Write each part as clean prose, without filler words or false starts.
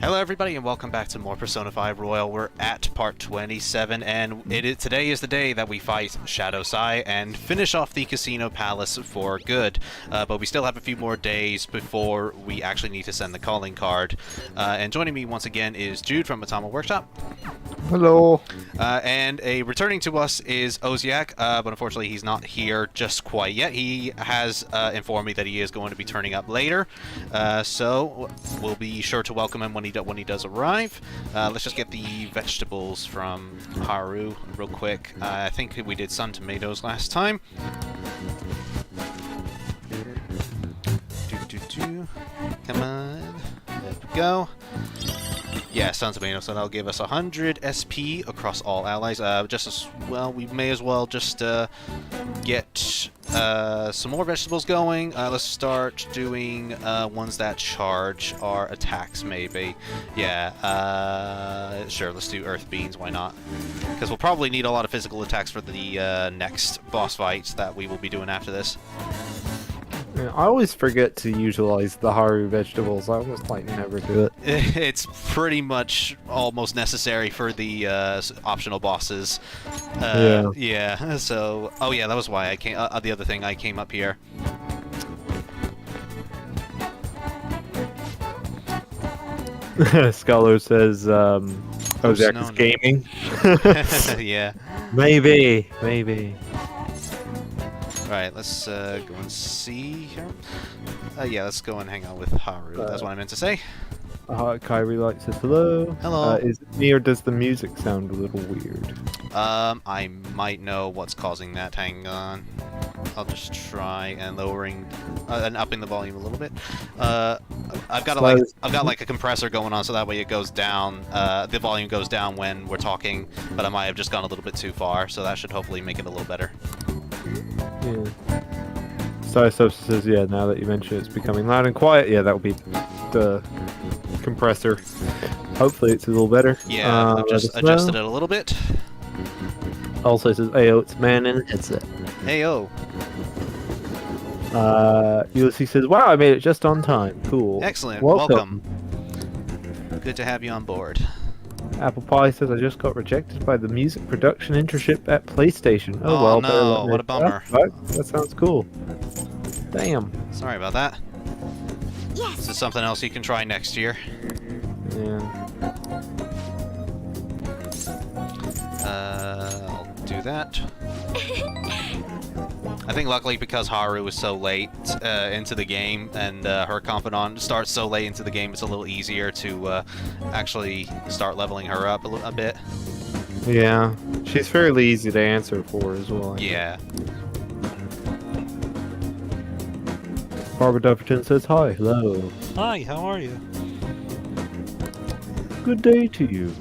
Hello everybody and welcome back to more Persona 5 Royal. We're at part 27 and today is the day that we fight Shadow Sae and finish off the Casino Palace for good. But we still have a few more days before we actually need to send the calling card. And joining me once again is Jude from Matama Workshop. Hello. And returning to us is Oziak, but unfortunately he's not here just quite yet. He has informed me that he is going to be turning up later, so we'll be sure to welcome him when he does arrive. Let's just get the vegetables from Haru real quick. I think we did sun tomatoes last time. Come on, there we go. Yeah, sun tomatoes, so that'll give us 100 SP across all allies. Just as well, we may as well just get some more vegetables going. Let's start doing ones that charge our attacks, maybe. Yeah, sure, let's do earth beans, why not? Because we'll probably need a lot of physical attacks for the next boss fights that we will be doing after this. Yeah, I always forget to utilize the Haru vegetables. I almost like never do it. It's pretty much almost necessary for the optional bosses. Yeah. So, oh yeah, that was why I came. The other thing I came up here. Scholar says, Ozak is gaming. Yeah. Maybe. Alright, let's go and see here. Yeah, let's go and hang out with Haru. That's what I meant to say. Kyrie likes says hello. Hello. Is it me or does the music sound a little weird? I might know what's causing that. Hang on. I'll just try and lowering and upping the volume a little bit. I've got like a compressor going on, so that way it goes down. The volume goes down when we're talking, but I might have just gone a little bit too far, so that should hopefully make it a little better. Yeah. Psychokinesis says, yeah, now that you mention it's becoming loud and quiet, yeah, that will be the compressor. Hopefully it's a little better. Yeah, I've just adjusted it a little bit. Also says, Ayo, it's man in a headset. Ayo. Ulysses says, wow, I made it just on time. Cool. Excellent. Welcome. Good to have you on board. Apple Pie says, I just got rejected by the music production internship at PlayStation. Oh well. No, what a bummer. That sounds cool. Damn. Sorry about that. Yes. This is something else you can try next year. Yeah. I'll do that. I think luckily because Haru is so late into the game and her confidant starts so late into the game, it's a little easier to actually start leveling her up a bit. Yeah. She's fairly easy to answer for as well. Yeah. Barbara Dufferton says, hi, hello. Hi, how are you? Good day to you.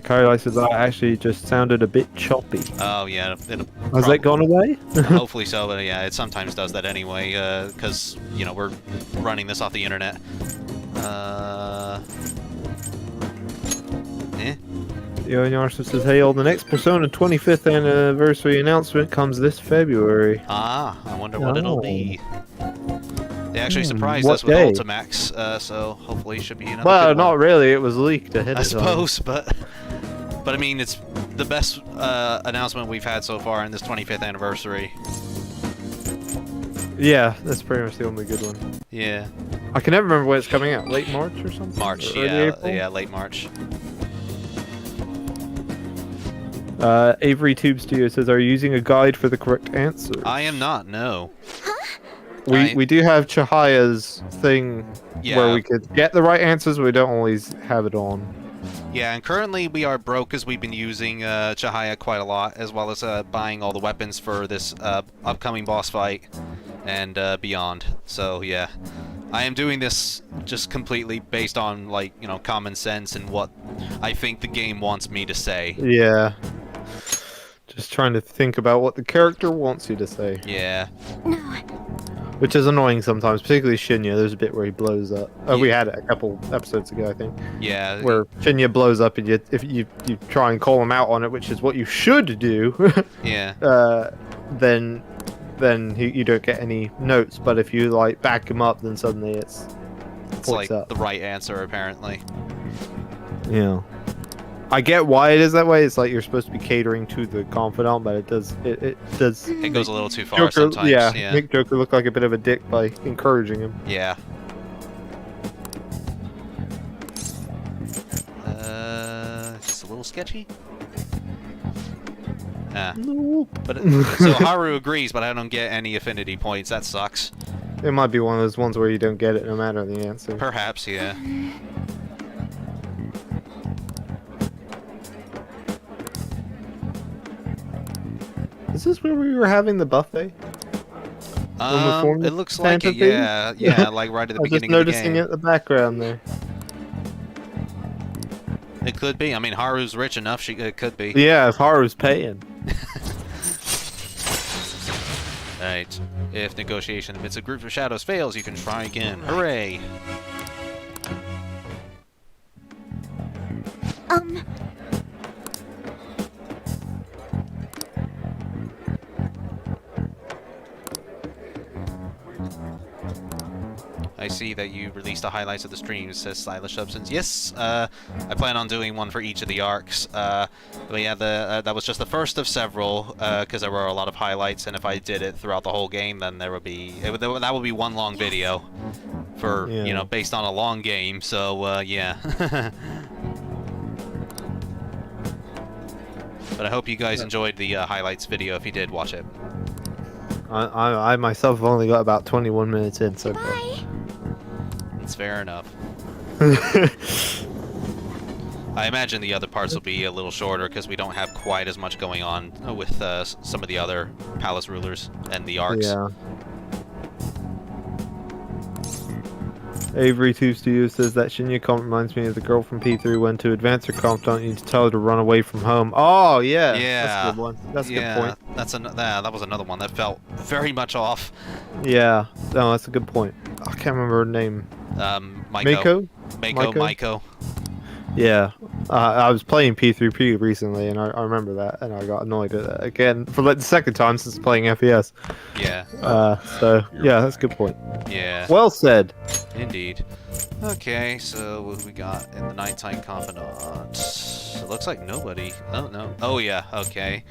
Kyrie says, I actually just sounded a bit choppy. Oh, yeah. Has that gone away? Hopefully so, but yeah, it sometimes does that anyway, because, you know, we're running this off the internet. Yoanyarsha says, hey, all the next Persona 25th anniversary announcement comes this February. Ah, I wonder what it'll be. They actually surprised what us with day? Ultimax, so hopefully it should be another Well, good one. not really. It was leaked ahead I of time. suppose, but I mean, it's the best announcement we've had so far in this 25th anniversary. Yeah, that's pretty much the only good one. Yeah. I can never remember when it's coming out. Late March or something? March, Or early yeah, April? yeah, late March. Avery Tube Studio says, are you using a guide for the correct answer? I am not, no. We do have Chahaya's thing Yeah. where we could get the right answers, but we don't always have it on. Yeah, and currently we are broke because we've been using Chahaya quite a lot, as well as buying all the weapons for this upcoming boss fight and beyond. So yeah, I am doing this just completely based on, like, you know, common sense and what I think the game wants me to say. Yeah. Just trying to think about what the character wants you to say. Yeah. No. Which is annoying sometimes, particularly Shinya. There's a bit where he blows up. Oh, we Yeah. had it a couple episodes ago, I think. Yeah. Where Shinya blows up, and if you try and call him out on it, which is what you should do, Yeah. then then you don't get any notes. But if you like back him up, then suddenly it's like up. the right answer, apparently. Yeah. I get why it is that way. It's like you're supposed to be catering to the confidant, but it does. It goes a little too far Joker, sometimes. Yeah. Make Joker look like a bit of a dick by encouraging him. Yeah. It's a little sketchy. Yeah. Nope. But so Haru agrees, but I don't get any affinity points. That sucks. It might be one of those ones where you don't get it no matter the answer. Perhaps, yeah. Is this where we were having the buffet? It looks like it, yeah. Yeah, like right at the beginning of the game. I'm just noticing it in the background there. It could be. I mean, Haru's rich enough, it could be. Yeah, if Haru's paying. Right. If negotiation amidst a group of shadows fails, you can try again. Hooray! I see that you released the highlights of the stream, says Stylish Substance. Yes, I plan on doing one for each of the arcs. But yeah, that was just the first of several, because there were a lot of highlights, and if I did it throughout the whole game, then that would be one long video for, you know, based on a long game, so, yeah. But I hope you guys enjoyed the highlights video if you did watch it. I myself have only got about 21 minutes in so far. It's fair enough. I imagine the other parts will be a little shorter because we don't have quite as much going on with some of the other palace rulers and the arcs. Yeah. Avery 2 Studios says that Shinya comment reminds me of the girl from P3 when to advance her confidant you need to tell her to run away from home. Oh yeah, yeah, that's a good one. That's a good point. That was another one that felt very much off. Yeah, no, that's a good point. I can't remember her name. Mako. Mako. Yeah, I was playing P3P recently, and I remember that, and I got annoyed at that again for like the second time since playing FES. Yeah. So yeah, that's a good point. Yeah. Well said. Indeed. Okay, so what have we got in the Nighttime Confidant? It looks like nobody. Oh no. Oh yeah. Okay.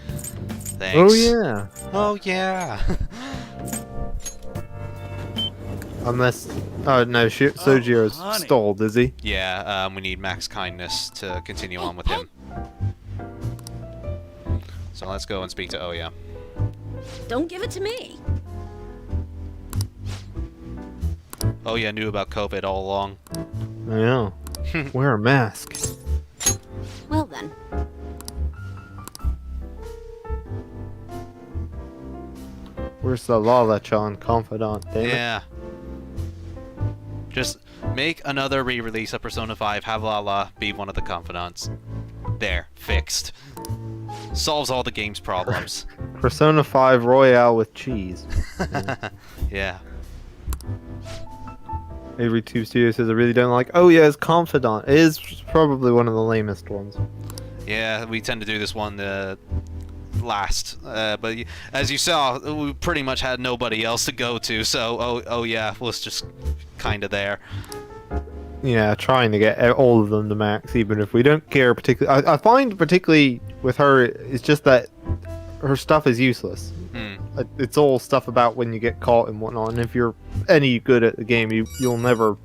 Thanks. Oh yeah. Oh yeah. Unless, oh no, Sojiro's stalled, is he? Yeah, we need max kindness to continue on with him. So let's go and speak to Oya. Don't give it to me. Oya knew about COVID all along. I know. Wear a mask. Well then. Where's the Lala-chan confidant, damn it? Yeah. Just make another re-release of Persona 5, have Lala be one of the confidants. There, fixed. Solves all the game's problems. Persona 5 Royale with cheese. Yeah. Avery 2 Studio says I really don't like. Oh yeah, it's confidant. It is probably one of the lamest ones. Yeah, we tend to do this one last, but as you saw, we pretty much had nobody else to go to, so oh yeah, was just kind of there. Yeah, trying to get all of them to max, even if we don't care particularly. I find particularly with her, it's just that her stuff is useless. It's all stuff about when you get caught and whatnot, and if you're any good at the game, you'll never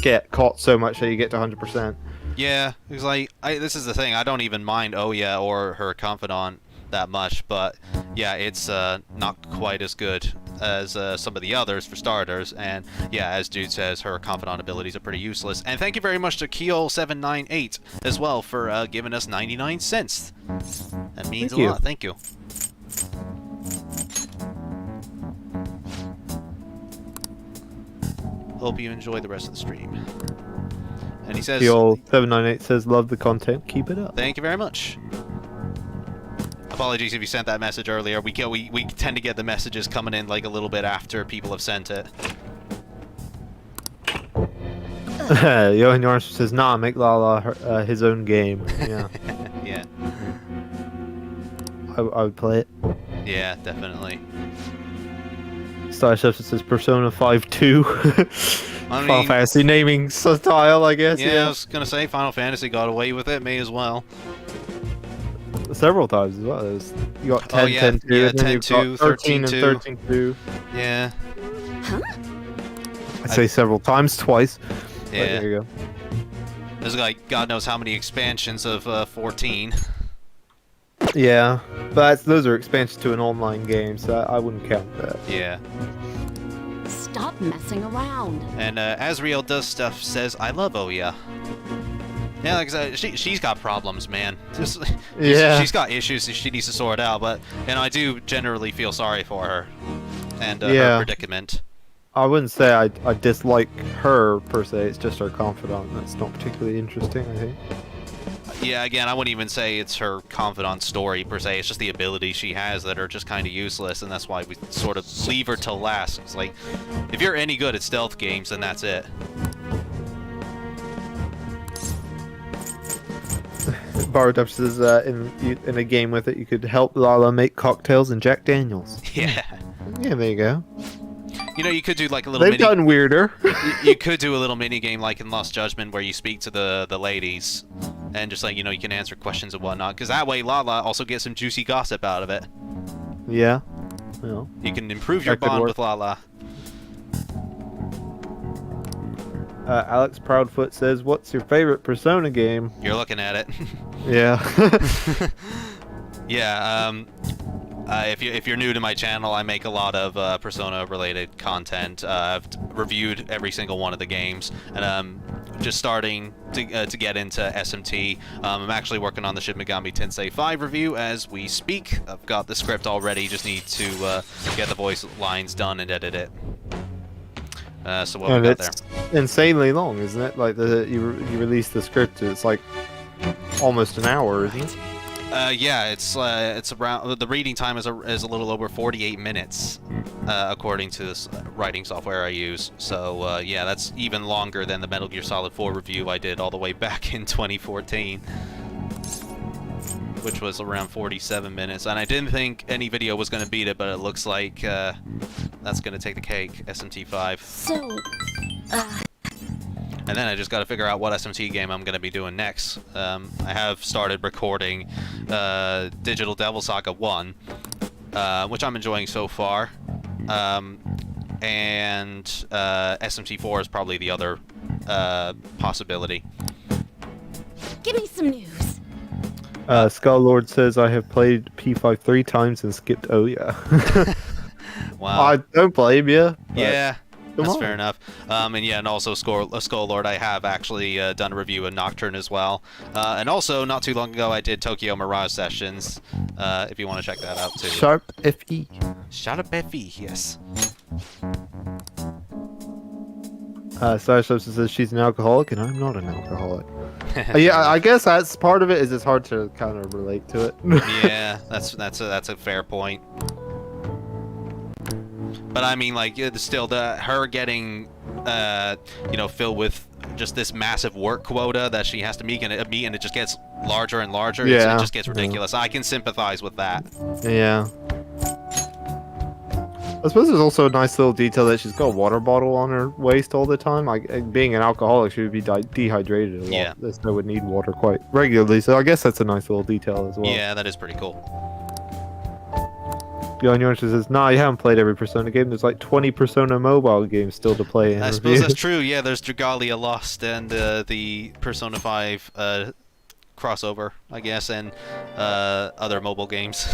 get caught so much that you get to 100%. Yeah, it's like, this is the thing, I don't even mind Oya or her confidant that much, but yeah, it's not quite as good as some of the others for starters, and yeah, as Dude says, her confidant abilities are pretty useless. And thank you very much to Keel798 as well for giving us 99 cents. That means a lot. Thank you. Hope you enjoy the rest of the stream. And he says, Keel798 says love the content, keep it up. Thank you very much. Apologies if you sent that message earlier. We tend to get the messages coming in like a little bit after people have sent it. Johan Yarns says, nah, make Lala his own game. Yeah. Yeah. I would play it. Yeah, definitely. Slash F says Persona 5 2. Final Fantasy naming style, I guess. Yeah, I was gonna say Final Fantasy got away with it, may as well. Several times as well. You got 10, 10, 2, yeah, and then 10, you've 2, got 13 13, and 13, 2. Yeah. Huh? I'd say several times, twice. But Yeah. there you go. There's like God knows how many expansions of 14. Yeah, but those are expansions to an online game, so I wouldn't count that. Yeah. Stop messing around. And Azriel Does Stuff says, I love Oya. Yeah, like I said, she's got problems, man. Yeah. She's got issues that she needs to sort out, but I do generally feel sorry for her and her Yeah. predicament. I wouldn't say I dislike her per se. It's just her confidant that's not particularly interesting, I think. Yeah, again, I wouldn't even say it's her confidant story per se. It's just the abilities she has that are just kind of useless, and that's why we sort of leave her to last. It's like, if you're any good at stealth games, then that's it. Barudup says in a game with it, you could help Lala make cocktails and Jack Daniels. Yeah. Yeah, there you go. You know, you could do like a little They've done weirder. you could do a little mini game like in Lost Judgment where you speak to the ladies and just like, you know, you can answer questions and whatnot, because that way Lala also gets some juicy gossip out of it. Yeah. Well, you can improve your that could bond work. with Lala. Alex Proudfoot says, "What's your favorite Persona game?" You're looking at it. Yeah. Yeah. If you're new to my channel, I make a lot of Persona-related content. I've reviewed every single one of the games, and I'm just starting to get into SMT. I'm actually working on the Shin Megami Tensei 5 review as we speak. I've got the script already, just need to get the voice lines done and edit it. So what we got there? It's insanely long, isn't it? Like you release the script, it's like almost an hour, isn't it? Yeah, it's around, the reading time is a little over 48 minutes, according to this writing software I use. So yeah, that's even longer than the Metal Gear Solid 4 review I did all the way back in 2014, which was around 47 minutes. And I didn't think any video was going to beat it, but it looks like that's going to take the cake. SMT5. So, And then I just got to figure out what SMT game I'm going to be doing next. I have started recording Digital Devil Saga 1, which I'm enjoying so far. And SMT4 is probably the other possibility. give me some news. Skull says, "I have played P5 3 times and skipped Oya." Wow. I don't blame you. Yeah. Come That's on. fair enough. And yeah, and also Skull Lord, I have actually done a review of Nocturne as well. And also, not too long ago, I did Tokyo Mirage Sessions, if you want to check that out too. Sharp FE. Shut up, FE, yes. Slash says she's an alcoholic, and I'm not an alcoholic. Yeah, I guess that's part of it. Is it's hard to kind of relate to it. Yeah, that's a fair point. But I mean, like, still, her getting, you know, filled with just this massive work quota that she has to meet, and it just gets larger and larger. Yeah. It just gets ridiculous. I can sympathize with that. Yeah. I suppose there's also a nice little detail that she's got a water bottle on her waist all the time. Like, being an alcoholic, she would be dehydrated a lot. Yeah. So would need water quite regularly. So I guess that's a nice little detail as well. Yeah, that is pretty cool. Beyond Yours says, "Nah, you haven't played every Persona game. There's like 20 Persona mobile games still to play." And I suppose review." that's true. Yeah, there's Dragalia Lost and the Persona 5 crossover, I guess, and other mobile games.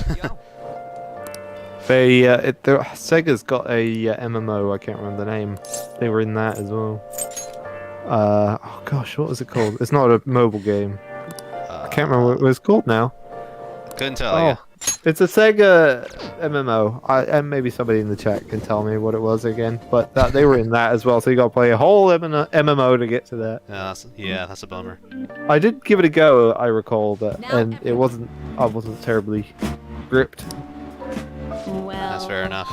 Sega's got a MMO. I can't remember the name. They were in that as well. Oh gosh, what was it called? It's not a mobile game. I can't remember what it was called now. Couldn't tell you. It's a Sega MMO. And maybe somebody in the chat can tell me what it was again. But they were in that as well, so you got to play a whole MMO to get to that. Yeah, that's a bummer. I did give it a go, I recall, but Now and I wasn't terribly gripped. Well, That's fair enough.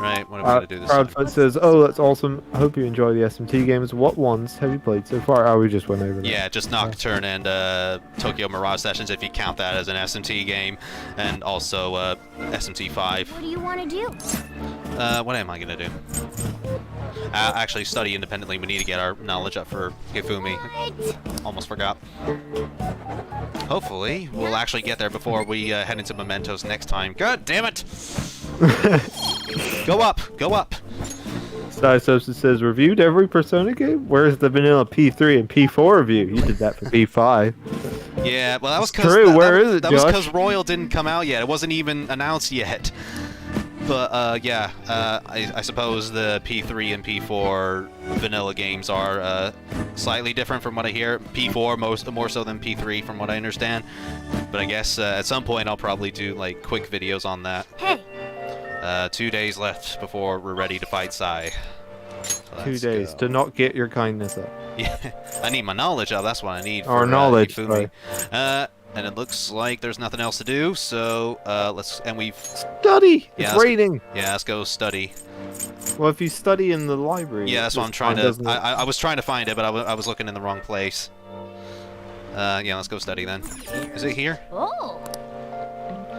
Right, what am I going to do this time? Proudfoot says, "Oh, that's awesome. I hope you enjoy the SMT games. What ones have you played so far?" Oh, we just went over that. Yeah, just Nocturne and Tokyo Mirage Sessions, if you count that as an SMT game, and also SMT 5. What do you want to do? What am I going to do? Actually, study independently. We need to get our knowledge up for Hifumi. What? Almost forgot. Hopefully, we'll actually get there before we head into Mementos next time. God damn it! Go up! Go up! Disosis says, "Reviewed every Persona game? Where's the vanilla P3 and P4 review? You did that for P5." Yeah, well, that was because True, where is it, that was Josh? because Royal didn't come out yet. It wasn't even announced yet. But yeah, I suppose the P3 and P4 vanilla games are slightly different from what I hear. P4 more so than P3 from what I understand. But I guess at some point I'll probably do like quick videos on that. Hey, 2 days left before we're ready to fight Sae. So 2 let's days go. to not get your kindness up. Yeah, I need my knowledge up. That's what I need. Or for, knowledge, Hifumi. And it looks like there's nothing else to do. So we've Study! Yeah, It's raining! let's go study. Well, if you study in the library... Yeah, that's what I'm trying to. doesn't it? I was trying to find it, but I was looking in the wrong place. Yeah, let's go study then. Is it here? oh,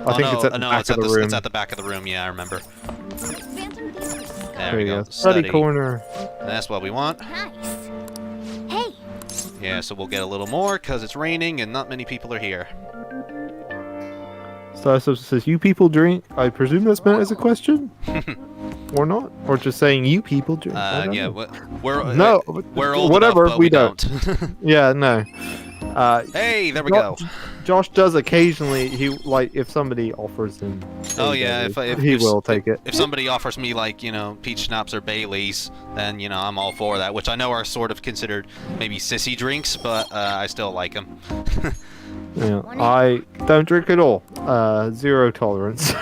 I think no, it's at the no, back it's of at the room. It's at the back of the room. Yeah, I remember. Phantom Thieves are scum. There There we you go. go. Study corner. That's what we want. Nice. Hey, Yeah, so we'll get a little more because it's raining and not many people are here. Disosis says, "You people drink?" I presume that's meant as a question? Or not? Or just saying, "You people drink?" I don't Yeah, know. we're No, we're old whatever, enough, but we we don't. Yeah, no. Hey, there we go. Josh does occasionally. He if somebody offers him. Oh a yeah, Bailey's, if he will take it. If somebody offers me like peach schnapps or Baileys, then I'm all for that. Which I know are sort of considered maybe sissy drinks, but I still like them. Yeah, I don't drink at all. Zero tolerance.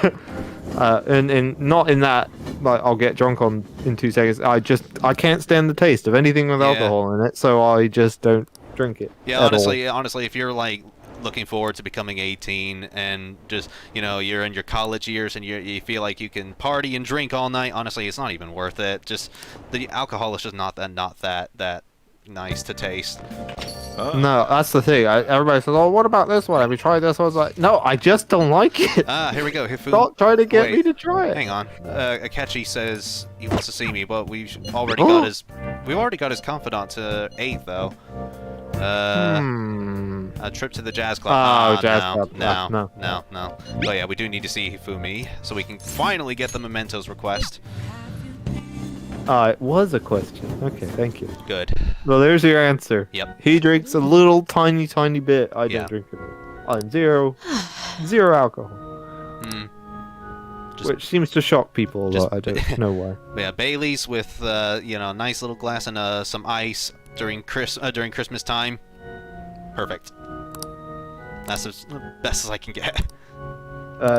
and not in that like I'll get drunk in 2 seconds. I can't stand the taste of anything with Yeah. alcohol in it, so I just don't drink it. Yeah, at honestly, if you're like looking forward to becoming 18 and just you're in your college years and you feel like you can party and drink all night, honestly, it's not even worth it. Just the alcohol is just not that nice to taste. all. No, that's the thing. Everybody says, "Oh, what about this one? Have you tried this one?" I was like, "No, I just don't like it." Here we go. Hifu. Stop trying to get Wait, me to try it. Hang on. Akechi says he wants to see me, but we've already got his confidant to 8th though. A trip to the jazz club. Oh, jazz no, club. No, No. no. But yeah, we do need to see Hifumi, so we can finally get the Mementos request. It was a question. Okay, thank you. Good. Well, there's your answer. Yep. He drinks a little tiny bit. I Yeah. don't drink it. I'm zero alcohol. Just- Which seems to shock people a just- lot. I don't know why. But yeah, Bailey's with a nice little glass and some ice during Christmas time. Perfect. That's as best as I can get.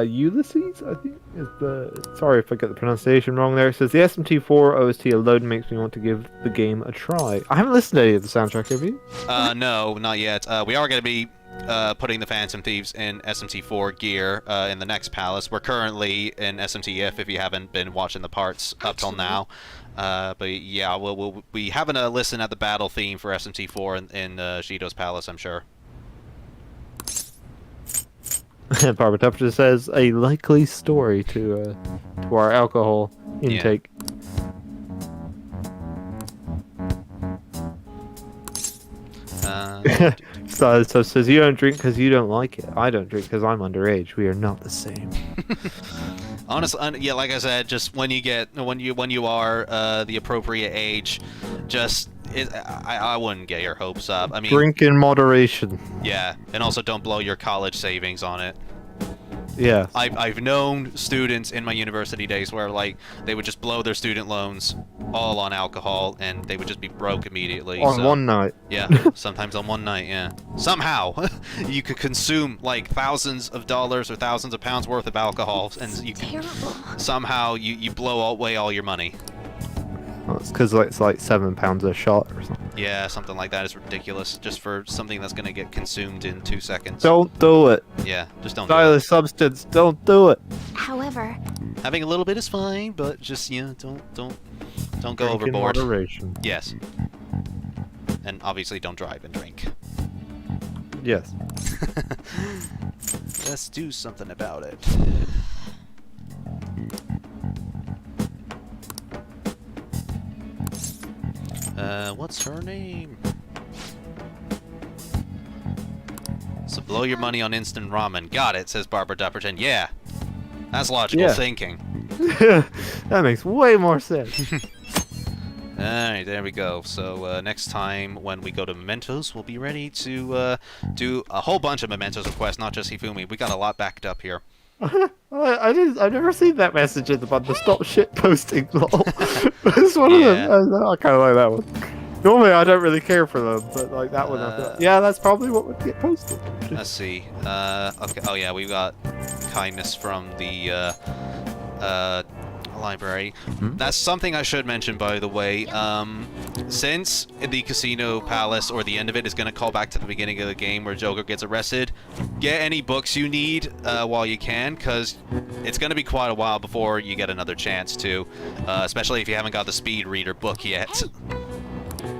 Ulysses, I think, is the... Sorry if I get the pronunciation wrong there. It says, "The SMT4 OST alone makes me want to give the game a try." I haven't listened to any of the soundtrack, have you? No, not yet. We are going to be putting the Phantom Thieves in SMT4 gear in the next palace. We're currently in SMT if you haven't been watching the parts up till now. But yeah, we'll be having a listen at the battle theme for SMT4 in Shido's palace, I'm sure. Barbara Tupper says, "A likely story to our alcohol intake." So says, "You don't drink because you don't like it. I don't drink because I'm underage. We are not the same." Honestly, yeah, like I said, just when you are the appropriate age, I wouldn't get your hopes up. I mean, Drink in moderation. yeah, and also don't blow your college savings on it. Yeah. I've known students in my university days where like they would just blow their student loans all on alcohol and they would just be broke immediately. On one night. Yeah, sometimes on one night, yeah. Somehow, you could consume like thousands of dollars or thousands of pounds worth of alcohol, and somehow you blow away all your money. Well, it's because it's like £7 a shot or something. Yeah, something like that is ridiculous, just for something that's gonna get consumed in 2 seconds. Don't do it. Yeah, just don't do it. Stylus substance. Don't do it. However, Having a little bit is fine, but just don't go Drink in overboard. moderation. Yes. And obviously don't drive and drink. Yes. Let's do something about it. What's her name? So blow your money on instant ramen. Got it, says Barbara Dupperton. Yeah. That's logical Yeah. thinking. That makes way more sense. Alright, there we go. So next time when we go to Mementos, we'll be ready to do a whole bunch of Mementos requests, not just Hifumi. We got a lot backed up here. I've never seen that message in the stop shit posting lol. It's one of Yeah. them. I kind of like that one. Normally I don't really care for them, but like that one, I thought, yeah, that's probably what would get posted. Let's see. Okay. Oh yeah, we've got kindness from the library. That's something I should mention, by the way. Since the Casino Palace, or the end of it, is going to call back to the beginning of the game where Joker gets arrested, get any books you need while you can, because it's going to be quite a while before you get another chance to, especially if you haven't got the Speed Reader book yet.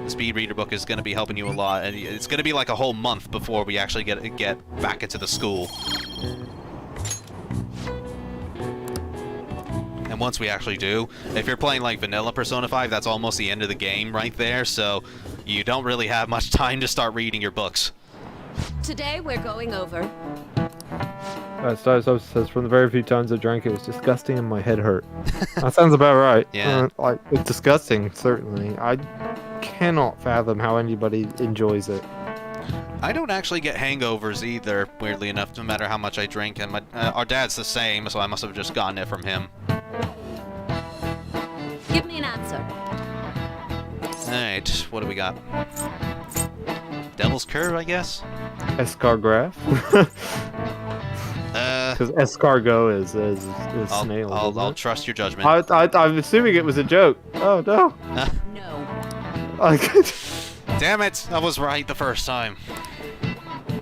The Speed Reader book is going to be helping you a lot, and it's going to be like a whole month before we actually get back into the school. And once we actually do, if you're playing like vanilla Persona 5, that's almost the end of the game right there, so you don't really have much time to start reading your books. Today we're going over. So says, from the very few times I drank, it was disgusting and my head hurt. That sounds about right. Yeah. Like, it's disgusting, certainly. I cannot fathom how anybody enjoys it. I don't actually get hangovers either, weirdly enough, no matter how much I drink, and our dad's the same, so I must have just gotten it from him. Give me an answer. Alright, what do we got? Devil's Curve, I guess? Escargraph? Because escargot is snail. I'll trust your judgment. I'm assuming it was a joke. Oh, no. No. Damn it! I was right the first time.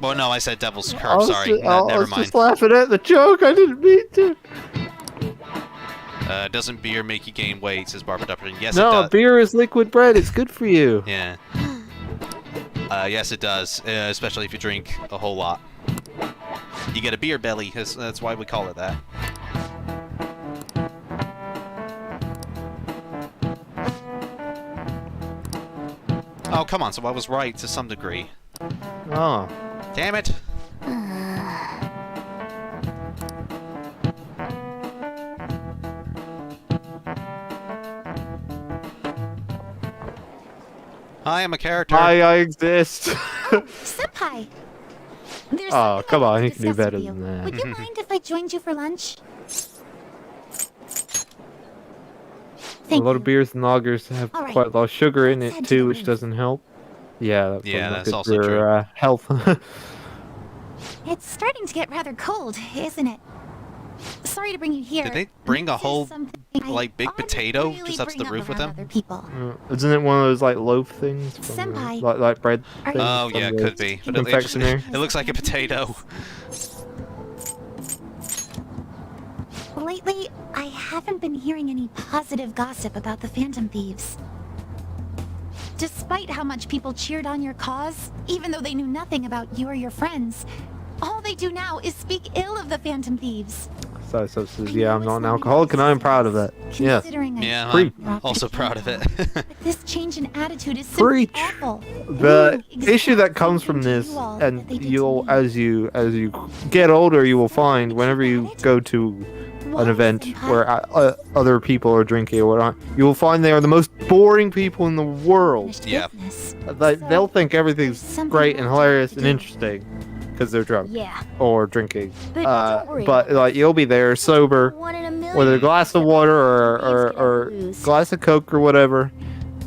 Well, no, I said Devil's I Curve, was sorry. ju- I Never was mind. just laughing at the joke. I didn't mean to. Doesn't beer make you gain weight, says Barbara Dupperton. Yes, it No, does. beer is liquid bread. It's good for you. Yeah. Yes, it does, especially if you drink a whole lot. You get a beer belly, that's why we call it that. Oh, come on, so I was right to some degree. Oh. Damn it! Hi, I'm a character. I exist. Senpai! There's Oh, something come I on, want you to can do discuss better with you. than that. Would you mind if I joined you for lunch? A Thank lot you. of beers and lagers have All right. quite a lot of sugar in Let's it head to too, the which booth. doesn't help. Yeah, that's, Yeah, not that's good also for, true. Health. It's starting to get rather cold, isn't it? Sorry to bring you here. Did they bring a This is whole, something I like, big ought to potato really just up to the bring roof with around them? other people. Isn't it one of those like loaf things? From, Senpai, like bread are things? you- Oh, from yeah, the could be. But it confectionery? looks like a potato. Lately, I haven't been hearing any positive gossip about the Phantom Thieves. Despite how much people cheered on your cause, even though they knew nothing about you or your friends, all they do now is speak ill of the Phantom Thieves. So says, I yeah, know I'm it's not an not alcoholic and I'm proud of that. Yes. Considering I Yeah, Preach. I'm also proud of it. But this change in attitude is simply Preach. awful. The Exactly issue that comes from something to this, you all and that they did to you'll me. as you get older, you will find whenever you go to an event where other people are drinking or whatnot, you will find they are the most boring people in the world. Finished Yeah. business. They'll think everything's There's something great and else hilarious to and do. interesting because they're drunk Yeah. or drinking. But don't worry. But like you'll be there sober One in a million. with a glass of water or Thieves can lose. glass of Coke or whatever,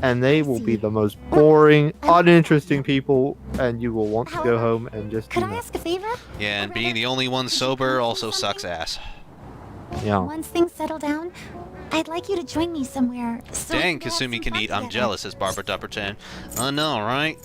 and they will be the most boring, uninteresting people, and you will want to go However, home and just do Could I nothing. ask a favor? Yeah, and being the only one sober also sucks ass. Yeah. Once things settle down, I'd like you to join me somewhere. So Dang, we can have Kasumi some can fun eat. I'm together. jealous, says Barbara Dupperton. I know, right?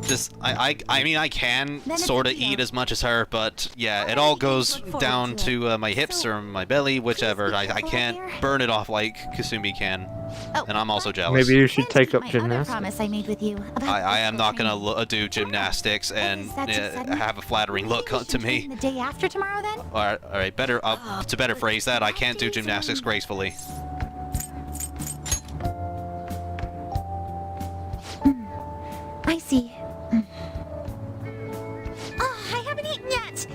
Just, I mean, I can Then it's sort a of deal. eat as much as her, but yeah, it Alright, all you goes look forward down to to my hips So, or my belly, whichever. be I careful out can't there. burn it off like Kasumi can. Oh, And I'm also jealous. Maybe you should plan to take keep up my other gymnastics. promise I made with you about I am physical not gonna training. do gymnastics and Is that too sudden? have a flattering Maybe look we to should me. train the day after tomorrow then? Alright, better to better phrase that, I can't do gymnastics gracefully. I see. Oh, I haven't eaten yet.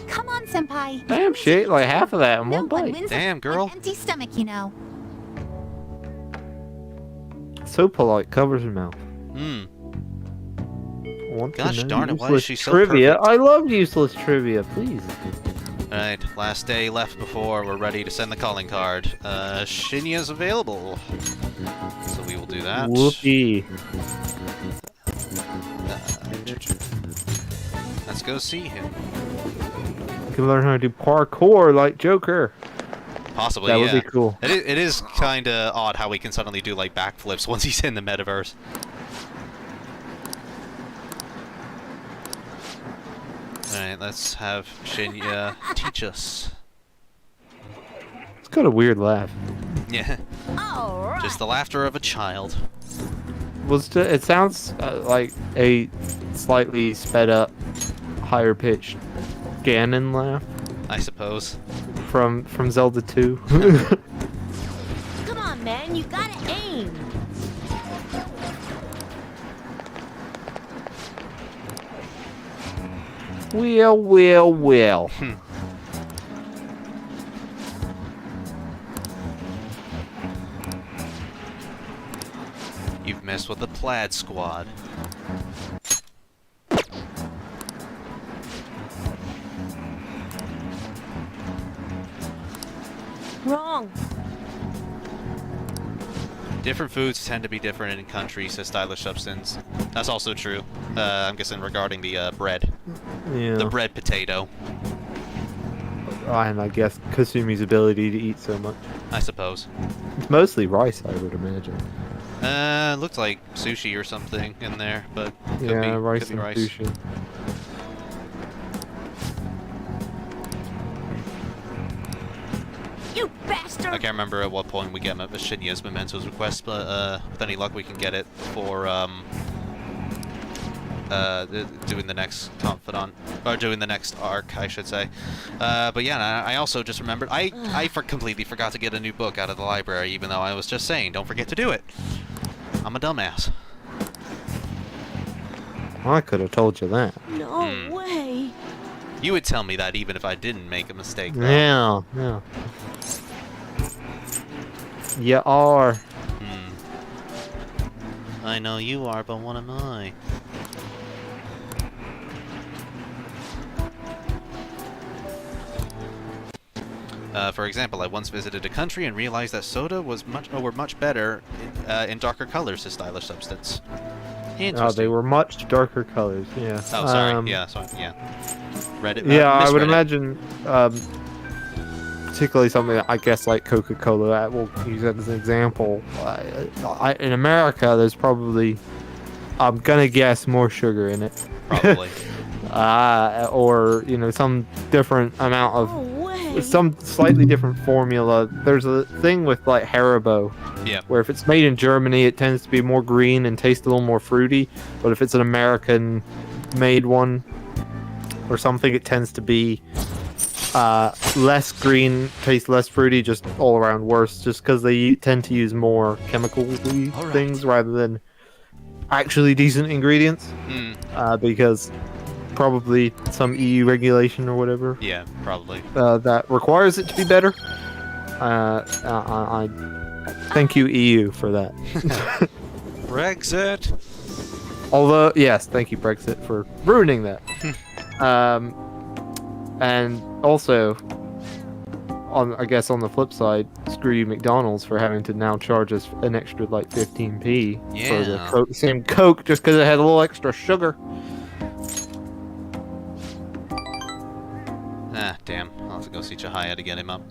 Come on, senpai. Damn, she ate like half of that in No one one bite. wins Damn, an girl. empty stomach, you know. So polite, covers her mouth. Hmm. Want to Gosh know darn it, why is useless she so trivia? perfect? I love useless trivia, please. Alright, last day left before we're ready to send the calling card. Shinya's available. So we will do that. Whoopee. Let's go see him. Can learn how to do parkour like Joker. Possibly, That yeah. would be cool. It is kind of odd how he can suddenly do like backflips once he's in the metaverse. Alright, let's have Shinya teach us. It's got a weird laugh. Yeah, All right. just the laughter of a child. It sounds like a slightly sped up, higher pitched Ganon laugh I suppose. from Zelda 2. Come on, man, you gotta aim. Well. You've messed with the plaid squad. Wrong. Different foods tend to be different in countries, says Stylish Substance. That's also true. I'm guessing regarding the bread. Yeah. The bread potato, And I guess Kasumi's ability to eat so much. I suppose. It's mostly rice, I would imagine. Looked like sushi or something in there, but could Yeah, be, rice could be and rice. sushi. You bastard! I can't remember at what point we get Shinya's Mementos request, but with any luck we can get it for doing the next Confidant, or doing the next arc, I should say. But yeah, I also just remembered, completely forgot to get a new book out of the library, even though I was just saying, don't forget to do it. I'm a dumbass. I could have told you that. No way. You would tell me that even if I didn't make a mistake, though. Yeah. You are. I know you are, but what am I? For example, I once visited a country and realized that soda were much better in darker colors, to stylish substance. Interesting. Oh, they were much darker colors. Yeah. Oh, sorry. Yeah. Reddit. Yeah, I would misread it. imagine, particularly something that I guess like Coca-Cola. We'll use that as an example. In America, there's probably, I'm gonna guess, more sugar in it. Probably. Or some different amount No of, way. some slightly different formula. There's a thing with like Haribo, Yeah. where if it's made in Germany, it tends to be more green and taste a little more fruity. But if it's an American-made one or something, it tends to be less green, tastes less fruity, just all around worse. Just because they tend to use more chemical-y All right. things rather than actually decent ingredients. Because probably some EU regulation or whatever Yeah, probably. that requires it to be better. I thank you, EU, for that. Brexit. Although, yes, thank you, Brexit, for ruining that. And also, I guess on the flip side, screw you, McDonald's, for having to now charge us an extra like 15p for Yeah. the same Coke just because it had a little extra sugar. Chihaya to get him up.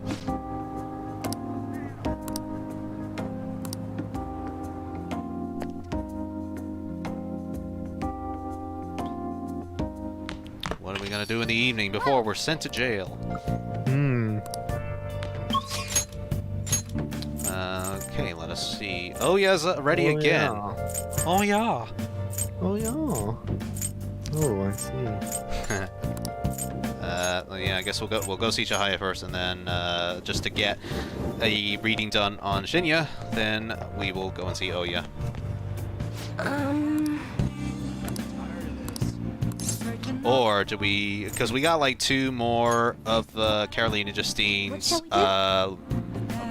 What are we gonna do in the evening before we're sent to jail? Hmm. Okay, let us see. Oh, yes, ready again. Yeah. Oh, yeah. Oh, yeah. Oh, I see. Yeah, I guess we'll go see Chihaya first, and then just to get a reading done on Shinya, then we will go and see Oya. Or do we? Because we got like 2 more of the Carolina Justine's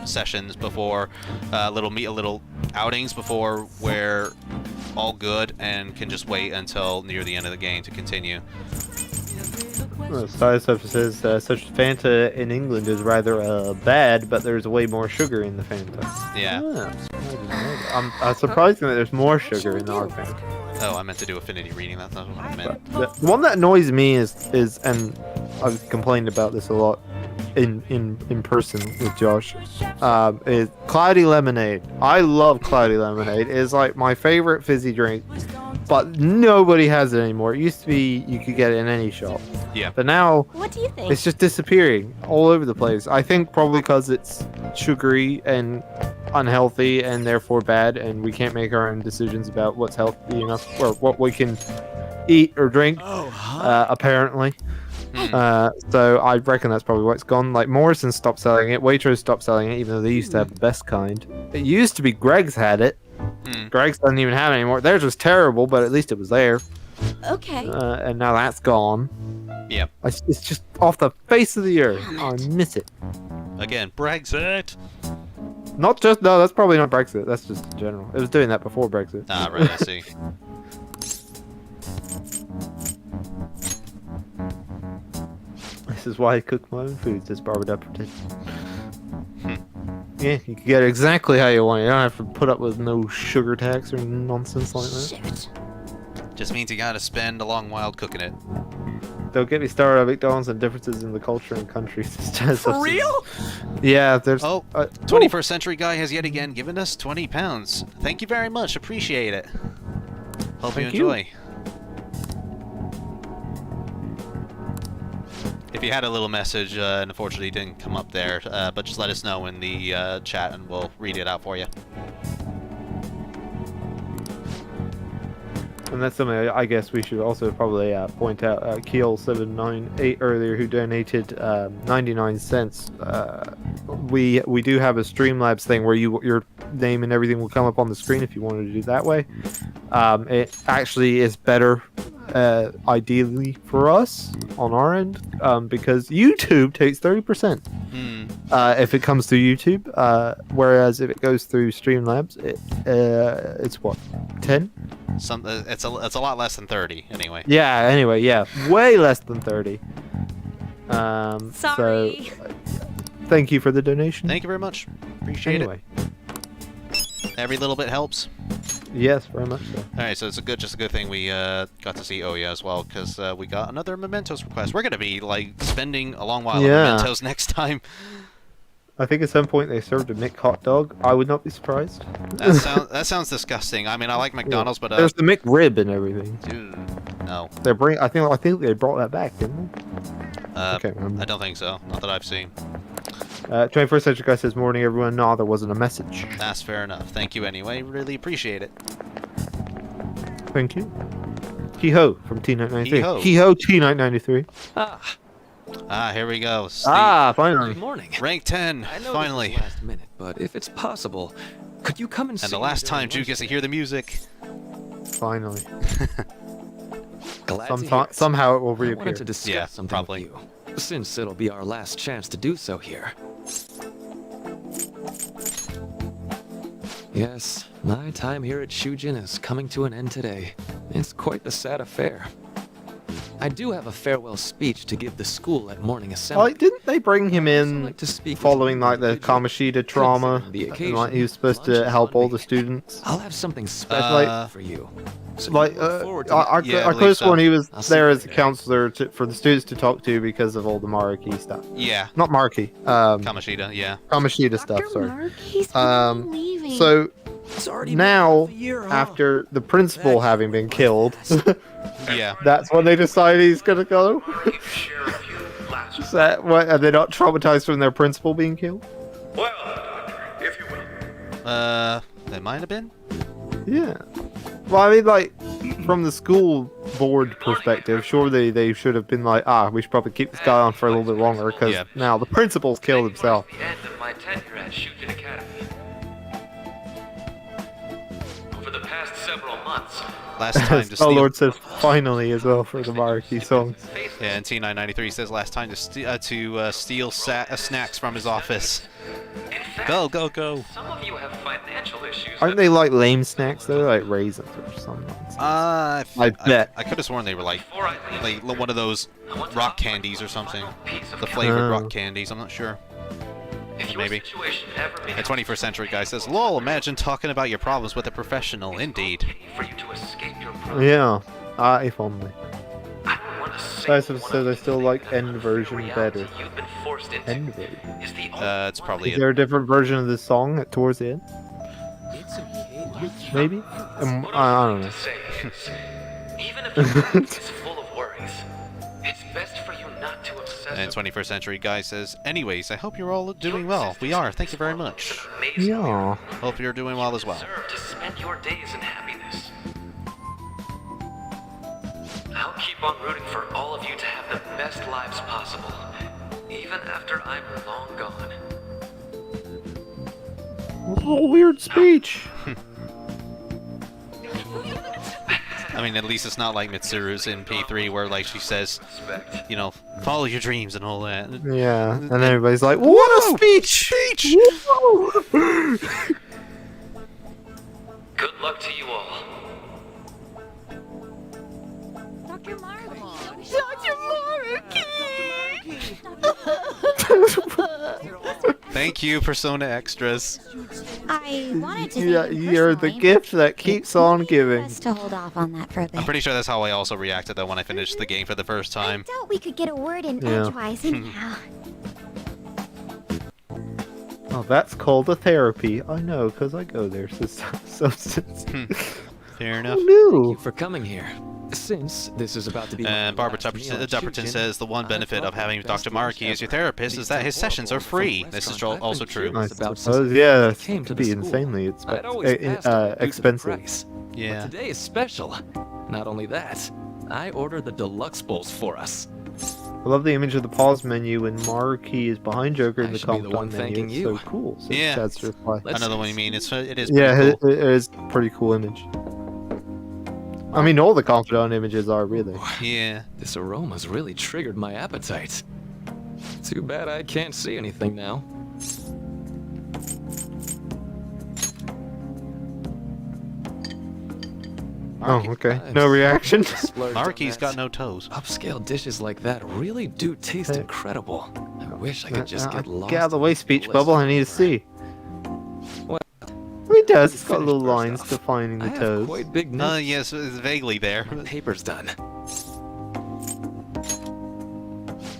sessions before, little outings before we're all good and can just wait until near the end of the game to continue. Side stuff says such Fanta in England is rather bad, but there's way more sugar in the Fanta. Yeah. I'm surprised that there's more sugar in our Fanta. Oh, I meant to do affinity reading. That's not what I meant. The one that annoys me is, and I've complained about this a lot in person with Josh, is Cloudy Lemonade. I love Cloudy Lemonade. It's like my favorite fizzy drink, but nobody has it anymore. It used to be you could get it in any shop. Yeah. But now What do you think? it's just disappearing all over the place. I think probably because it's sugary and unhealthy and therefore bad, and we can't make our own decisions about what's healthy enough or what we can eat or drink. Apparently. So I reckon that's probably why it's gone. Like Morrison stopped selling it, Waitrose stopped selling it, even though they used to have the best kind. It used to be Greg's had it. Greg's doesn't even have it anymore. Theirs was terrible, but at least it was there. Okay. And now that's gone. Yep. It's just off the face of the earth. I miss it. Again, Brexit. Not just no, that's probably not Brexit. That's just in general. It was doing that before Brexit. Ah, right. I see. This is why I cook my own foods. It's Barbara Dupperton. Yeah, you can get it exactly how you want it. You don't have to put up with no sugar tax or nonsense like that. Shit. Just means you gotta spend a long while cooking it. Don't get me started on McDonald's and differences in the culture and countries. For real? Yeah, there's. Oh, 21st Century Guy has yet again given us £20. Thank you very much. Appreciate it. Hope you Thank you. enjoy. If you had a little message, and unfortunately it didn't come up there, but just let us know in the chat and we'll read it out for you. And that's something I guess we should also probably point out. Keel798 earlier, who donated 99 cents. We do have a Streamlabs thing where your name and everything will come up on the screen if you wanted to do that way. It actually is better, ideally for us on our end, because YouTube takes 30%. If it comes through YouTube, whereas if it goes through Streamlabs, it's what, 10? It's a lot less than 30 anyway. Yeah. Anyway, yeah, way less than 30. Sorry. So, thank you for the donation. Thank you very much. Appreciate Anyway, it. Every little bit helps. yes, very much so. All right, so it's just a good thing we got to see Oya as well, because we got another Mementos request. We're gonna be like spending a long while on Mementos next time. I think at some point they served a Mick hot dog. I would not be surprised. That sounds disgusting. I mean, I like McDonald's, but there's the Mick rib and everything. dude, no. I think they brought that back, didn't they? Okay, I don't think so. Not that I've seen. 21st Century Guy says, "Morning, everyone." No, there wasn't a message. That's fair enough. Thank you anyway. Really appreciate it. Thank you. Hee-ho from T993. Hee-ho. Hee-ho T993. Here we go. Finally. Good morning. Rank 10, I know finally. this is last minute, but if it's possible, could you come and see And the me last during time Jude gets to lunchtime? hear the music. Finally. Glad to hear it. Somehow it will I reappear. wanted to discuss Yeah, something probably. with you, since it'll be our last chance to do so here. Yes, my time here at Shujin is coming to an end today. It's quite the sad affair. I do have a farewell speech to give the school at morning assembly. Like, didn't they bring him Also in like to speak following with you like the individually. Kamoshida trauma? Considering the And, occasion, like he was supposed lunch to is help on all me. the students. I'll have something special Like, for you. So Like, you look forward to I Yeah, I could believe have sworn so. he was I'll see there you as a later. counselor for the students to talk to because of all the Maruki stuff. Yeah, Not Maruki, Kamoshida, yeah. Kamoshida stuff, Dr. sorry. Mark, he's Um, leaving. So, It's already been now, half a year, huh? after the principal having been killed, Yeah. that's when they decide he's gonna go? Is that what? Are they not traumatized from their principal being killed? Well, Doctor, if you will. They might have been? Yeah. Well, I mean, like, from the school board perspective, surely they should have been like, we should probably keep this guy on for a little bit longer, because Yeah. now the principal's killed himself. The end of my tenure at Shujin Academy. Over the past several months, Last time to Oh steal... Lord says finally as well for the Maruki songs. Yeah, and T993 says last time to steal snacks from his office. in fact, Go, go, go. some of you have financial issues. Aren't they like lame snacks? They're like raisins or something. I bet. I could have sworn they were like Before I leave, one of those I want to rock offer candies or one something. final piece of The advice. flavored Oh. rock candies, I'm not sure. If your maybe. situation ever The becomes 21st century guy says, lol, imagine talking about your problems with a professional, indeed. okay for you to escape your problems, Yeah. If only. I don't want to say Guys have one said of I the still things like that end the version reality better. You've been forced into End version. is the only It's one probably Is there a different version of this song towards the end? It's okay. Maybe? What I I'm don't trying know. to say is, even if your mind is full of worries, it's best for you not to obsess And over 21st century guy says, anyways, I hope you're all doing well. We are, thank you very much. amazing Yeah. Hope you're doing well as well. deserve to spend your days in happiness. I'll keep on rooting for all of you to have the best lives possible, even after I'm long gone. What a weird speech. I mean, at least it's not like Mitsuru's in P3 where, like, she says, Respect. you know, follow your dreams and all that. Yeah. And everybody's like, what a speech! Whoa! Good luck to you all. Dr. Mark. Thank you, Persona Extras. I wanted to Yeah, thank you you're the personally. gift that keeps on giving. Best to hold off on that for a bit. I'm pretty sure that's how I also reacted, though, when I finished the game for the first time. I doubt we could get a word in Yeah. edgewise anyhow. Oh, that's called a therapy. I know, because I go there, substance. Fair enough. Thank No. you for coming here. Since this is about to be And my Barbara last meal at Dupperton Shujin, says the one I benefit thought of having my best Dr. lunch Maruki as your ever. therapist is that his sessions are free. This is also true. I About suppose, since yeah, I it came to could the be school. insanely I'd always passed on due to the expensive. price. But Yeah. today is special. Not only that, I ordered the deluxe bowls for us. I love the image of the pause menu when Maruki is behind Joker in I the should be the one Confidant menu. thanking It's you. so cool. So Yeah. Chad's reply. Let's Another see. one you mean. It is Yeah, pretty cool. it is a pretty cool image. I mean, all the Confidant images are really. Yeah. This aroma's really triggered my appetite. Too bad I can't see anything now. Oh, okay. I'm No sorry reaction. to splurge on Maruki's that. got no toes. Upscale dishes like that really do taste Hey. incredible. I wish I could just get lost. Get out of the in way, the speech bliss bubble. I of need to the flavor. see. Well, He does. It's got finished little first lines off. defining I the have toes. quite big notes. Yes, it's vaguely there. Paper's done.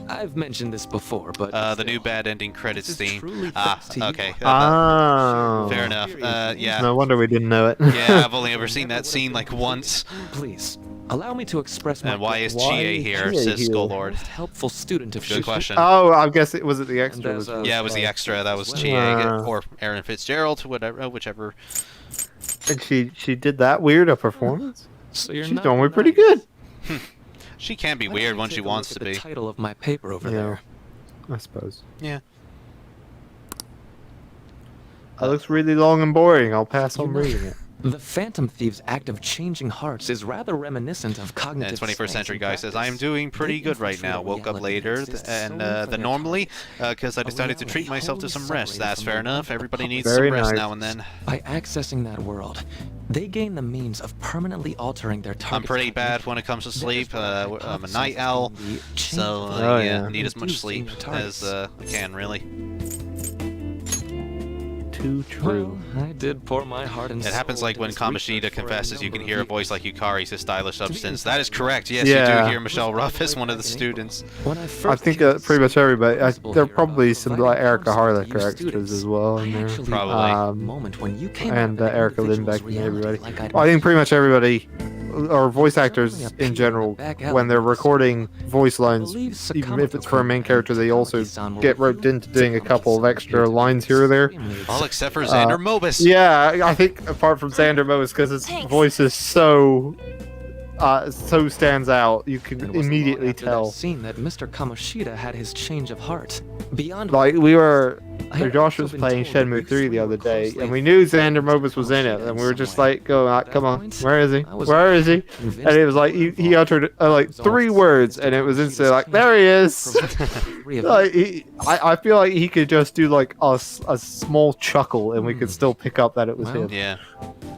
I've mentioned this before, but The new still, bad ending credits this is theme. truly Ah, thanks to you. okay. Oh. Fair enough. Yeah. No wonder we didn't know it. Yeah, I've only ever seen that scene like once. Please, allow me to express my And why is Why Chie is here, Chie says here? Skullord. most helpful student of Good Shujin. question. Oh, I guess it was it the extra. And was there's, really Yeah, it was the fun. extra. That was Chie Ah. or Aaron Fitzgerald, whatever, whichever. And she did that weird a performance. So you're She's not doing pretty denying good. She can be Why don't weird you when take she a look wants at to the be. title of my paper over Yeah. there. I suppose. Yeah. That looks really long and boring. I'll pass on reading it. The Phantom Thieves' act of changing hearts is rather reminiscent of cognitive And 21st science Century in Guy says, I am practice. doing pretty They good right infiltrate now. a Woke up reality later that exists and solely for than their normally target. because I decided to treat reality myself to wholly some rest. separated That's from fair the enough. world of Everybody public. needs some Very rest nice. now and then. By accessing that world, they gain the means of permanently altering their target. I'm pretty bad when it comes to sleep. I'm a night owl, so Oh, yeah, yeah. need as much sleep as I can, really. Too true. Well, I did pour my heart and It happens soul like into when this research Kamoshida for confesses you can number hear a of voice years. like Yukari, says stylish To be substance. exact, That is correct, yes, Yeah. you do hear Michelle Ruffus, one of the students. When I I first think came to pretty much see everybody. the principal There are here probably about some providing like Erica counseling to Harlacher you extras students, as well in I there. actually Probably. realized the moment when you came out And of an Erica individual's Lindbeck and reality everybody. like I'd Well, I think pretty much everybody, or voice Certainly actors a in peer in general, the back alley when they're of the recording voice lines, believe even if it's for a Sakamoto main character, they also Takamaki-san were get with roped you. into doing a couple of Takamaki-san extra appeared to be lines here or there. extremely All except for Xander Mobus. Yeah, I think apart from Xander Moes, because his Thanks. voice is so stands out, you can It wasn't long immediately after that tell. scene that Mr. Kamoshida had his change of heart. Beyond Like we were, I had Josh also was been playing told that Shenmue you 3 the three other were day, closely and we knew Xander affiliated Mobus was with in it, Kamoshida and we in were some just way. like, "Go, At that come on, point, where is he? I was Where is he?" convinced And it was that like you were he uttered like involved. 3 words, and it was instantly like, "There he is." Three of Like I feel like he could just do like a small chuckle, and we could still pick up that it was Well, him. Yeah.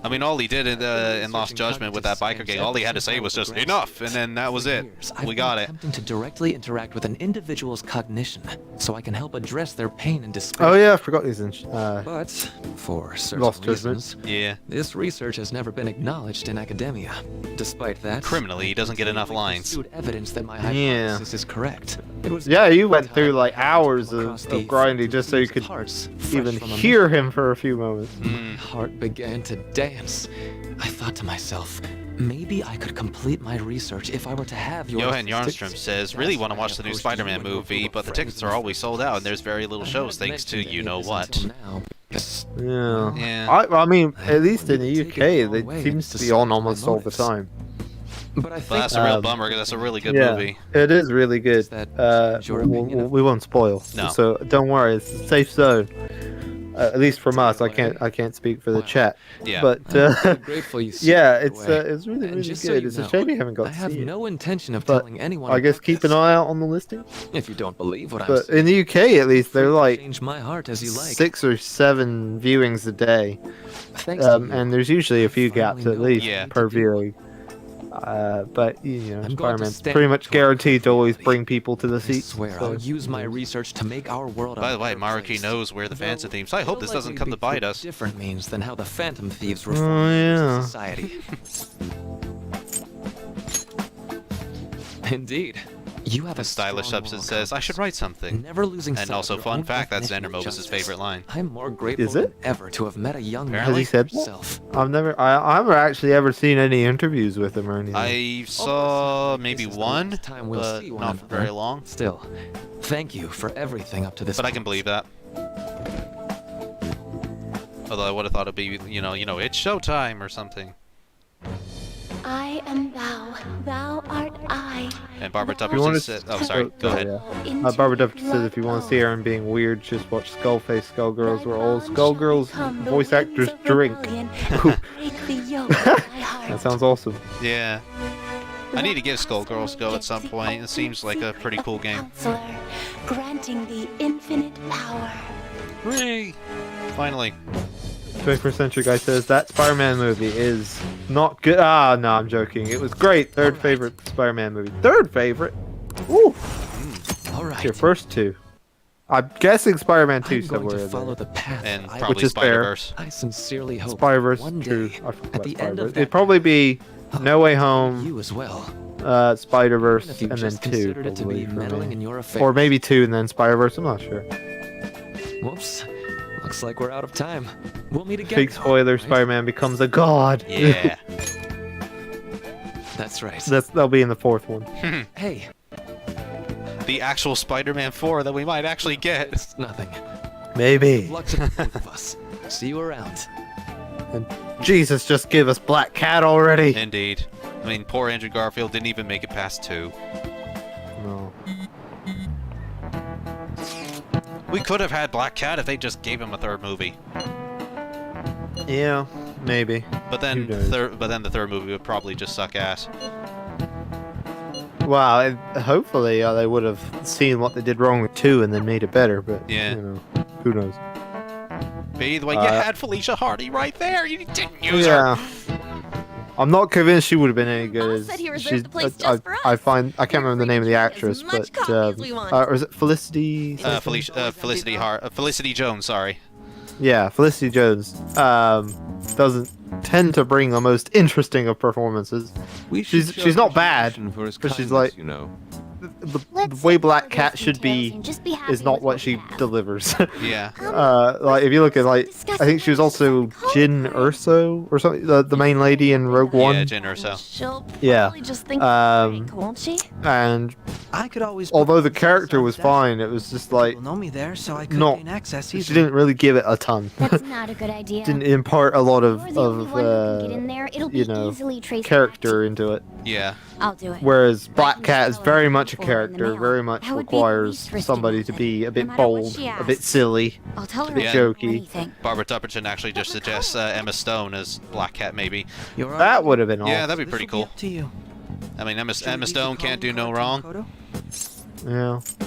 I mean, all he did in Lost Judgment with that biker gang, all he had to say was just, enough, and then that was it. We got it. Attempting to directly interact with an individual's cognition, so I can help address their pain and despair. Oh yeah, I forgot he's in. But for certain Lost Judgment. reasons, Yeah. this research has never been acknowledged in academia. Despite that, Criminally, he doesn't get enough lines. pursued evidence that my Yeah. hypothesis is correct. It was Yeah, you went time through like I happened to hours come of, across the grinding just so you Phantom could Hearts, fresh even from a hear him for a few moments. My heart began to dance. I thought to myself, maybe I could complete my research if I were to have your Johan assistance. Yarnstrom says, really want to watch the new That's why I Spider-Man approached you movie, and but the your tickets are always sold out, and there's very little I shows haven't thanks to mentioned any of this you-know-what. until now, because Yeah. Yeah. I mean, I at least in the wouldn't take it UK, the wrong it way seems to to be on discuss my almost all the motives. time. But I But think that's a real Um, bummer, because that's a really good Yeah, movie. it is really good. Is that your opinion of- We won't spoil, No. so don't worry. It's a safe zone. At least from us. I can't speak for the Wow. chat. Yeah. But I'm so grateful you see yeah, it that way. it's really And really just so good. you It's a know, shame you haven't got I to have see it. no intention of But telling anyone. I guess about keep an this. eye out on the listing. If you don't believe what I'm But saying, in the UK, at least, they're free to like change my heart as you like. 6 or 7 viewings a day, Thanks to you. and there's usually a few I finally gaps at know least Yeah. per viewing. But you know, I'm going to Spider-Man's stand pretty up much to our guaranteed to always reality. bring people to the I seats. swear, so- I'll use my research to make our world a By the way, better Maruki place. knows where the fans Though themes. I hope it'll this doesn't likely come be to bite through us. different means than how the Phantom Thieves Oh, reform yeah. society. Indeed, you have a Stylish strong Substance moral says, I should compass, write something. never losing And sight also, of your fun own fact, that's definition Xander of Mobus' justice. favorite line. I'm more grateful Is it? than ever to have met a young man Apparently. Has he said like that? yourself. I've never actually ever seen any interviews with him or anything. I saw maybe This is the one, last time we'll but see one not for another. very long. Still, thank you for everything up to this But I can believe that. Although I would have thought it'd be, it's showtime or something. I am thou, thou art I. And Barbara If you Tucker wanna said, s- oh, sorry, go ahead. Yeah. Barbara Duffy says if you want to see Aaron being weird, just watch Skullface Skullgirls, where all Skullgirls voice actors drink. That sounds awesome. Yeah. I need to give Skullgirls a go at some point. It seems like a pretty cool game. Counselor, granting the infinite power. Hooray! Finally. 21st Century Guy says that Spider-Man movie is not good. Ah, no, I'm joking. It was great. Third favorite Spider-Man movie. Third favorite? Ooh, All it's right. your first two. I'm guessing Spider-Man 2 I'm going somewhere to in follow there. the path And that I probably is fair. Spider-Verse. I sincerely hope Spider-Verse one true. day, I forgot at the about end of Spider-Verse. that It'd probably be No Way path, Home, you as well. Spider-Verse, If you and then just 2. considered it to probably be for meddling me. in your affairs. Or maybe 2 and then Spider-Verse. I'm not sure. Whoops. Looks like we're out of time. We'll meet again. Big spoiler: right? Spider-Man becomes a god. Yeah. That's right. That'll be in the 4th one. Hey, The actual Spider-Man 4 that we might actually get. it's nothing. Maybe. Good luck to the both of us. See you around. Jesus, just give us Black Cat already. Indeed. I mean, poor Andrew Garfield didn't even make it past 2. No. We could have had Black Cat if they just gave him a third movie. Yeah, maybe. But then, Who knows? the third movie would probably just suck ass. Well, hopefully they would have seen what they did wrong with 2 and then made it better. But Yeah. you know, who knows? But either way, you had Felicia Hardy right there. You didn't use her. Yeah. I'm not convinced she would have been any good. Boss as said he reserved she's- the place just for I us. can't remember the name of the Drink actress, as much but coffee as we want. or is it Felicity? Felicity Jones. Sorry. Yeah, Felicity Jones. Doesn't tend to bring the most interesting of performances. She's not bad, but she's like the way Black Cat should be is not what she delivers. Yeah. Like if you look at I think she was also Jin Urso or something, the main lady in Rogue One. Yeah, Jin Urso. She'll Yeah. probably just think it's fake, won't she? And I could always. although the character was fine, it was just like People know me there, so I couldn't not. gain access She either. didn't really give it a ton. That's not a good idea. Didn't impart a lot of You're the only one who can get in there. It'll be you know, easily traced character into it. Yeah. I'll do it. Whereas I Black can Cat just is tell very her much a before in the character, mail. very much I would be the requires least risky somebody with to it, be a no bit matter what bold, she a bit asks. silly. I'll tell her bit if I know jokey. anything. Barbara Tuppington actually just suggests Emma Stone as Black Cat, maybe. You're all That right. would have been Yeah, awesome. that'd be pretty This'll cool. Up to you. I mean, Emma Should we leave Stone the can't do calling no card wrong. to Makoto? Yeah.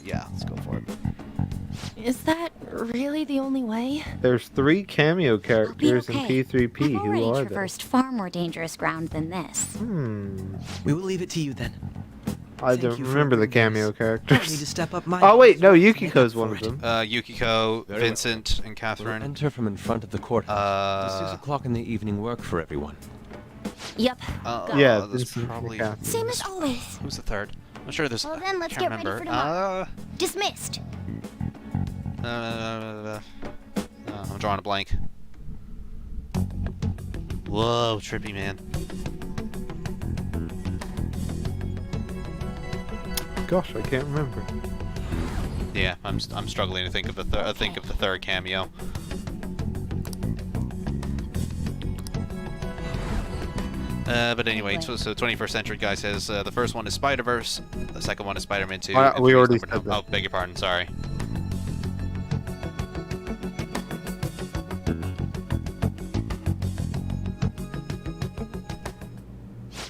Yeah, let's go for it. Is that really the only way? There's 3 cameo I'll be characters in okay. P3P. I've Who already are they? traversed far more dangerous ground than this. We will leave it to you then. I Thank don't you for remember the agreeing cameo this. I need to characters. step up my. Oh wait, no, to make Yukiko's up one for of it. them. Yukiko, Very well. Vincent, and We'll Catherine. enter from in front of the courthouse. Does 6 Uh, o'clock in the evening work for everyone? Yep. Yeah, that's Vincent and probably. Catherine. Same as always. Who's the third? I'm sure there's. Well, then, let's can't get ready remember. for tomorrow. Dismissed. I'm drawing a blank. Whoa, trippy man. Gosh, I can't remember. Yeah, I'm struggling to think of the third cameo. But anyway, so 21st Century Guy says the first one is Spider-Verse, the second one is Spider-Man 2. and We three is already number said that. Oh, beg your pardon, sorry.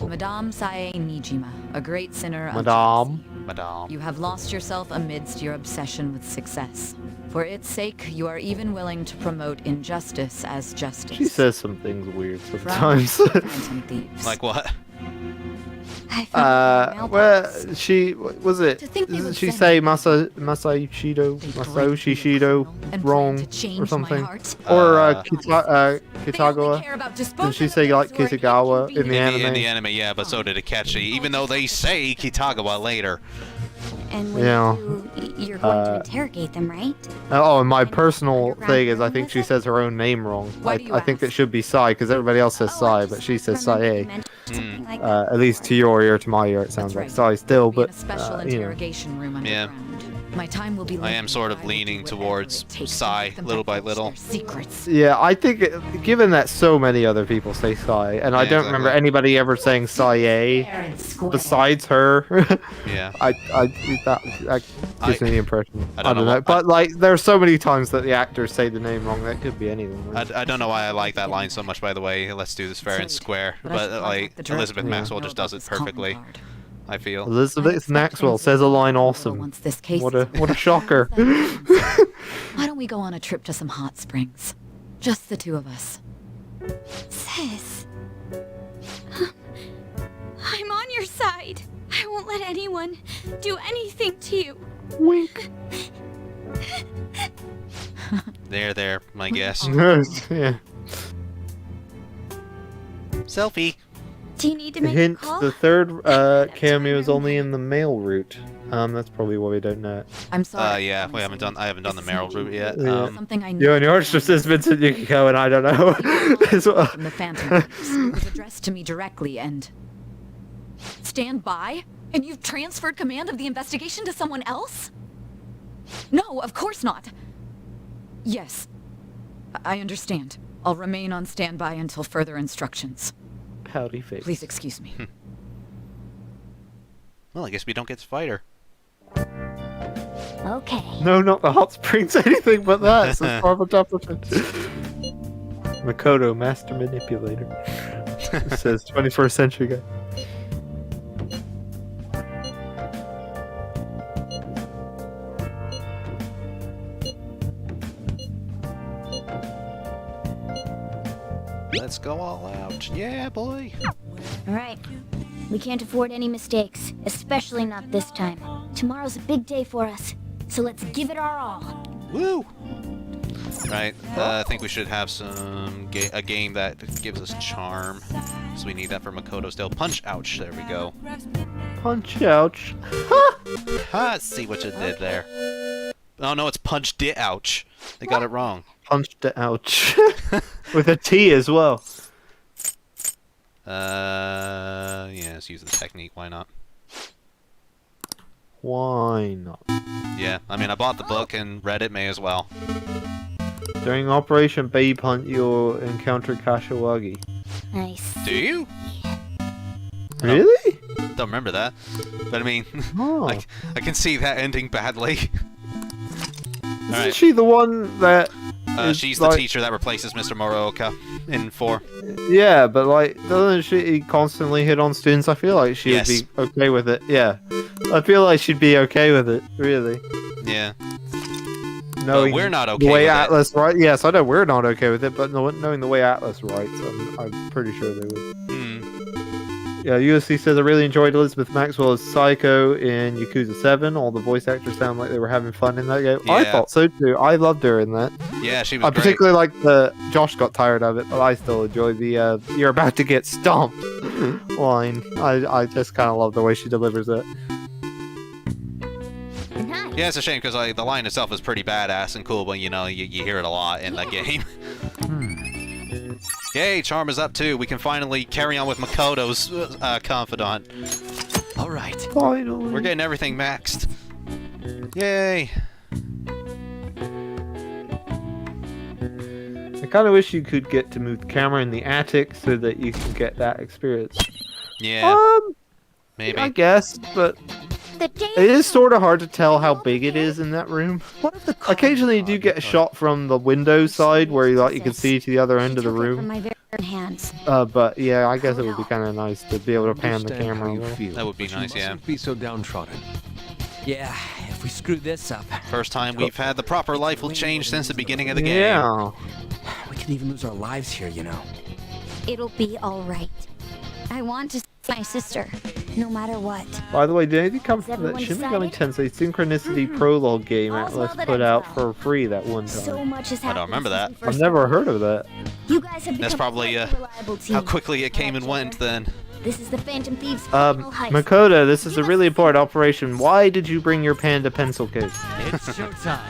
Madame Sae Nijima, a great sinner of Madame. jealousy. Madame. You have lost yourself amidst your obsession with success. For its sake, you are even willing to promote injustice as justice. She says some things weird From sometimes. phantom thieves. Like what? I found my Well, mailbox. she was it? To think they Doesn't would she send say me- Masayoshi Shido and wrong plan to change or my something? heart. Or Uh, They only Kitagawa? care about Didn't she say like Kitagawa in the anime? In the anime, yeah, but so did Akechi, even though they say Kitagawa later. And when Yeah. you're going to interrogate them, right? Oh, and my personal thing is I think she says her own name wrong. Why do you I think it ask? should be Sai because everybody else says Oh, I Sai, just but she says remembered you Sae. mentioned something like At least to your ear, to my ear, it sounds That's like right. Sai still, We'll be in but a special you know. interrogation room Yeah. underground. My time will be I am limited, sort but of will do leaning whatever towards it takes to Sai, make them little by divulge little. their secrets. Yeah, I think, given that so many other people say Sai, and I Yeah, don't remember exactly. anybody ever saying Sae besides her, Yeah. that gives me the impression. I I don't don't know know, but like, there's so many times that the actors say the name wrong. That could be anyone. Right? I don't know why I like that line so much, by the way. Let's do this fair and Right. square. But I should But, contact like, the director Elizabeth and Maxwell know just about does it this calling perfectly, card. I feel. Elizabeth Maxwell says a line awesome. Once this case What is a shocker. Why don't we go on a trip to some hot springs? Just the two of us. Sis. I'm on your side. I won't let anyone do anything to you. Wink. There, my guess. Yeah. Selfie. Do you need to make a Hint: call? the third cameo is only in the mail route. That's probably why we don't know it. I'm sorry. Yeah, for we telling haven't so done. I haven't done the This Meryl is route yet. Yeah. Something I You know. and yours just says Vincent Yukiko, and I don't know as well. From the Phantom Thieves. It was addressed to me directly and... Stand by? And you've transferred command of the investigation to someone else? No, of course not. Yes. I understand. I'll remain on standby until further instructions. Howdy face. Please excuse me. Well, I guess we don't get to fight her. Okay. No, not the hot springs, anything but that. Says Barbara Tuppington. Makoto, master manipulator. It says 21st century guy. Let's go all out. Yeah, boy. All right. We can't afford any mistakes, especially not this time. Tomorrow's a big day for us, so let's give it our all. Woo! Right, I think we should have a game that gives us charm. So we need that for Makoto's Tail. Punch, ouch. There we go. Punch, ouch. Ha! See what you did there. Oh no, it's punched it, ouch. They got it wrong. Punched, ouch. With a T as well. Yeah, let's use this technique. Why not? Why not? Yeah, I mean, I bought the book and read it. May as well. During Operation Babe Hunt, you'll encounter Kashiwagi. Nice. Do you? Really? Don't remember that. But I mean, Oh. I can see that ending badly. Isn't she the one that... is, She's the like- teacher that replaces Mr. Moroka in 4. Yeah, but like, doesn't she constantly hit on students? I feel like she Yes. would be okay with it. Yeah. I feel like she'd be okay with it, really. Yeah. Knowing we're not the okay way with it. Atlas writes. Yes, I know we're not okay with it, but knowing the way Atlas writes, I'm pretty sure they would. Yeah, USC says I really enjoyed Elizabeth Maxwell's Psycho in Yakuza 7. All the voice actors sound like they were having fun in that game. I Yeah. thought so too. I loved her in that. Yeah, she was I great. particularly like the Josh got tired of it, but I still enjoy the "you're about to get stomped" line. I just kind of love the way she delivers it. Nice. Yeah, it's a shame because the line itself is pretty badass and cool, but you know, you hear it a lot in the game. Yay, Charm is up too. We can finally carry on with Makoto's Confidant. All right. Finally. We're getting everything maxed. Yay. I kind of wish you could get to move the camera in the attic so that you can get that experience. Yeah, maybe. I guess, but The day it is sort of hard to tell how big it is in that room. Occasionally, you do get a shot from the window side where you can see to the other end of the From room. my very own hands. But yeah, I guess it would be kind of nice to be able to pan the Understand camera. how a you little. feel, That would be but you nice, yeah. mustn't be so downtrodden. Yeah, if we screw this up, First time we've had the proper life will change since the beginning of the game. Yeah. we could even lose our lives here, you know. It'll be all right. I want to see my sister, no matter what. By the way, did anything come Is from that everyone Shin Megami decided? Tensei Synchronicity prologue game All's Atlas well that put ends out well. for free that one So time? much has I don't happened. remember since that. we I've first never met. heard of that. You guys have That's become probably such a reliable team. how quickly it came and Alright, went Joker. then. This is the Phantom Thieves' final heist. Makoto, this is a really important operation. Why did you bring your panda pencil case? It's showtime.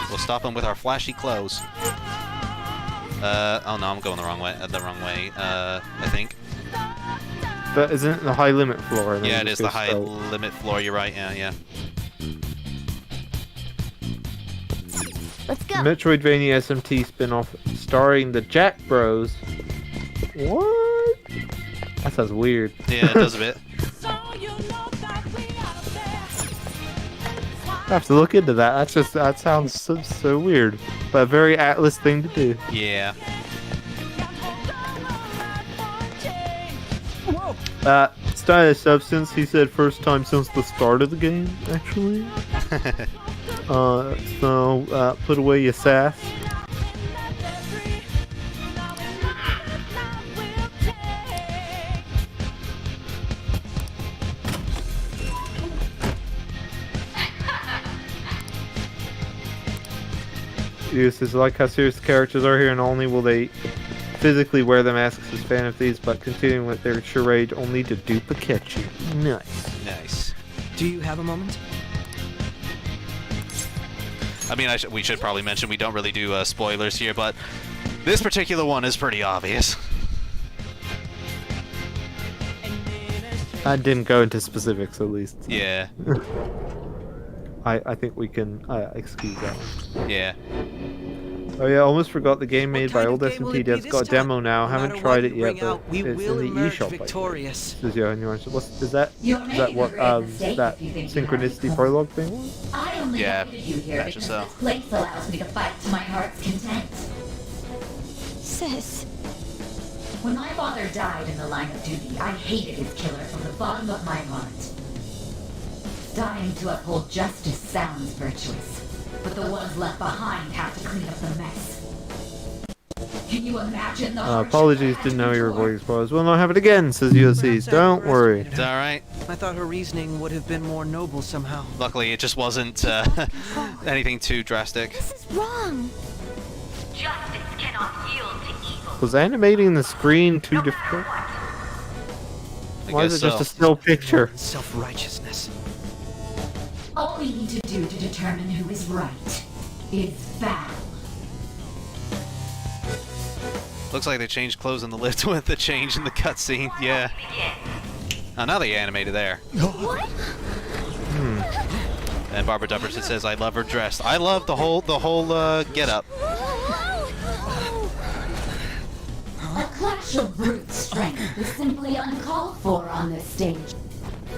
We'll stop him with our flashy clothes. Oh no, I'm going the wrong way. I think. But isn't it the high limit floor? and then Yeah, you it just is go the high straight? limit floor. You're right. Yeah. Let's go. Metroidvania SMT spin-off starring the Jack Bros. What? That sounds weird. Yeah, it does a bit. I have to look into that. That sounds so weird, but a very Atlas thing to do. Yeah. Style Substance, he said first time since the start of the game, actually. So put away your sass. This is like how serious the characters are here, and only will they physically wear the masks as Phantom Thieves, but continuing with their charade only to dupe a catch you. Nice. Nice. Do you have a moment? I mean, we should probably mention we don't really do spoilers here, but this particular one is pretty obvious. I didn't go into specifics, at least. Yeah. I think we can excuse that. Yeah. Oh yeah, almost forgot the game made by kind old of game will SMT it be devs. this Got a time? demo now. No Haven't matter tried what it you yet, bring but out, we it's will in the emerge eShop. victorious. Says Johan Johansson. Is that what that synchronicity prologue thing was? I only Yeah, wanted you here gotcha, because so. this place allows me to fight to my heart's content. Sis. When my father died in the line of duty, I hated his killer from the bottom of my heart. Dying to uphold justice sounds virtuous, but the ones left behind have to clean up the mess. Can you imagine the Apologies, didn't know your voice was. We'll not have it again, says USC. Don't worry. It's alright. I thought her reasoning would have been more noble somehow. Luckily, it just wasn't anything too drastic. This is wrong. Justice cannot yield to evil. Was animating the screen too difficult? Why is it just a still picture? Self-righteousness. All we need to do to determine who is right is battle. Looks like they changed clothes in the lift with the change in the cutscene. Yeah. Oh, now they animated there. What? And Barbara Dupperson says, "I love her dress." I love the whole get up. A clash of brute strength is simply uncalled for on this stage.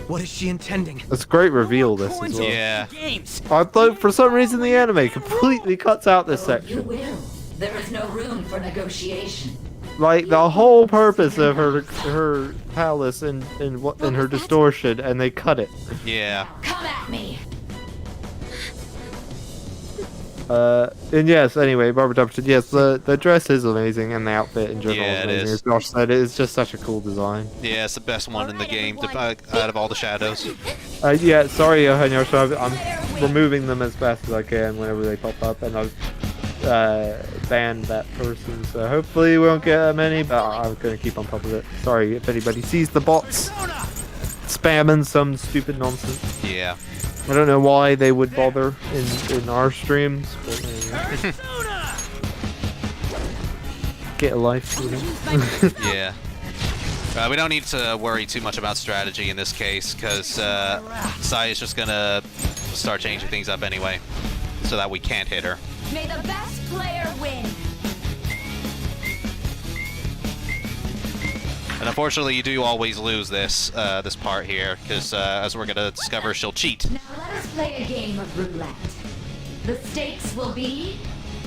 What is she intending? It's a great reveal, this as well. Yeah. Games. I thought for some reason the anime completely cuts out this You section. will. There is no room for negotiation. Like the whole purpose of her palace and her distortion, and they cut it. Yeah. Come at me. And yes, anyway, Barbara Dupperton, yes, the dress is amazing, and the outfit in general Yeah, it is amazing. is. As Josh said, it's just such a cool design. Yeah, it's the best one in the game out of all the shadows. Yeah, sorry, Johan Johansson, I'm removing them as fast as I can whenever they pop up, and I've banned that person, so hopefully we won't get many, but I'm gonna keep on top of it. Sorry if anybody sees the bots spamming some stupid nonsense. Yeah. I don't know why they would bother in our streams, but anyway. Get a life, you know? Yeah. We don't need to worry too much about strategy in this case, because Sae is just gonna start changing things up anyway, so that we can't hit her. May the best player win. And unfortunately, you do always lose this this part here, because as we're gonna discover, she'll cheat. Now let us play a game of roulette. The stakes will be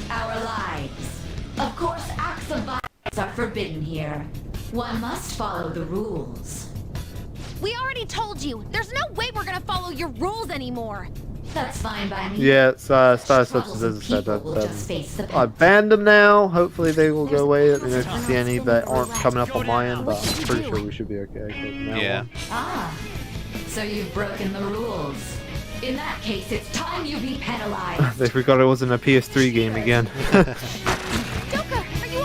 our lives. Of course, acts of violence are forbidden here. One must follow the rules. We already told you. There's no way we're gonna follow your rules anymore. That's fine by me. Yeah, it's Star Substance said that. I banned them now. Hopefully they will go away. Let me know if you see any that aren't coming up on my end, but I'm pretty sure we should be okay. Yeah. Ah, so you've broken the rules. In that case, it's time you be penalized. They forgot it wasn't a PS3 game again.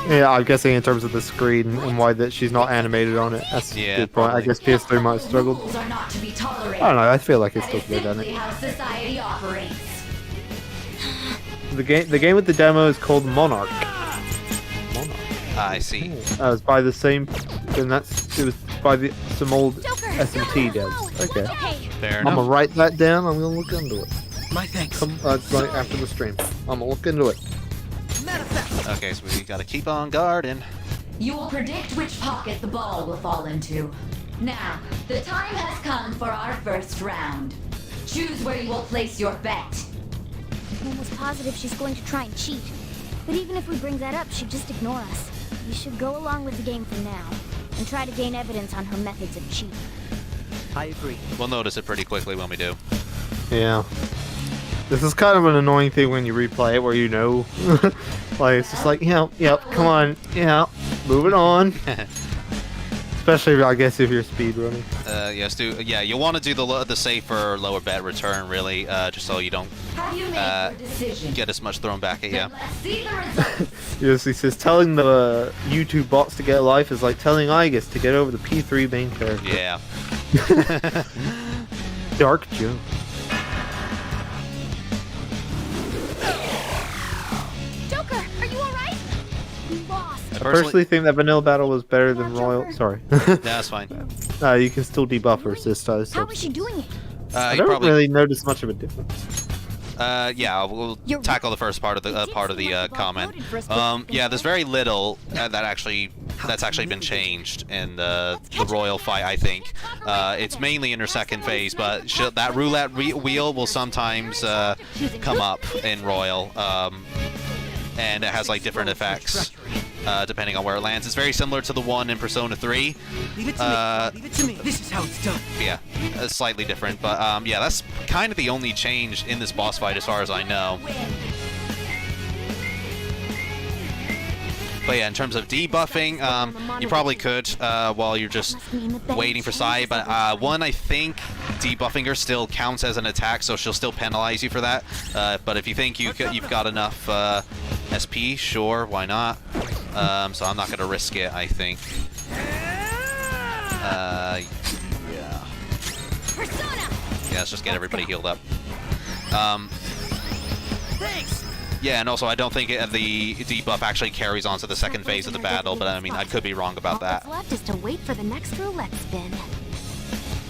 Yeah, I'm guessing in terms of the screen and why that she's not animated on it. That's a good point. I guess PS3 might have struggled. Rules are not to be tolerated. I don't know. I feel like it's still That good, is doesn't simply it? how society operates. The game with the demo is called Monarch. I see. It's by the same, and it was by some old SMT devs. Okay. Fair I'm enough. gonna write that down. I'm gonna look into it. My thanks. Right after the stream. I'm gonna look into it. Okay, so we gotta keep on guard and. You will predict which pocket the ball will fall into. Now, the time has come for our first round. Choose where you will place your bet. I'm almost positive she's going to try and cheat. But even if we bring that up, she'd just ignore us. We should go along with the game for now, and try to gain evidence on her methods of cheating. I agree. We'll notice it pretty quickly when we do. Yeah. This is kind of an annoying thing when you replay it, where you know, like it's just like, yep, come on, yeah, moving on. Especially, I guess, if you're speedrunning. Yes, yeah, you want to do the safer lower bet return, really, just so you don't Have you made your decision? get as much thrown back at you. Let's see the results. Yes, he says telling the YouTube bots to get a life is like telling Igus to get over the P3 main character. Yeah. Dark joke. Joker, are you alright? We lost. I personally think that Vanilla Battle was better than Royal. Sorry. That's fine. You can still debuff her, sis. How is she doing it? I You don't probably really notice much of a difference. Yeah, we'll tackle the first part of the comment. Yeah, there's very little that's actually been changed in the royal fight. I think it's mainly in her second phase, but that roulette wheel will sometimes come up in royal, and it has like different effects depending on where it lands. It's very similar to the one in Persona 3. Leave it to me. Leave it to me. This is how it's done. Yeah, it's slightly different, but yeah, that's kind of the only change in this boss fight as far as I know. But yeah, in terms of debuffing, you probably could while you're just waiting for Sae. But one, I think debuffing her still counts as an attack, so she'll still penalize you for that. But if you think you've got enough SP, sure, why not? So I'm not going to risk it, I think. Yeah. Yeah, let's just get everybody healed up. Thanks. Yeah, and also I don't think the debuff actually carries on to the second phase of the battle, but I mean, I could be wrong about that. All that's left is to wait for the next roulette spin.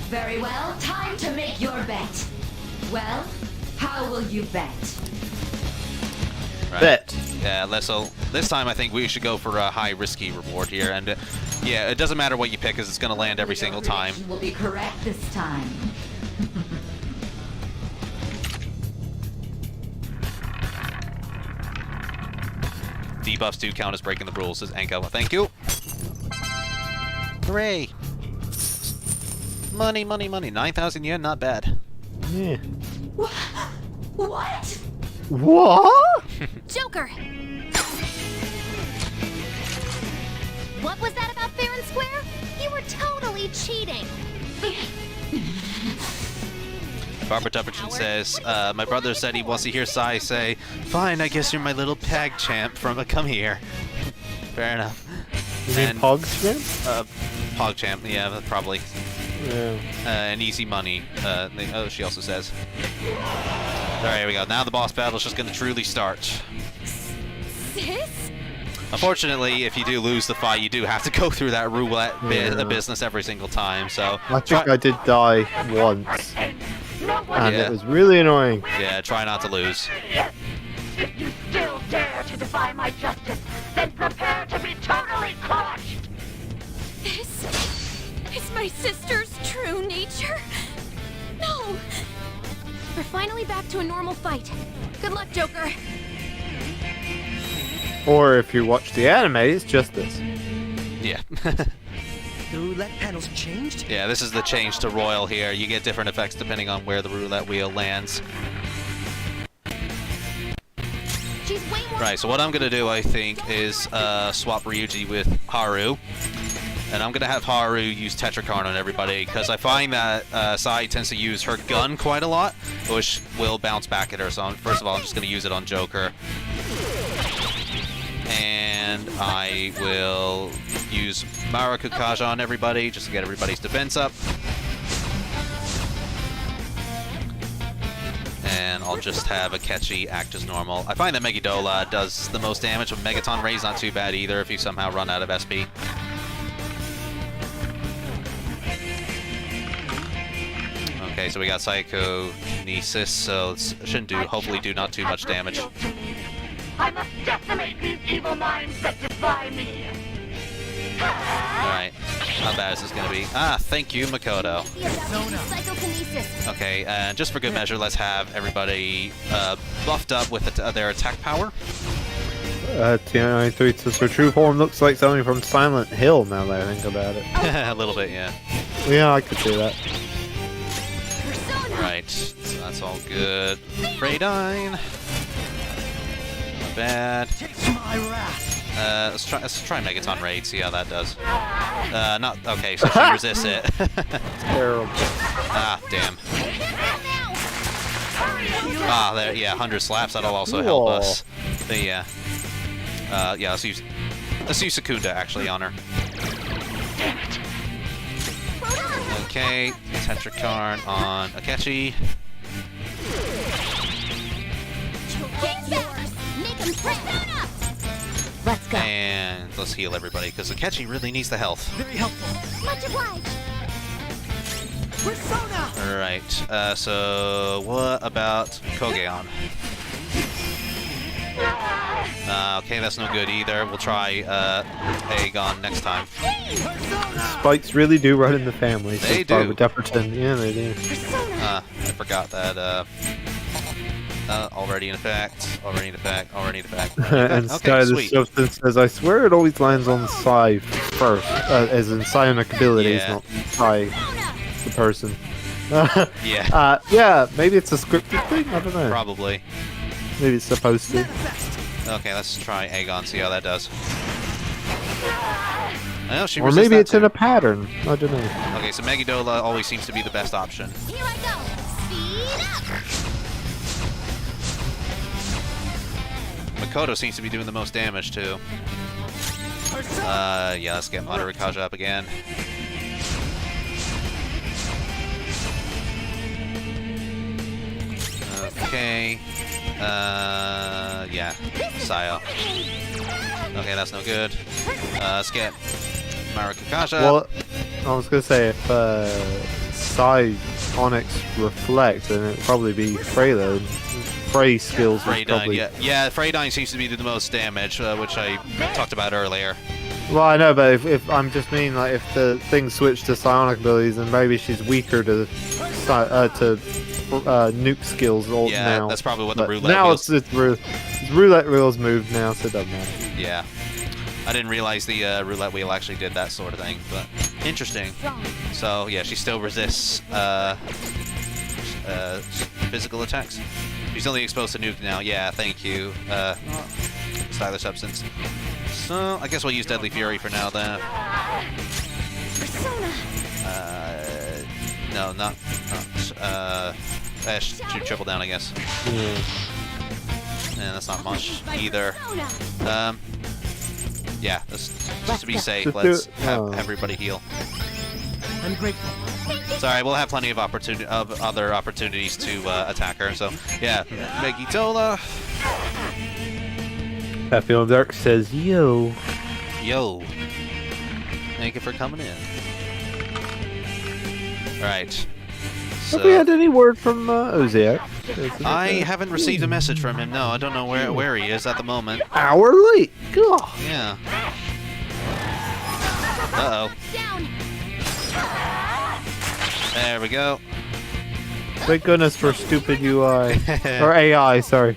Very well, time to make your bet. Well, how will you bet? Right. Bet. Yeah, so this time I think we should go for a high risky reward here, and yeah, it doesn't matter what you pick, because it's going to land every single time. Will be correct this time. Debuffs do count as breaking the rules, says Enko. Thank you. Hooray! Money, money, money. 9,000 yen, not bad. Yeah. What? What? Joker! What was that about fair and square? You were totally cheating. Barbara Tupperton says, my brother said he wants to hear Sae say, "Fine, I guess you're my little pag champ from Come Here." Fair enough. You mean Pog champ? Pog champ, yeah, probably. Yeah. And easy money, oh, she also says. Alright, here we go. Now the boss battle's just going to truly start. Sis? Unfortunately, if you do lose the fight, you do have to go through that roulette business every single time, so... I think I did die once. And Yeah. it was really annoying. Yeah, try not to lose. If you still dare to defy my justice, then prepare to be totally crushed! This is my sister's true nature? No! We're finally back to a normal fight. Good luck, Joker. Or if you watch the anime, it's just this. Yeah. The roulette panel's changed? Yeah, this is the change to Royal here. You get different effects depending on where the roulette wheel lands. She's way more... Right, so what I'm going to do, I think, is swap Ryuji with Haru. And I'm going to have Haru use Tetrakarn on everybody, because I find that Sae tends to use her gun quite a lot, which will bounce back at her. So first of all, I'm just going to use it on Joker. And I will use Marakukaja on everybody, just to get everybody's defense up. And I'll just have Akechi act as normal. I find that Megiddola does the most damage, but Megaton Ray's not too bad either if you somehow run out of SP. Okay, so we got Psychokinesis, so it shouldn't hopefully do not too much damage. I must decimate these evil minds that defy me! Alright, how bad is this gonna be? Ah, thank you, Makoto. Psychokinesis. Okay, and just for good measure, let's have everybody buffed up with their attack power. T93 says her true form looks like something from Silent Hill now that I think about it. A little bit, yeah. Yeah, I could see that. Right, so that's all good. Radine. Not bad. Let's try Megaton Raid, see how that does. Not okay, so she resists it. Terrible. Ah, damn. Ah, there, yeah, 100 slaps, that'll also help us. But yeah. Yeah, let's use Secunda actually on her. Okay, Tetrakarn on Akechi. Let's go. And let's heal everybody, because Akechi really needs the health. Very helpful. Much obliged. Alright, so what about Kogeon? Okay, that's no good either. We'll try Aegon next time. Spikes really do run in the family. They so far do. With Depperton. Yeah, they do. I forgot that. Already in effect. Already in effect. Already in effect. And Okay, Sky the sweet. Substance says, I swear it always lands on Psy first, as in psionic abilities, Yeah. not Psy the person. Yeah. Yeah, maybe it's a scripted thing, I don't know. Probably. Maybe it's supposed to. Okay, let's try Aegon, see how that does. I know she Or resists maybe that it's in too. a pattern, I don't know. Okay, so Megidola always seems to be the best option. Here I go. Speed up. Makoto seems to be doing the most damage too. Yeah, let's get Madarikaja up again. Okay. Yeah. Sae. Okay, that's no good. Let's get Madarikaja. Well, I was gonna say, if Psy Onyx reflect, then it'd probably be Freyla. Frey skills is Freydine, probably... yeah, Freydine seems to be do the most damage, which I talked about earlier. Well, I know, but if I'm just mean, like, if the thing switched to psionic abilities, then maybe she's weaker to nuke skills Yeah, now. that's probably what the But roulette now wheels... it's roulette wheels moved now, so it doesn't matter. Yeah. I didn't realize the roulette wheel actually did that sort of thing, but interesting. So, yeah, she still resists physical attacks. She's only exposed to nuke now. Yeah, thank you, Styler Substance. So, I guess we'll use Deadly Fury for now then. No, not shoot triple down, I guess. Yeah. And that's not much either. Yeah, just to be safe, Just let's do it. have everybody heal. I'm grateful. Sorry, we'll have plenty of other opportunities to attack her. So yeah, Megidola. Papillon Dark says, yo. Yo. Thank you for coming in. Alright. So, Have we had any word from Oziak? I haven't received a message from him, no. I don't know where he is at the moment. Hour late. God. Yeah. Uh-oh. There we go. Thank goodness for stupid UI. Or AI, sorry.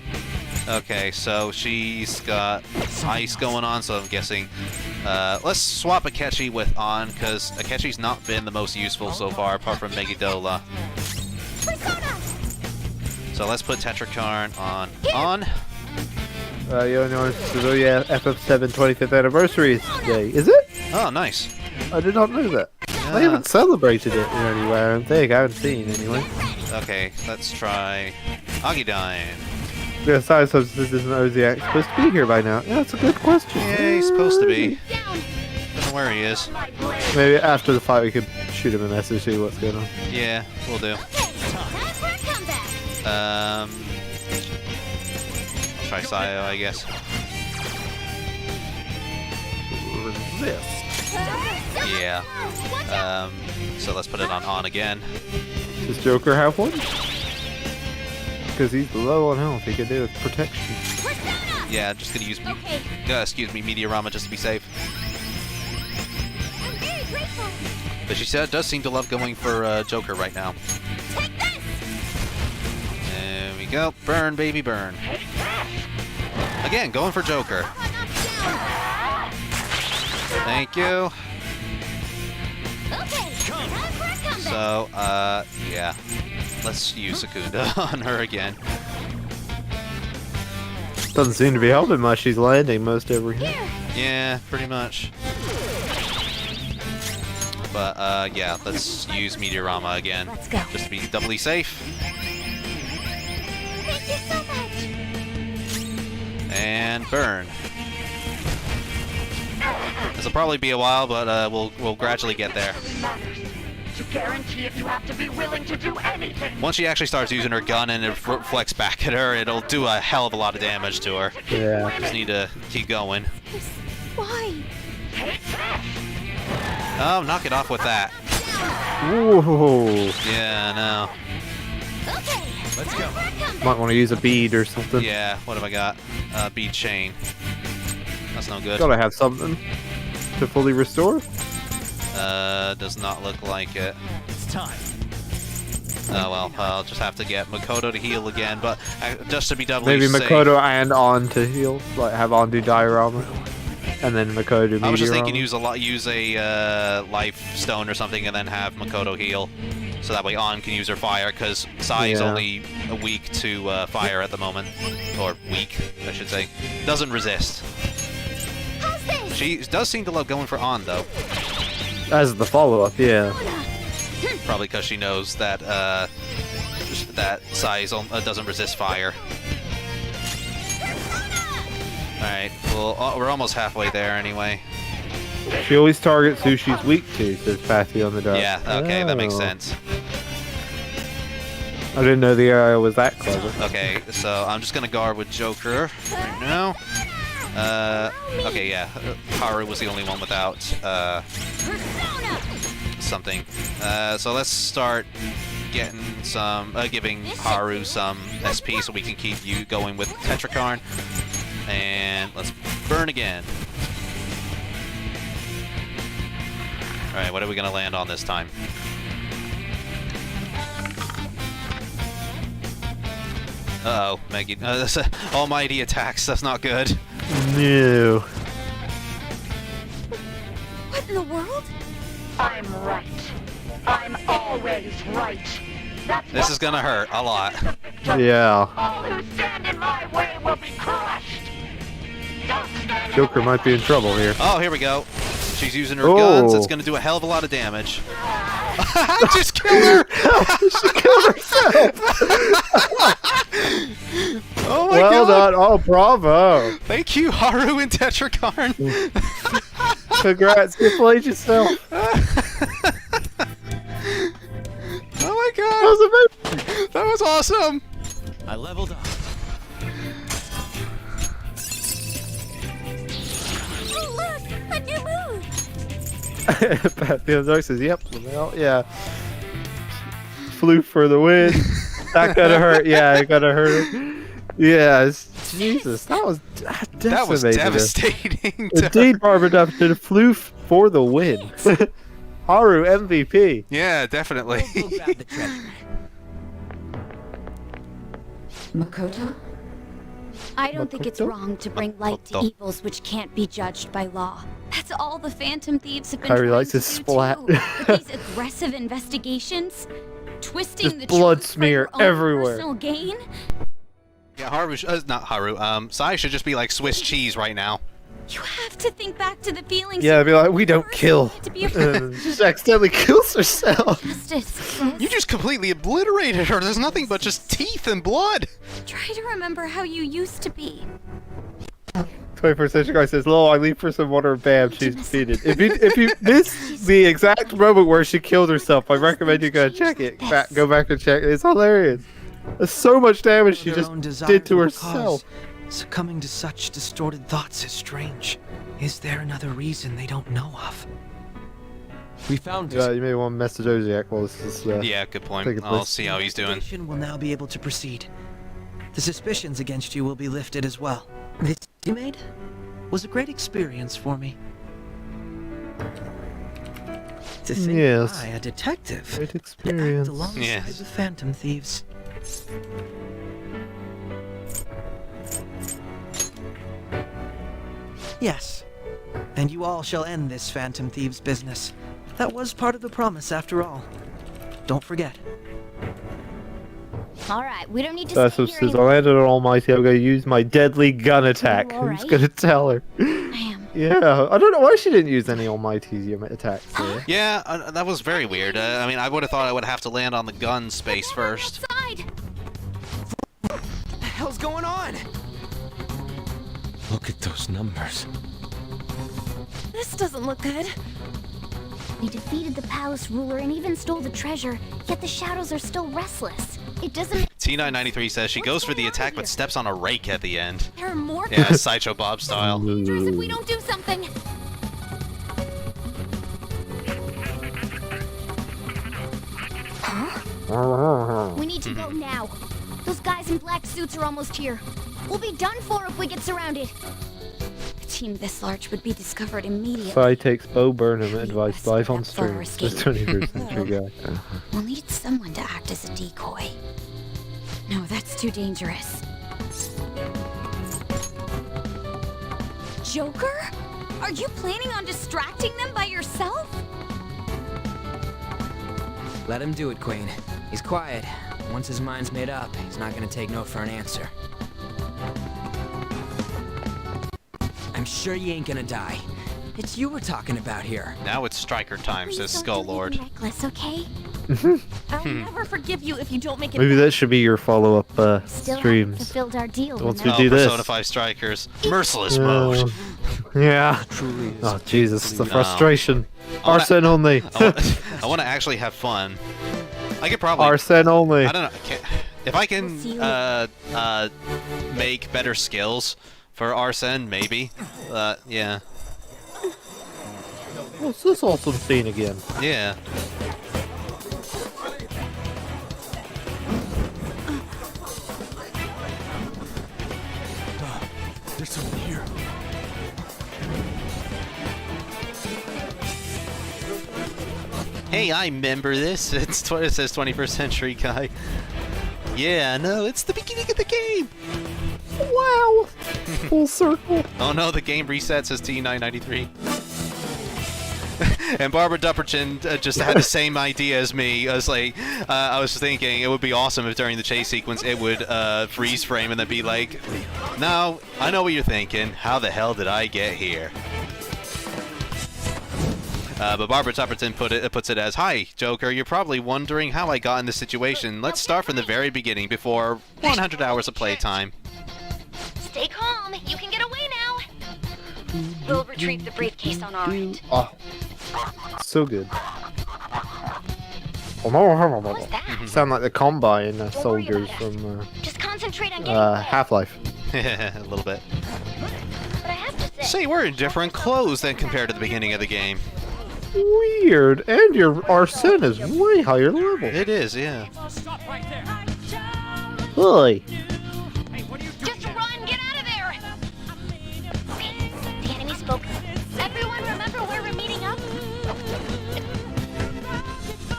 Okay, so she's got ice going on, so I'm guessing. Let's swap Akechi with On, because Akechi's not been the most useful so far, apart from Megidola. So let's put Tetrakarn on On. Yo, no, so yeah, FF7 25th anniversary is today. Is it? Oh, nice. I did not know that. I haven't celebrated it in any way, I don't think. I haven't seen anyway. Okay, let's try Agidine. Yeah, Science Substance isn't Oziak supposed to be here by now? Yeah, that's a good question. Yeah, he's supposed to be. Don't know where he is. Maybe after the fight we could shoot him a message, see what's going on. Yeah, we'll do. I'll try Sayo, I guess. Resist. Yeah. So let's put it on again. Does Joker have one? Because he's low on health, he could do with protection. Yeah, just gonna use excuse me, Meteorama just to be safe. But she does seem to love going for Joker right now. There we go. Burn, baby, burn. Again, going for Joker. Thank you. So, yeah. Let's use Secunda on her again. Doesn't seem to be helping much, she's landing most every hit. Yeah, pretty much. But, yeah, let's use Meteorama again. Let's go. Just to be doubly safe. Thank you so much. And burn. This will probably be a while, but we'll gradually get there. To guarantee if you have to be willing to do anything. Once she actually starts using her gun and it reflects back at her, it'll do a hell of a lot of damage to her. Yeah. Just need to keep going. Why? Oh, knock it off with that. Whoa. Yeah, no. Okay. Let's go. Might want to use a bead or something. Yeah, what have I got? Bead chain. That's no good. Gotta have something to fully restore. Does not look like it. It's time. Oh well, I'll just have to get Makoto to heal again, but just to be doubly Maybe safe. Makoto and On to heal. Like have On do diorama. And then Makoto do I was just meteorama. thinking use a life stone or something, and then have Makoto heal, so that way On can use her fire, because Sae is only weak to fire at the moment, or weak, I should say. Doesn't resist. How's this? She does seem to love going for On though, As the follow-up, yeah. probably because she knows that Sae doesn't resist fire. Alright, well, we're almost halfway there anyway. She always targets who she's weak to, says Patty on the dark. Yeah, okay, that makes Oh. sense. I didn't know the area was that clever. Okay, so I'm just gonna guard with Joker right now. Okay, yeah, Haru was the only one without, something. So let's start getting some, giving Haru some SP so we can keep you going with Tetrakarn. And let's burn again. Alright, what are we gonna land on this time? Uh-oh, Maggie. That's almighty attacks, that's not good. No. What in the world? I'm right. I'm always right. That's This is gonna hurt a lot. Yeah. all who stand in my way will be crushed. Don't stand Joker might be in trouble here. Oh, here we go. She's using her Oh. guns. It's gonna do a hell of a lot of damage. Just kill her! She killed herself! Oh my Well god! done. Oh, bravo. Thank you, Haru and Tetrakarn. Congrats. You played yourself. Oh my god! That was amazing. That was awesome! I leveled up. Oh, look! A new move! Patty on the dark says, yep. Well, yeah. Flew for the win. That gotta hurt. Yeah, it gotta hurt. Yes. Jesus, that was That was decimated her. devastating. to her. Indeed, Barbara Duffy flew for the win. Haru MVP. Yeah, definitely. We'll grab the treasure. Makoto? I don't think it's Makoto? wrong to bring light to Makoto. evils which can't be judged by law. That's all the Phantom Thieves have been Kyrie trying likes to his do splat. too. But these aggressive investigations, twisting Just the blood truth for smear your own everywhere. personal gain. Yeah, Haru, not Haru. Sae should just be like Swiss cheese right now. You have to think back to the feelings. Yeah, you be like, we don't first kill. wanted to be a And she accidentally kills herself. justice. sis. You just completely obliterated her. There's nothing but just teeth and blood. Try to remember how you used to be. 21st century guy says, "Lol, I leave for some water. Bam, she's defeated." If you miss the exact moment where she killed herself, I recommend you go check it. Go back and check it. It's hilarious. There's so much damage she Their just own desire did to for herself. cause. Succumbing to such distorted thoughts is strange. Is there another reason they don't know of? We found it. Yeah, you may want to message Oziak while this is. Yeah, good point. taking I'll place. see how he's doing. Investigation will now be able to proceed. The suspicions against you will be lifted as well. This you made was a great experience for me. To think Yes. I, a detective, Great to act experience. alongside Yes. the Phantom Thieves. Yes, and you all shall end this Phantom Thieves business. That was part of the promise, after all. Don't forget. Alright, we don't need to That's stay what here says. I anymore. landed on Almighty. I'm gonna use my deadly gun attack. You Who's alright? gonna tell her? Damn. Yeah, I don't know why she didn't use any Almighty's attacks here. Yeah, that was very weird. I mean, I would have thought I would have to land on the gun space first. Outside! What the hell's going on? Look at those numbers. This doesn't look good. We defeated the palace ruler and even stole the treasure, yet the shadows are still restless. It doesn't T993 says she goes for the attack but steps on a rake at the end. There are more Yeah, Sideshow Bob style. creatures if we don't do something. We need to go now. Those guys in black suits are almost here. We'll be done for if we get surrounded. A team this large would be discovered immediately. Sai takes Bo Burnham advice live on stream. This 21st century guy. We'll need someone to act as a decoy. No, that's too dangerous. Joker? Are you planning on distracting them by yourself? Let him do it, Queen. He's quiet. Once his mind's made up, he's not gonna take no for an answer. I'm sure you ain't gonna die. It's you we're talking about here. Now it's striker time, says Skull Lord. Necklace, okay? I'll never forgive you if you don't make it. Maybe that should be your follow-up Still streams. haven't fulfilled our deal. Once remember? we do this. Persona 5 Strikers. Merciless mode. Yeah. Oh Jesus, the frustration. Arsene only. I want to actually have fun. I could probably. Arsene only. I don't know. If I can make better skills for Arsene, maybe. Yeah. What's this awesome scene again? Yeah. There's someone here. Hey, I remember this. It says 21st century guy. Yeah, no, it's the beginning of the game. Wow. Full circle. Oh no, the game resets as T993. And Barbara Dupperton just had the same idea as me. I was like, I was thinking it would be awesome if during the chase sequence it would freeze frame and then be like, no, I know what you're thinking. How the hell did I get here? But Barbara Dupperton puts it as, hi, Joker, you're probably wondering how I got in this situation. Let's start from the very beginning before 100 hours of playtime. Stay calm. You can get away now. We'll retrieve the briefcase on our end. Oh, so good. Sound like the Combine soldiers from Just concentrate on getting Half-Life. A little bit. But I have to say, Say, we're in different clothes than compared to the beginning of the game. Weird, and your Arsene is way higher level. It is, yeah. Hi. just run! Get out of there! The enemy spoke. Everyone remember where we're meeting up?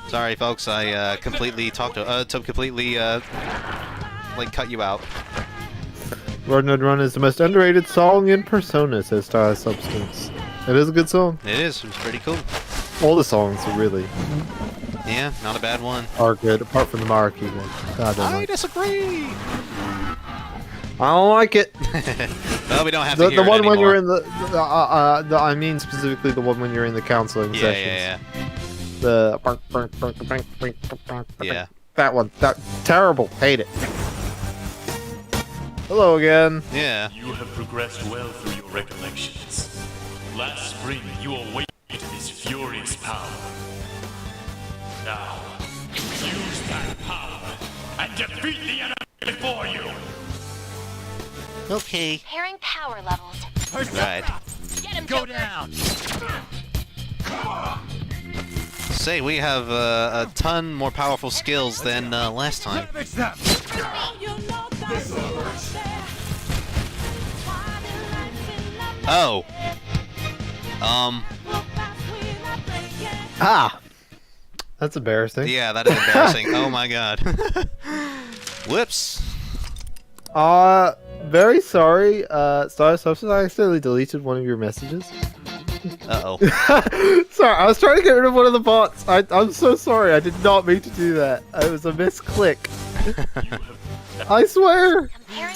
Sorry, folks, I completely cut you out. Run Run Run is the most underrated song in Persona, says Star Substance. It is a good song. It is. It's pretty cool. All the songs are really Yeah, not a bad one. are good, apart from the Marquee one. I disagree. I don't like it. Well, we don't have to The hear one it when you're anymore. in I mean specifically the one when you're in the counseling sessions. Yeah. The that one. That terrible. Hate it. Hello again. Yeah. You have progressed well through your recollections. Last spring, you awakened this furious power. Now, use that power and defeat the enemy before you. Okay. Pairing power levels. Right. Get him, Go Joker. down. Say, we have a ton more powerful skills than last time. Savage them. Oh. Ah. That's embarrassing. Yeah, that is embarrassing. Oh my god. Whoops. Very sorry. Star Substance, I accidentally deleted one of your messages. Uh-oh. Sorry, I was trying to get rid of one of the bots. I'm so sorry. I did not mean to do that. It was a misclick. I swear.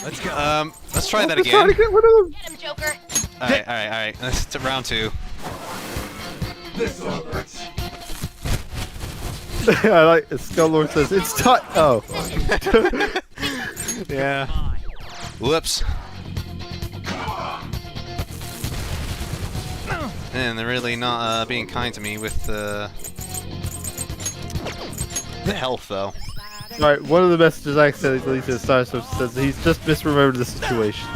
Let's go. Let's try that I was trying to again. get rid of them. Get him, Joker. Alright. That's to round 2. I like Skull Lord says it's time. Oh. Yeah. Whoops. And they're really not being kind to me with the health, though. Alright, one of the messages I accidentally deleted Star Substance says he's just misremembered the situation.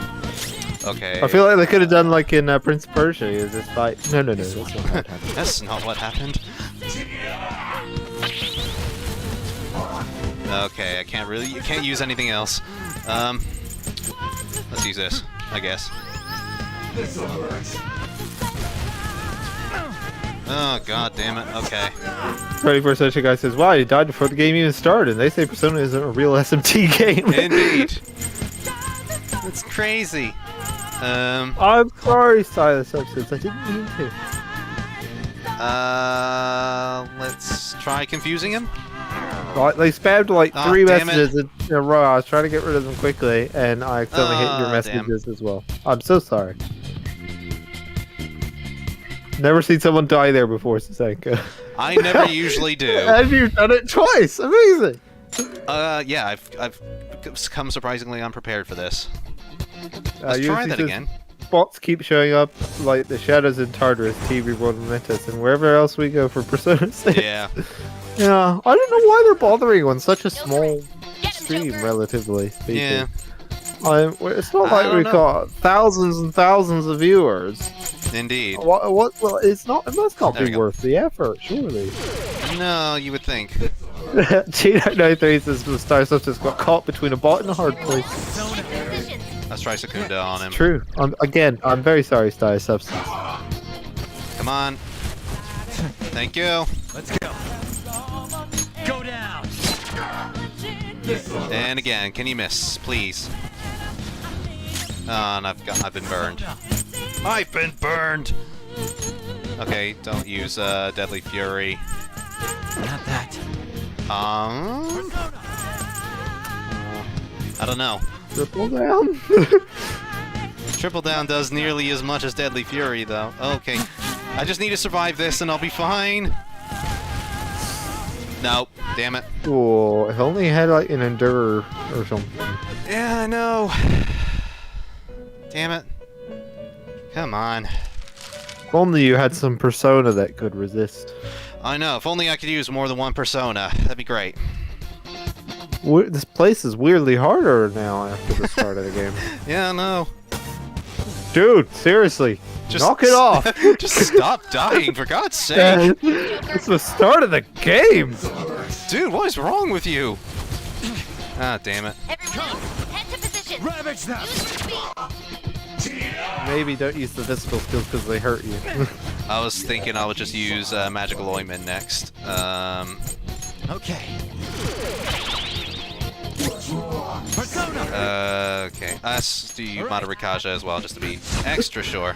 Okay. I feel like they could have done like in Prince of Persia. Is this fight? No, that's not what happened. That's not what happened. Okay, you can't use anything else. Let's use this, I guess. Oh, god damn it, okay. 21st Century Guy says, wow, you died before the game even started. They say Persona isn't a real SMT game. Indeed. That's crazy. I'm sorry, Silas Substance. I didn't mean to. Let's try confusing him. Right, they spammed like 3 damn messages in a row. I was trying to get rid of them quickly, and I accidentally hit your messages as well. I'm so sorry. Never seen someone die there before, Susanka. I never usually do. And you've done it twice. Amazing. Yeah, I've come surprisingly unprepared for this. Let's try that again. Bots keep showing up like the shadows in Tartarus, TV World Momentus, and wherever else we go for Persona 6. Yeah. Yeah, I don't know why they're bothering on such a small stream, relatively speaking. Yeah. It's not like we've got thousands and thousands of viewers. Indeed. Well, it's not. It must not be worth the effort, surely. No, you would think. G93 says the Star Substance got caught between a bot and a hard place. Let's try Secunda on him. True. I'm very sorry, Star Substance. Come on. Thank you. Let's go. Go down. And again, can you miss, please? Oh, and I've been burned. I've been burned. Okay, don't use Deadly Fury. Not that. I don't know. Triple down. Triple down does nearly as much as Deadly Fury, though. Okay, I just need to survive this, and I'll be fine. Nope. Damn it. Oh, if only had like an Endurer or something. Yeah, I know. Damn it. Come on. If only you had some Persona that could resist. I know. If only I could use more than one Persona. That'd be great. This place is weirdly harder now after the start of the game. Yeah, I know. Dude, seriously. Just knock it off. Just stop dying, for God's sake. It's the start of the game. Dude, what is wrong with you? Ah, damn it. Everyone, head to position. Ravage them. Maybe don't use the physical skills because they hurt you. I was thinking I would just use Magical Ointment next. Okay. Okay. Let's do Madarikaja as well, just to be extra sure.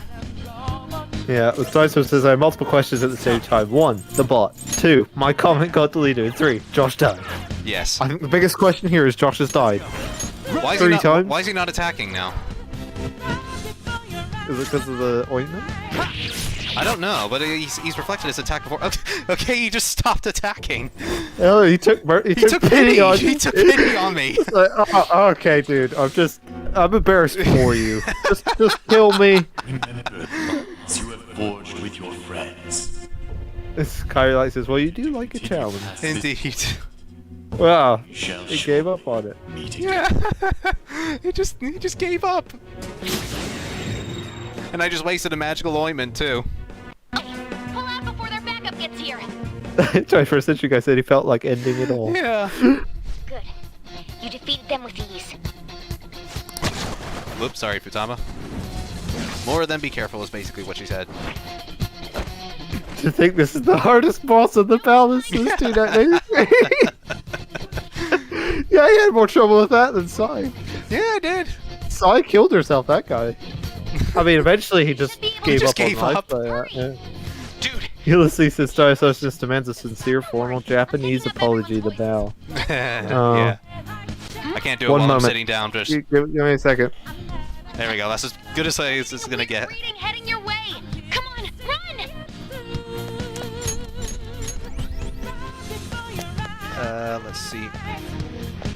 Yeah, Dinosaur says I have multiple questions at the same time. 1, the bot. 2, my comment got deleted. 3, Josh died. Yes. I think the biggest question here is Josh has died. Why is he not attacking now? Is it because of the ointment? I don't know, but he's reflected his attack before. Okay, he just stopped attacking. Oh, he took pity on you. He took pity on me. Like, oh, okay, dude. I'm embarrassed for you. Just kill me. Remember, you have forged with your friends. This Kyrie says, well, you do like a challenge. Indeed. Wow, he gave up on it. Yeah, he just gave up. And I just wasted a magical ointment too. Pull out before their backup gets here. 21st Century Guy said he felt like ending it all. Yeah. Good. You defeated them with ease. Whoops, sorry, Futaba. More than be careful is basically what she said. Do you think this is the hardest boss in the palace since 2.8? Yeah, he had more trouble with that than Sae. Yeah, I did. Sae killed herself, that guy. I mean, eventually he just gave up on life. Dude. Ulysses says Star Associates demands a sincere, formal Japanese apology to bow. Yeah. I can't do it while I'm sitting down. Just give me a second. There we go. That's as good as this is gonna get. Heading your way. Come on, run! Let's see.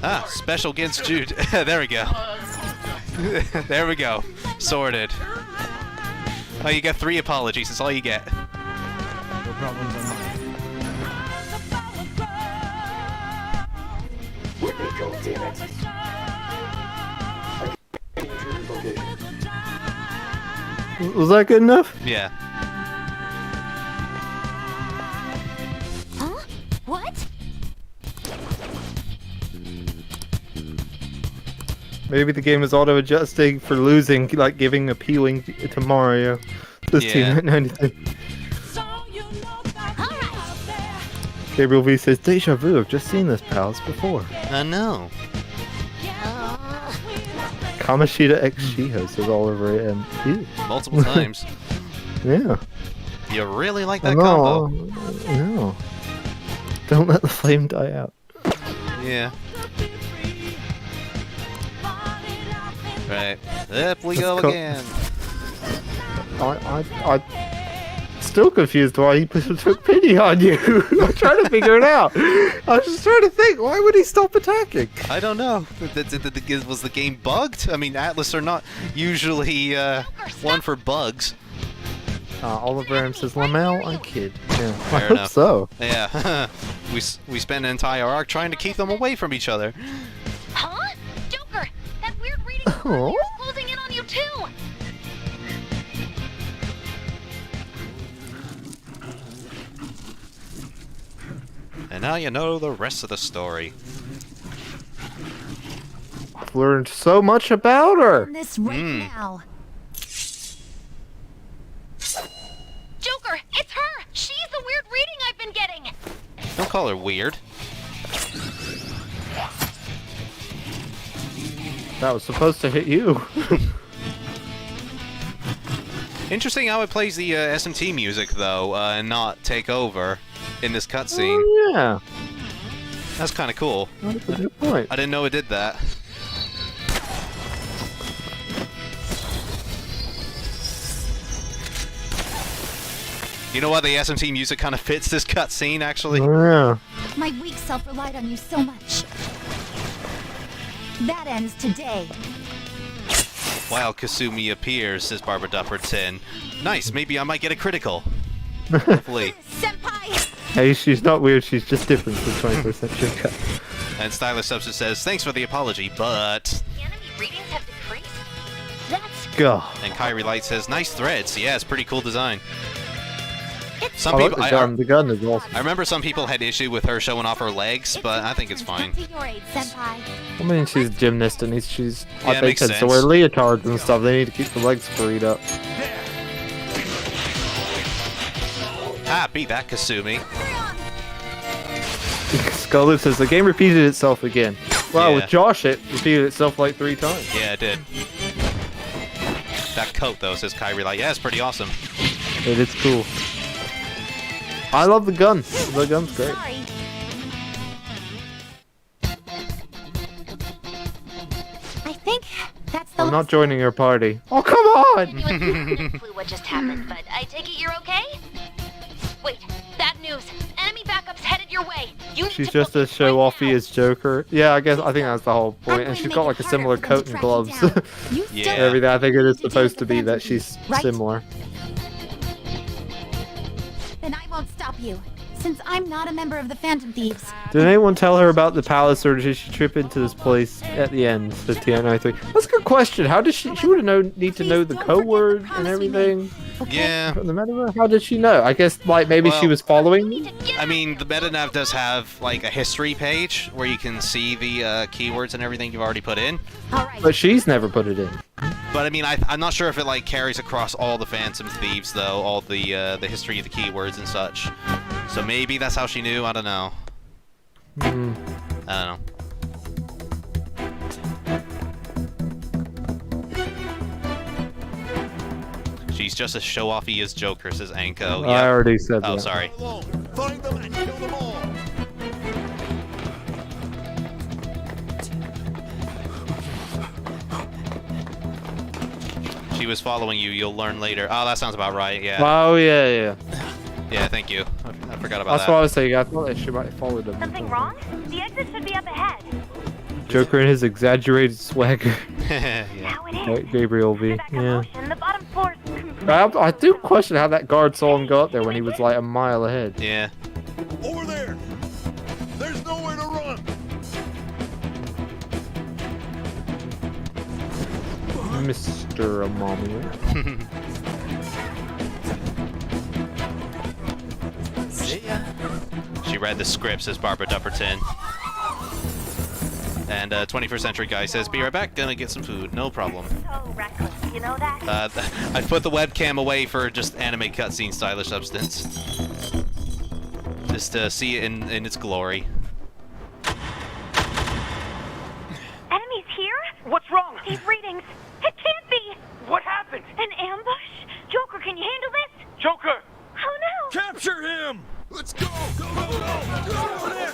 Ah, special against Jude. There we go. There we go. Sorted. Oh, you get 3 apologies. That's all you get. No problems on mine. Where'd they go, damn it? Was that good enough? Yeah. Huh? What? Maybe the game is auto-adjusting for losing, like giving appealing to Mario. This Yeah. team 93. Gabriel V says, Deja vu, I've just seen this palace before. I know. Kamoshida X Shiho says all over it, and ew. Multiple times. Yeah. You really like that combo. No. Don't let the flame die out. Yeah. Right. Up we go again. I still confused why he took pity on you. I'm trying to figure it out. I was just trying to think, why would he stop attacking? I don't know. Was the game bugged? I mean, Atlas are not usually one for bugs. Oliver M says, Lamel, I kid. Yeah, I Fair hope enough. so. Yeah. we spent an entire arc trying to keep them away from each other. Huh? Joker, that weird reading Oh. is closing in on you too. And now you know the rest of the story. I've learned so much about her. This right now. Joker, it's her. She's the weird reading I've been getting. Don't call her weird. That was supposed to hit you. Interesting how it plays the SMT music, though, and not take over in this cutscene. Oh, yeah. That's kind of cool. That's a good point. I didn't know it did that. You know what? The SMT music kind of fits this cutscene, actually. Oh, yeah. My weak self relied on you so much. That ends today. While Kasumi appears, says Barbara Dupperton. Nice, maybe I might get a critical. Hopefully. Hey, she's not weird, she's just different from 21st century cat. And Stylish Substance says, thanks for the apology, but... Enemy readings have decreased. That's Go. And Kyrie Light says, nice threads. Yeah, it's pretty cool design. I like the gun. The gun is awesome. I remember some people had issue with her showing off her legs, but I think it's fine. I mean, she's a gymnast and she's Yeah, I think makes tends to wear sense. leotards and stuff. They need to keep the legs freed up. Ah, beat that, Kasumi. Scully says the game repeated itself again. Wow, Yeah. with Josh it repeated itself like 3 times. Yeah, it did. That coat, though, says Kyrie Light. Yeah, it's pretty awesome. It is cool. I love the gun. The gun's great. I think that's the I'm not joining your party. Oh, come on! didn't clue what just happened, but I take it you're okay? Wait, bad news. Enemy backup's headed your way. You need She's to just as show offy as Joker. Yeah, I think that's the whole point. And she's got like a similar coat and gloves. Yeah. Everything. I think it is supposed to be that she's right? similar. Then I won't stop you, since I'm not a member of the Phantom Thieves. Did anyone tell her about the palace, or did she trip into this place at the end? Says TI93. That's a good question. How did she? She would have need to know the code word and everything. Yeah. From the meta. How did she know? I guess like maybe she Well- was following. I mean, the MetaNav does have, like, a history page where you can see the keywords and everything you've already put in. But she's never put it in. But, I mean, I'm not sure if it, like, carries across all the Phantom Thieves, though, all the history of the keywords and such. So maybe that's how she knew, I don't know. I don't know. She's just as show-offy as Joker, says Anko. I already said Oh, that. sorry. Find them and kill them all. She was following you, you'll learn later. Oh, that sounds about right, yeah. Oh yeah. Yeah, thank you. I forgot about That's that. what I was saying. I thought that she might have followed them. Something wrong? The exit should be up ahead. Joker and his exaggerated swagger. Yeah. Gabriel V. Yeah. And the bottom floor. I do question how that guard saw him go up there when he was like a mile ahead. Yeah. Over there. There's nowhere to run. Mr. Mommy. She read the script, says Barbara Dupperton. And 21st Century Guy says, "Be right back, gonna get some food." No problem. So reckless, you know that? I put the webcam away for just anime cutscene stylish substance. Just to see it in its glory. Enemies here? What's wrong? These readings. It can't be. What happened? An ambush? Joker, can you handle this? Joker! Oh no! Capture him! Let's go! Go, go, go! Get over there!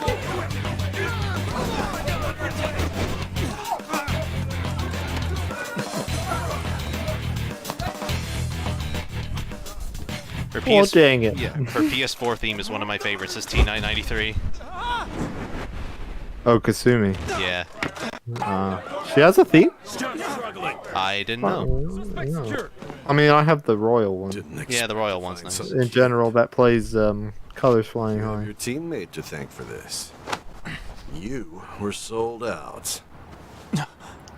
Her Oh, dang it. Yeah, her PS4 theme is one of my favorites. It's T993. Oh, Kasumi. Yeah. She has a theme? I didn't know. No. I mean, I have the royal one. Yeah, the royal one's nice. In general, that plays Colors Flying You have High. your teammate to thank for this. You were sold out.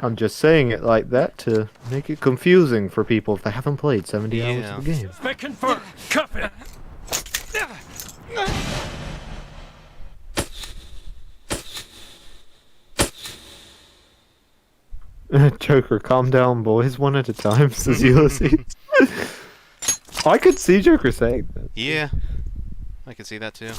I'm just saying it like that to make it confusing for people if they haven't played 70 hours of the game. Suspect confirmed. Cuff it. Joker, calm down, boys, one at a time, says Ulysses. I could see Joker saying that. Yeah, I can see that too.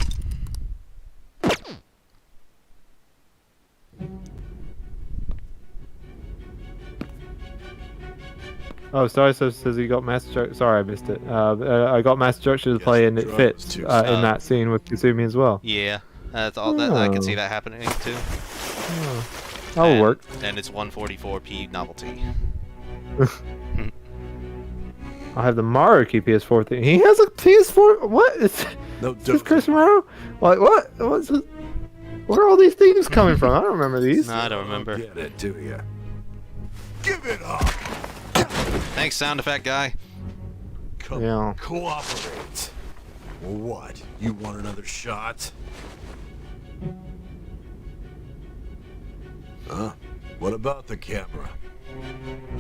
Oh, sorry, so says he got Master Structure. Sorry, I missed it. I got Master Structure to play, and it fits in that scene with Kasumi as well. Yeah, that's all. That I can see that happening too. That'll work. And it's 144p novelty. I have the Maruki PS4 thing. He has a PS4. What? Is this Chris Morrow? Like what? What's this? Where are all these themes coming from? I don't remember these. No, I don't remember. Get it, do ya? Give it up. Thanks, sound effect guy. Yeah. Cooperate. What? You want another shot? Huh? What about the camera?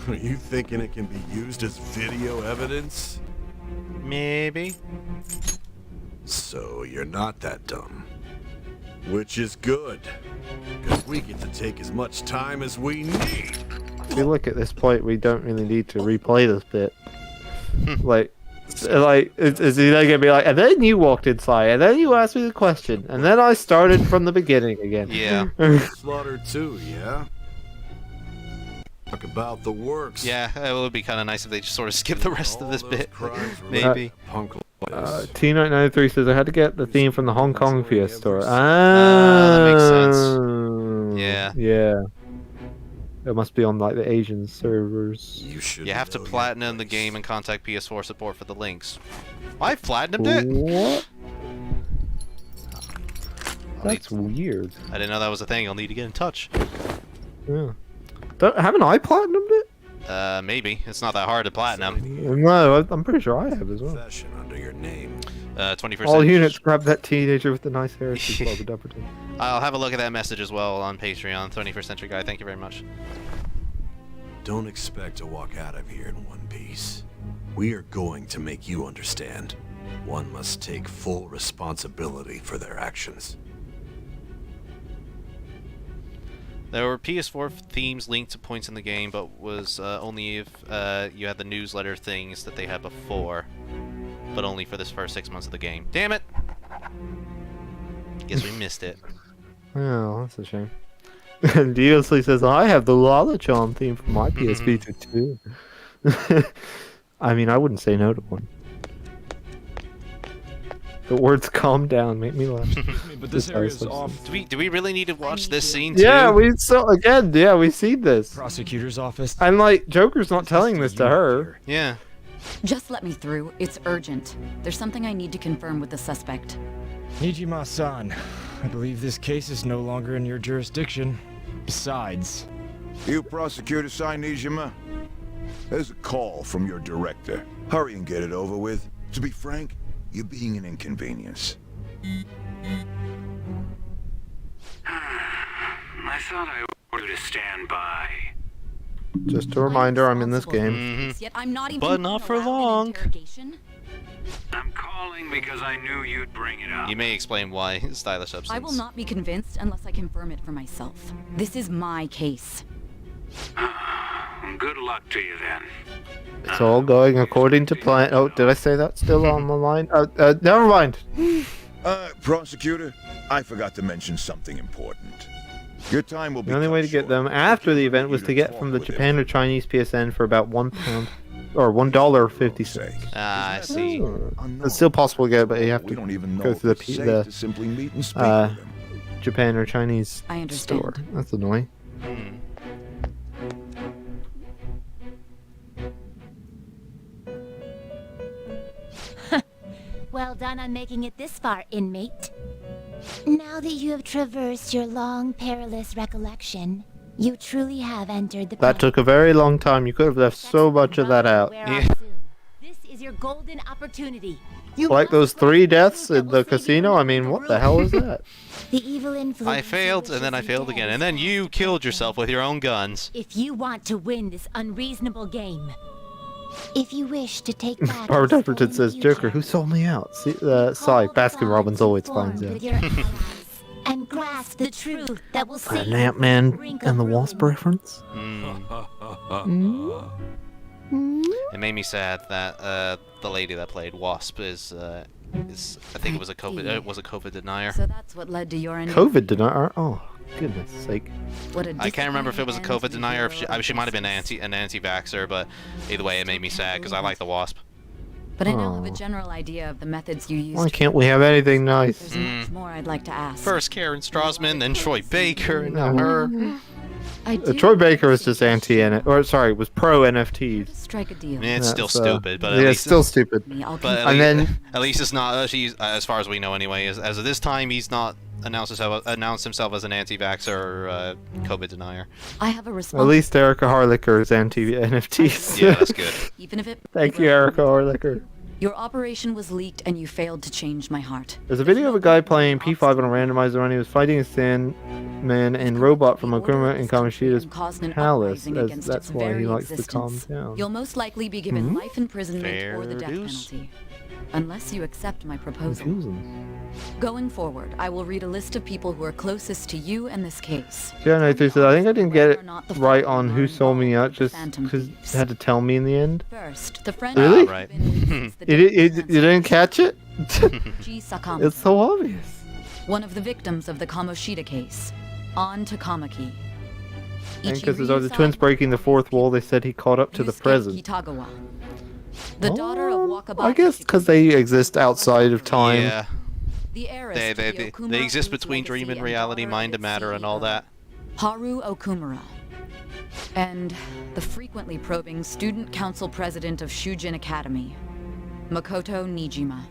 Are you thinking it can be used as video evidence? Maybe. So you're not that dumb. Which is good. Because we get to take as much time as we need. If you look at this point, we don't really need to replay this bit. Is he like gonna be like, and then you walked inside, and then you asked me the question, and then I started from the beginning again. Yeah. Slaughter 2, yeah? Talk about the works. Yeah, it would be kind of nice if they just sort of skip the rest of this bit. Maybe. T993 says I had to get the theme from the Hong Kong PS store. That makes sense. Yeah. Yeah. It must be on like the Asian servers. You have to platinum the game and contact PS4 support for the links. I've platinumed it. What? That's weird. I didn't know that was a thing. I'll need to get in touch. Yeah. Haven't I platinumed it? Maybe. It's not that hard to platinum. No, I'm pretty sure I have as well. Under your name. 21st All century. units grab that teenager with the nice hair. I'll have a look at that message as well on Patreon. 21st Century Guy, thank you very much. Don't expect to walk out of here in one piece. We are going to make you understand. One must take full responsibility for their actions. There were PS4 themes linked to points in the game, but was only if you had the newsletter things that they had before. But only for this first 6 months of the game. Damn it! Guess we missed it. Oh, that's a shame. And DLC says, I have the Lala Charm theme from my PS Vita too. I mean, I wouldn't say no to one. The words calm down make me laugh. But this area's off. Do we really need to watch this scene too? Yeah, we seen this. Prosecutor's office. And like, Joker's not telling this to her. Yeah. Just let me through. It's urgent. There's something I need to confirm with the suspect. Nijima-san, I believe this case is no longer in your jurisdiction. Besides... You Prosecutor Sae Nijima? There's a call from your director. Hurry and get it over with. To be frank, you're being an inconvenience. I thought I ordered you to stand by. Just a reminder, I'm in this game. Yet I'm not even But not for long. I'm calling calling because I knew you'd bring it up. You may explain why stylish substance. I will not be convinced unless I confirm it for myself. This is my case. Good luck to you then. It's all going according to plan. Oh, did I say that still on the line? Never mind. Prosecutor, I forgot to mention something important. Your time will be The only way to get them after the event was to get from the Japan or Chinese PSN for about £1 or $1.50. Ah, I see. It's still possible to get, but you have to don't even know go through if it's safe to simply meet and speak with them. Japan or Chinese I understand. store. That's annoying. Well done on making it this far, inmate. Now that you have traversed your long, perilous recollection, you truly have entered the That took a very long time. You could have left so much of that out. This is your golden opportunity. Like those 3 deaths in the casino? I mean, what the hell is that? The evil influence. I failed, and then I failed again, and then you killed yourself with your own guns. If you want to win this unreasonable game, if you wish to take back Barbara Dumperton says, Joker, who sold me out? Sigh, Baskin Robbins always finds out. and grasp the truth that will save An Ant-Man and the Wasp reference? It made me sad that the lady that played Wasp is I think it was a COVID denier. So that's what led to your COVID denier? Oh, goodness sake. I can't remember if it was a COVID denier. If she might have been an anti-vaxxer, but either way, it made me sad because I like the Wasp. But I now have a general idea of the methods you used. Why can't we have anything nice? There's much more I'd like to ask. First Karen Strassman, then Troy Baker, and now her. Troy Baker was just was pro NFTs. Strike a deal. Yeah, it's still stupid, but it's still stupid. But at least it's not. As far as we know, anyway. As of this time, he's not announced himself as an anti-vaxxer or COVID denier. I have a response. At least Erica Harlicker is anti-NFTs. Yeah, that's good. Even if it. Thank you, Erica Harlicker. Your operation was leaked, and you failed to change my heart. There's a video of a guy playing P5 on a randomizer when he was fighting a Sandman and robot from Okuma in Kamoshida's palace. That's why he likes to calm down. You'll most likely be given life imprisonment or the death penalty. Unless you accept my proposal. Going forward, I will read a list of people who are closest to you in this case. Yeah, said, I think I didn't get it right on who sold me out just because they had to tell me in the end. First, the friend really? Right. You didn't catch it? It's so obvious. One of the victims of the Kamoshida case. On to Kamaki. And because there's the twins breaking the fourth wall, they said he caught up to the present. Kitagawa. The daughter of Wakabayashi. I guess because they exist outside of time. Yeah. They exist between dream and reality, mind and matter, and all that. Haru Okumura. And the frequently probing student council president of Shujin Academy, Makoto Nijima.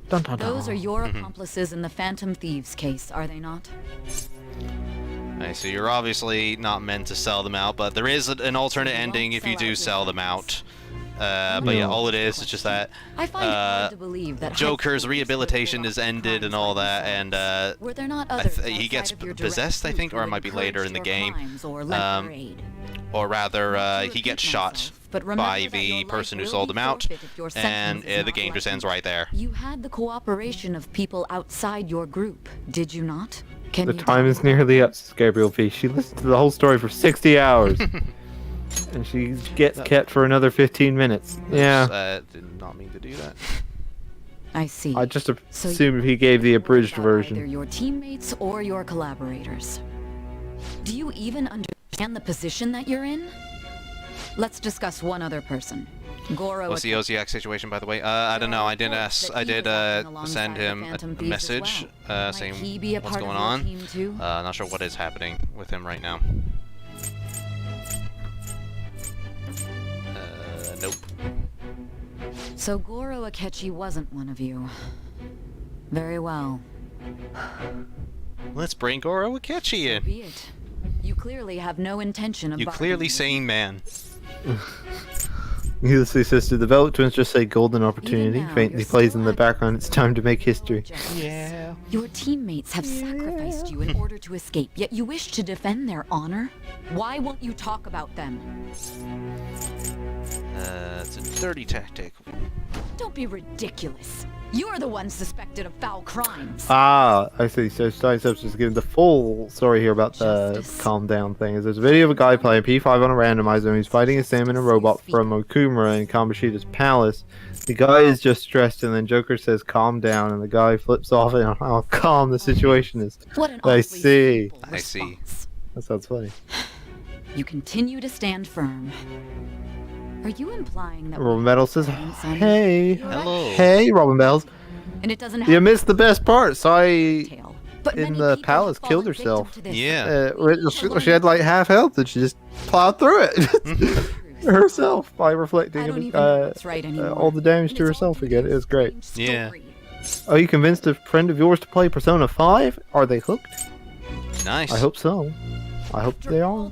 Dun, dun, dun. Those are your accomplices in the Phantom Thieves case, are they not? I see. You're obviously not meant to sell them out, but there is an alternate ending if you do sell them out. But yeah, all it is just that I find it hard to believe that Joker's rehabilitation is ended and all that, and were there not others he gets possessed, I think, or it might be later in the game. Or rather, he gets shot by the person who sold him out, and the game just ends right there. You had the cooperation of people outside your group, did you not? The time is nearly up, says Gabriel V. She listened to the whole story for 60 hours. And she gets kept for another 15 minutes. Yeah. Did not mean to do that. I see. I just assumed he gave the abridged version. Either your teammates or your collaborators. Do you even understand the position that you're in? Let's discuss one other person. Goro. What's the Oziak situation, by the way? I don't know. I did send him a message saying what's going on. Not sure what is happening with him right now. Nope. So Goro Akechi wasn't one of you. Very well. Let's bring Goro Akechi in. Be it. You clearly have no intention of. You clearly sane man. Needless to say, the Velvet Twins just say golden opportunity. Faintly plays in the background. It's time to make history. Yeah. Your teammates have sacrificed you in order to escape, yet you wish to defend their honor? Why won't you talk about them? It's a dirty tactic. Don't be ridiculous. You're the one suspected of foul crimes. Ah, I see. So Starting Steps is giving the full story here about the calm down thing. Is there's a video of a guy playing P5 on a randomizer and he's fighting a salmon and robot from Okumura in Kamoshida's palace. The guy is just stressed and then Joker says calm down and the guy flips off and how calm the situation is. What an I see. I see. That sounds funny. You continue to stand firm. Are you implying that Robin Battles says, hey. Hello. Hey, Robin Battles. And it doesn't You missed the best part. Sae But in the palace killed herself. Yeah. She had like half health and she just plowed through it herself by reflecting all the damage to herself again. It was great. Yeah. Are you convinced a friend of yours to play Persona 5? Are they hooked? Nice. I hope so. I hope they are.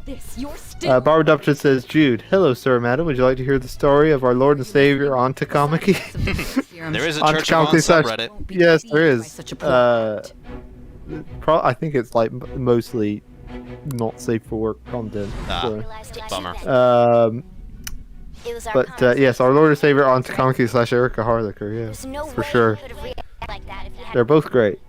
Barbara Dumpton says, Jude, hello, sir, madam. Would you like to hear the story of our Lord and Savior Antakamaki? There is a Church of On subreddit. Yes, there is. I think it's like mostly not safe for work content. Bummer. But yes, our Lord and Savior Antakamaki / Erica Harlicker, yeah, for sure. They're both great.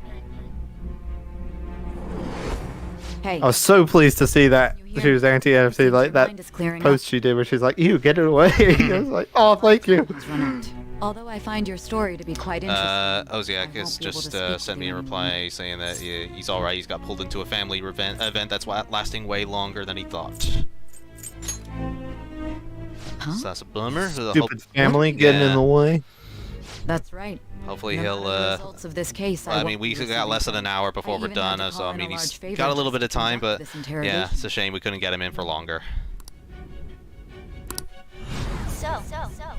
Hey. I was so pleased to see that she was anti-NFC, like that post she did where she's like, "You get it away." I was like, "Oh, thank you." Although I find your story to be quite interesting. Oziak has just sent me a reply saying that he's alright. He's got pulled into a family event that's lasting way longer than he thought. Huh? So that's a bummer. Stupid family getting in the way. That's right. Hopefully he'll. Results of this case, I mean, we got less than an hour before we're done, so I mean, he's got a little bit of time, but yeah, it's a shame we couldn't get him in for longer. So,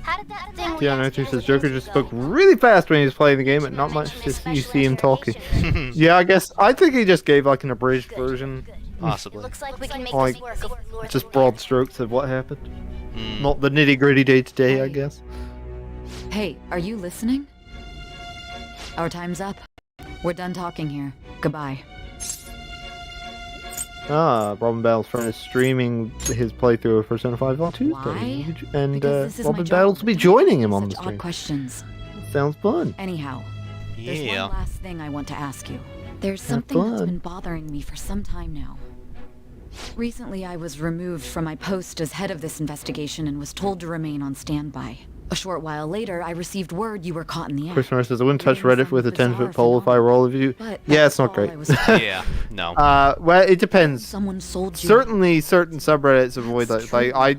how did that thing Yeah, no, she says Joker just spoke really fast when he was playing the game, and not much you see him talking. Yeah, I think he just gave like an abridged version. Possibly. Looks like we can make Like, this work if we lure the just broad strokes of what happened. Not the nitty gritty day to day, I guess. Hey, are you listening? Our time's up. We're done talking here. Goodbye. Robin Battles' friend is streaming his playthrough of Persona 5 on Tuesday. Why? And This is my Robin job. Battles will be joining him on the Such stream. odd questions. Sounds fun. Anyhow, there's Yeah. one last thing I want to ask you. There's Have something that's fun. been bothering me for some time now. Recently, I was removed from my post as head of this investigation and was told to remain on standby. A short while later, I received word you were caught in the act. Chris Norris says, I wouldn't touch Reddit with a 10-foot pole if I were all of you. Yeah, it's not great. Yeah, no. Well, it depends. Someone sold you. Certainly, certain subreddits avoid that. Like, I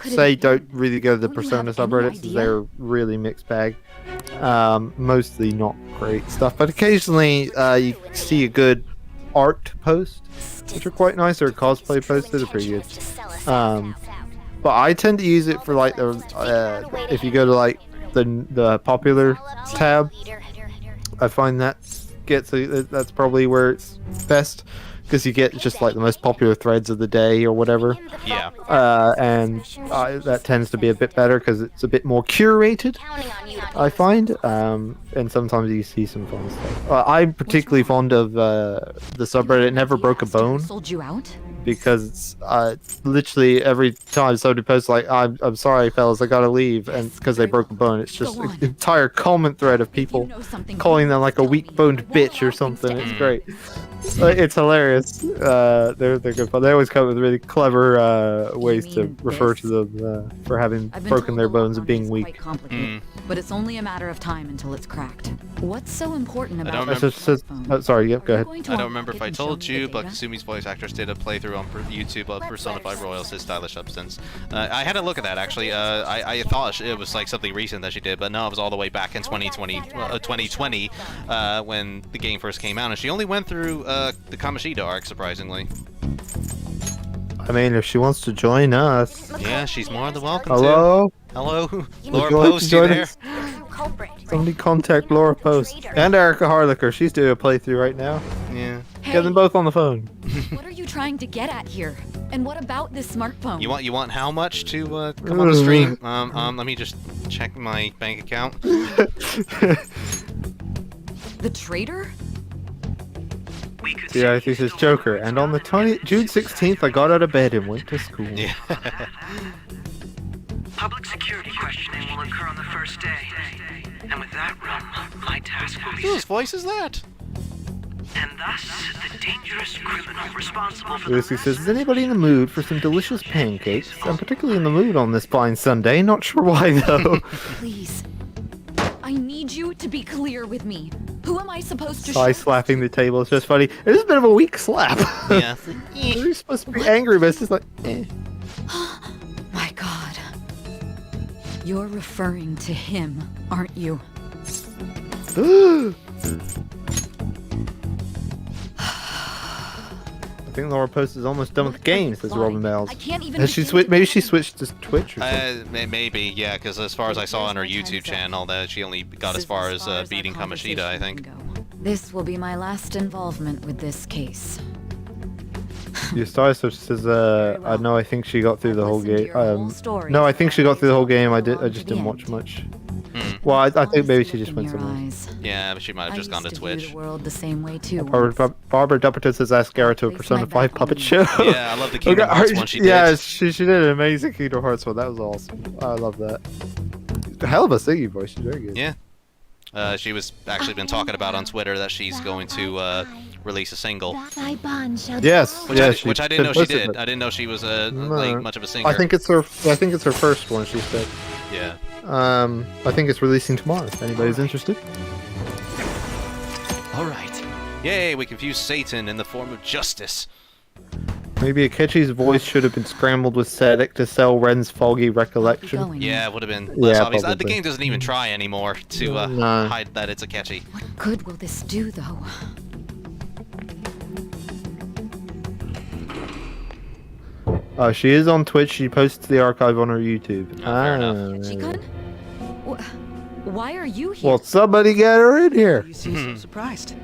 say don't really go to the Persona subreddits, as they're really mixed bag. Mostly not great stuff, but occasionally you see a good art post, which are quite nice, or cosplay posts that are pretty good. But I tend to use it for like the if you go to like the popular tab, I find that that's probably where it's best, because you get just like the most popular threads of the day or whatever. Yeah. And that tends to be a bit better because it's a bit more curated, I find. And sometimes you see some fun stuff. I'm particularly fond of the subreddit Never Broke a Bone. Sold you out? Because literally every time somebody posts like, I'm sorry fellas, I gotta leave, and because they broke a bone, it's just an entire comment thread of people calling them like a weak-boned bitch or something. It's great. It's hilarious. They're good fun. They always come with really clever ways to refer to them for having broken their bones and being weak. But it's only a matter of time until it's cracked. What's so important about Sorry, yep, go ahead. I don't remember if I told you, but Kasumi's voice actress did a playthrough on YouTube of Persona 5 Royals, his stylish substance. I had a look at that, actually. I thought it was like something recent that she did, but no, it was all the way back in 2020 when the game first came out, and she only went through the Kamoshida arc, surprisingly. I mean, if she wants to join us. Yeah, she's more than welcome Hello? to. Hello? Would Laura you like to Post, you join there? us? Somebody contact Laura Post. And Erica Harlicker. She's doing a playthrough right now. Yeah. Get them both on the phone. What are you trying to get at here? And what about this smartphone? You want how much to come on the stream? Let me just check my bank account. The traitor? Yeah, I think it's Joker. And on the June 16th, I got out of bed and went to school. Yeah. Public security questioning will occur on the first day. And with that room, my task will be... Whose voice is that? And thus, the dangerous criminal responsible for Lucy says, is anybody in the mood for some delicious pancakes? I'm particularly in the mood on this fine Sunday. Not sure why, though. Please. I need you to be clear with me. Who am I supposed to Sae slapping the table. It's just funny. It is a bit of a weak slap. Yeah. You're supposed to be angry, but it's just like, eh. My God. You're referring to him, aren't you? I think Laura Post is almost done with the game, says Robin Bells. I can't even Has she switched? Maybe she switched to Twitch or something. Maybe, yeah, because as far as I saw on her YouTube channel, that she only got as far as beating Kamoshida, I think. This will be my last involvement with this case. Your star search says, no, I think she got through the whole game. No, I think she got through the whole game. I just didn't watch much. Well, I think maybe she just went somewhere. Yeah, but she might have just gone to Twitch. The world the same way too. Barbara Dupperton says, ask Gara to a Persona 5 puppet show. Yeah, I love the Kingdom Hearts one she did. Yeah, she did an amazing Kingdom Hearts one. That was awesome. I love that. Hell of a singing voice. She's very good. Yeah. She was actually been talking about on Twitter that she's going to release a single. Yes, which I didn't know she did. I didn't know she was like much of a singer. I think it's her first one. She said. Yeah. I think it's releasing tomorrow. If anybody's interested. All right. Yay! We confused Satan in the form of justice. Maybe Akechi's voice should have been scrambled with Sedek to sell Ren's foggy recollection. Yeah, it would have been less obvious. The probably. game doesn't even try anymore to hide that it's Akechi. What good will this do, though? She is on Twitch. She posts the archive on her YouTube. Fair enough. Why are you here? Well, somebody get her in here. You seem so surprised.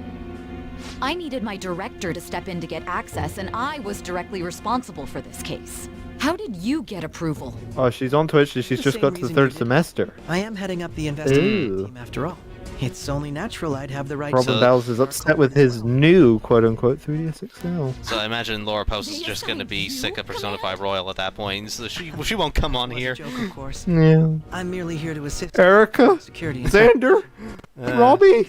I needed my director to step in to get access, and I was directly responsible for this case. How did you get approval? Oh, she's on Twitch. She's just got to the third semester. I am heading up the investigation team after all. It's only natural I'd have the right Robin Bells is upset with his new quote-unquote 3DS XL. So I imagine Laura Post is just going to be sick of Persona 5 Royal at that point, so she won't come on here. Joke, of course. Yeah. I'm merely here to assist. Erica, security. Xander, Robbie,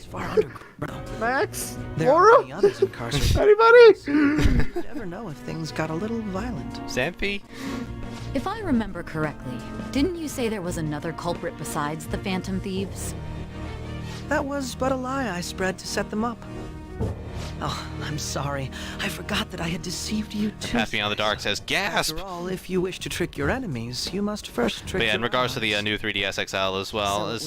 Max, Laura, others incarcerated. anybody? You never know if things got a little violent. Xanthi? If I remember correctly, didn't you say there was another culprit besides the Phantom Thieves? That was but a lie I spread to set them up. Oh, I'm sorry. I forgot that I had deceived you too. Path Beyond the Dark says, gasp! After all, if you wish to trick your enemies, you must first trick But yeah, in your regards to the new 3DS XL as well,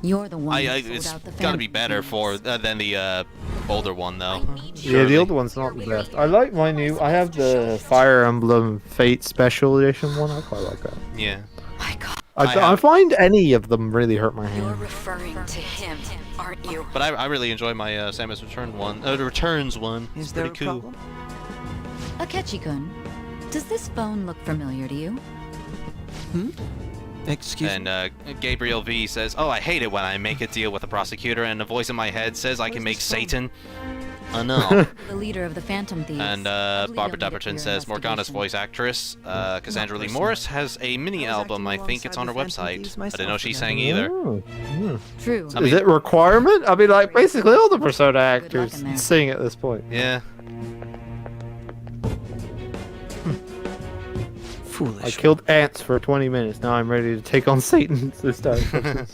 You're the one it's got to be better than the older one, though. Yeah, the older one's not the best. I like my new. I have the Fire Emblem Fate Special Edition one. I quite like that. Yeah. My God. I find any of them really hurt my hand. You're referring to him, aren't you? But I really enjoy my Samus Return one. The Returns one. Is it's there pretty a cool. problem? Akechi-kun, does this phone look familiar to you? Excuse me? And Gabriel V says, oh, I hate it when I make a deal with a prosecutor and a voice in my head says I can make Satan. Oh no. The leader of the Phantom Thieves. And Barbara Dupperton says Morgana's voice actress, Cassandra Lee Morris, has a mini album. I think it's on her website. I didn't know she sang either. True. Is it requirement? I mean, like, basically all the Persona actors sing at this point. Yeah. Foolish. I killed ants for 20 minutes. Now I'm ready to take on Satan this time.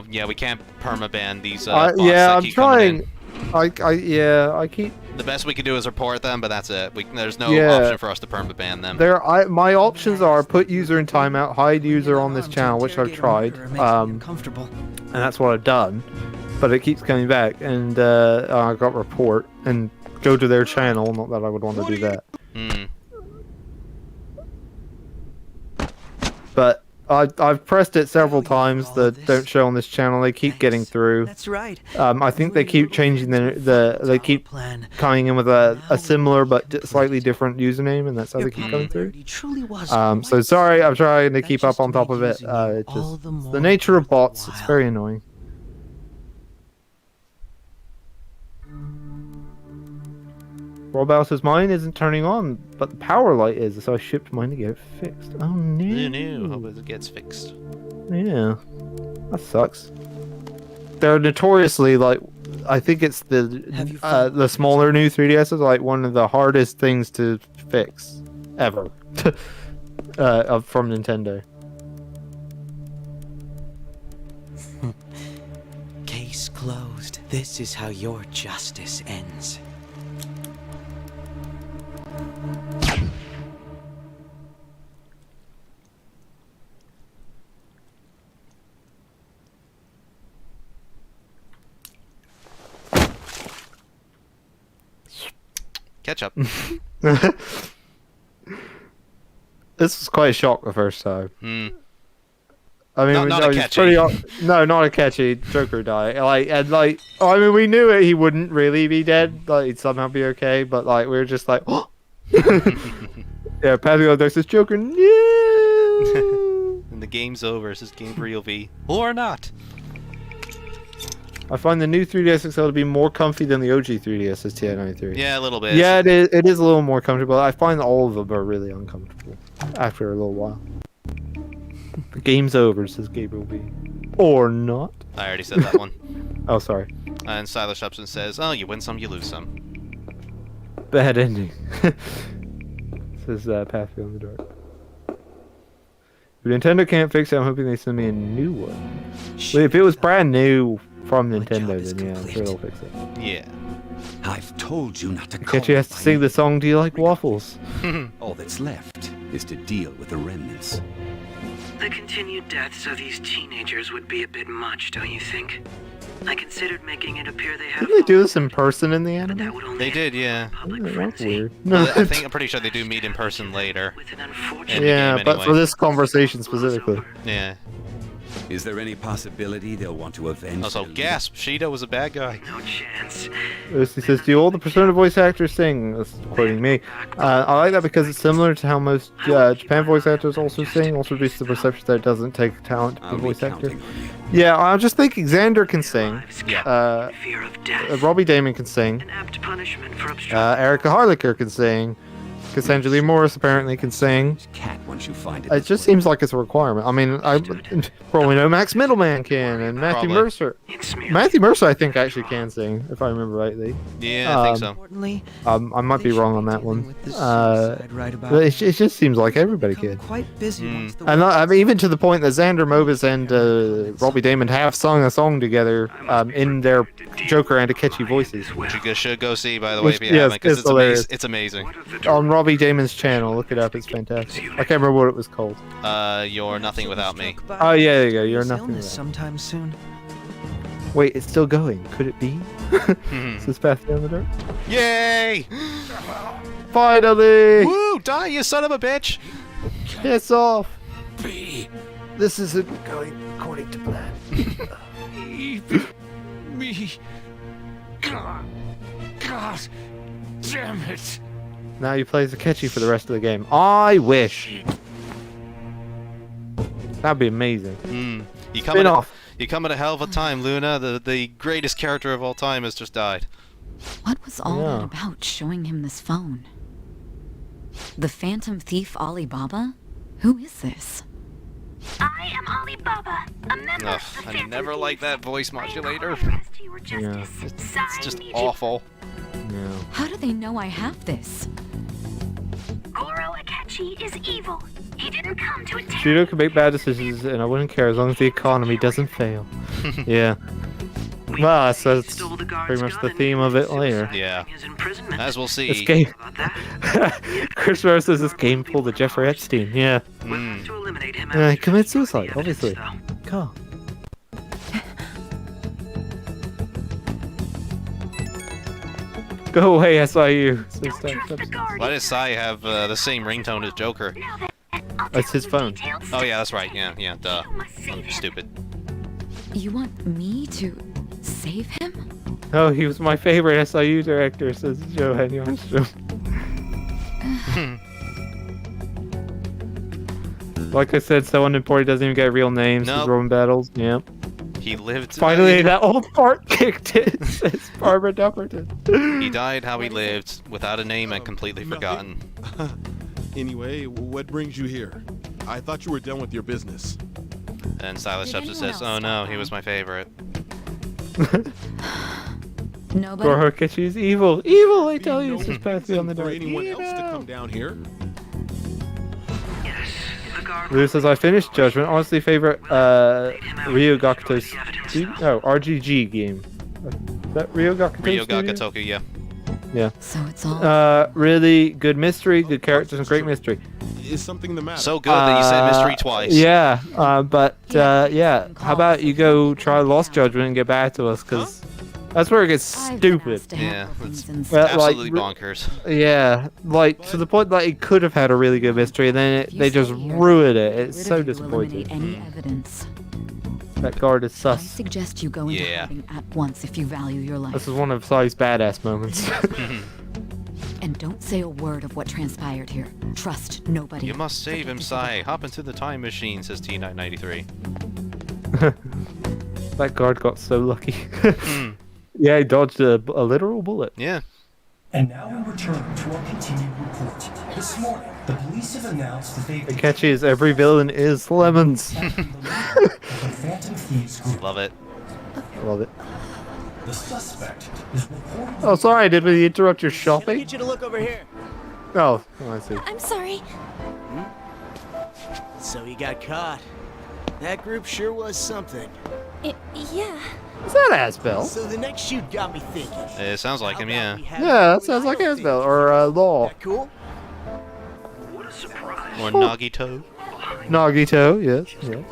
Yeah, we can't permaban these bots yeah, that I'm keep coming in. trying. I keep. The best we can do is report them, but that's it. There's no Yeah. option for us to permaban them. My options are put user in timeout, hide user on this channel, which I've tried, and that's what I've done. But it keeps coming back, and I got report and go to their channel. Not that I would want to do that. But I've pressed it several times that don't show on this channel. They keep getting through. That's right. I think they keep changing they keep coming in with a similar but slightly different username, and that's how they keep coming through. So sorry, I'm trying to keep up on top of it. It's just the nature of bots. It's very annoying. Rob Ellis's mine isn't turning on, but the power light is, so I shipped mine to get it fixed. Oh no. No. Hope it gets fixed. Yeah. That sucks. They're notoriously, like, I think it's the smaller new 3DSs are like one of the hardest things to fix ever from Nintendo. Case closed. This is how your justice ends. Ketchup. This was quite a shock the first time. I mean, not no, a it's catchy. no, not a catchy Joker die. I mean, we knew he wouldn't really be dead. Like, he'd somehow be okay, but like, we were just like, oh. Yeah, Pascal Dex says Joker, no. And the game's over. It says game for real V or not. I find the new 3DS XL to be more comfy than the OG 3DS TI-93. Yeah, a little bit. Yeah, it is a little more comfortable. I find all of them are really uncomfortable after a little while. The game's over, says Gabriel B. Or not. I already said that one. Oh, sorry. And Silas Shepson says, "Oh, you win some, you lose some." Bad ending. Says Path Beyond the Dark. If Nintendo can't fix it, I'm hoping they send me a new one. Wait, if it was brand new from Nintendo, then yeah, I'm sure they'll fix it. Yeah. I've told you not to call Ketchy has to sing the song, Do You Like Waffles? All that's left is to deal with the remnants. The continued deaths of these teenagers would be a bit much, don't you think? I considered making it appear they had Didn't they do this in person in the anime? They did, yeah. That's weird. Well, I'm pretty sure they do meet in person later. In the Yeah, game but anyway. for this conversation specifically. Yeah. Is there any possibility they'll want to avenge? Also, gasp! Shido was a bad guy. No chance. Lucy says, do all the Persona voice actors sing? That's quoting me. I like that because it's similar to how most Japan voice actors also sing. Also reduces the perception that it doesn't take talent to be a voice actor. Yeah, I was just thinking Xander can sing. Yeah. Robbie Damon can sing. Erica Harlicker can sing. Cassandra Lee Morris apparently can sing. Once you find it. It just seems like it's a requirement. I mean, I probably know Max Middleman can, and Matthew Mercer. Matthew Mercer, I think, actually can sing, if I remember rightly. Yeah, I think so. I might be wrong on that one. But it just seems like everybody can. And I mean, even to the point that Xander Mobus and Robbie Damon have sung a song together in their Joker and Akechi voices. Which you should go see, by the way, if you haven't, because it's amazing. On Robbie Damon's channel, look it up, it's fantastic. I can't remember what it was called. You're Nothing Without Me. Oh, yeah, there you go, You're Nothing Without Me. Sometime soon. Wait, it's still going. Could it be? Is this Path Beyond the Dark? Yay! Finally! Woo! Die, you son of a bitch! Piss off! This isn't going according to plan. Me. God damn it. Now you play Akechi for the rest of the game. I wish. That'd be amazing. You come at a hell of a time, Luna. The greatest character of all time has just died. What was all that about, showing him this phone? The Phantom Thief Alibaba? Who is this? I am Alibaba, a member Ugh, of the I Phantom never Thieves. liked that voice modulator. Yeah. It's just awful. Yeah. How do they know I have this? Goro Akechi is evil. He didn't come to attack. Shudo can make bad decisions, and I wouldn't care as long as the economy doesn't fail. Yeah. Well, so that's pretty much the theme of it later. Yeah. As we'll see. This game. Chris Rose says this game pulled a Jeffrey Epstein. Yeah. He commits suicide, obviously. Cool. Go away, SIU. Why does Sai have the same ringtone as Joker? That's his phone. Oh yeah, that's right. Yeah, duh. I'm stupid. You want me to save him? Oh, he was my favorite SIU director, says Johan Yarnstrom. Like I said, so unimportant, doesn't even get real names. Nope. Roman battles. Yep. He lived. Finally, that old fart kicked in, says Barbara Dupperton. He died how he lived, without a name and completely forgotten. Anyway, what brings you here? I thought you were done with your business. And Silas Shepard says, "Oh no, he was my favorite." Nobody. Goro Akechi's evil. Evil, I tell you, says Patsy on the door. Anyone else to come down here? Lou says, I finished Judgment. Honestly, favorite Ryo Gakuto's RGG game. Is that Ryo Gakuto's Ryo Gakutoku, yeah. Yeah. So it's all. Really good mystery, good characters, and great mystery. Is something the matter? So good that you said mystery twice. Yeah, yeah. How about you go try Lost Judgment and get back to us, because that's where it gets stupid. Yeah, it's absolutely bonkers. Yeah, like to the point that it could have had a really good mystery, and then they just ruined it. It's so disappointing. Any evidence. That guard is I sus. suggest you go into hiding at once if you value your life. This is one of Sai's badass moments. And don't say a word of what transpired here. Trust nobody. You must save him, Sae. Hop into the time machine, says T993. That guard got so lucky. Yeah, he dodged a literal bullet. Yeah. And now we return to our continued report. This morning, the police have announced that they've Akechi is every villain is lemons. Phantom Thieves group. Love it. Love it. The suspect is reported. Oh, sorry, did we interrupt your Let me shopping? get you to look over here. Oh, I see. I'm sorry. So he got caught. That group sure was something. Yeah. Is that Asbel? So the next shoot got me thinking. It sounds like him, yeah. Yeah, that sounds like Asbel or Law. Cool. Or Nagito. Nagito, yes. Yeah.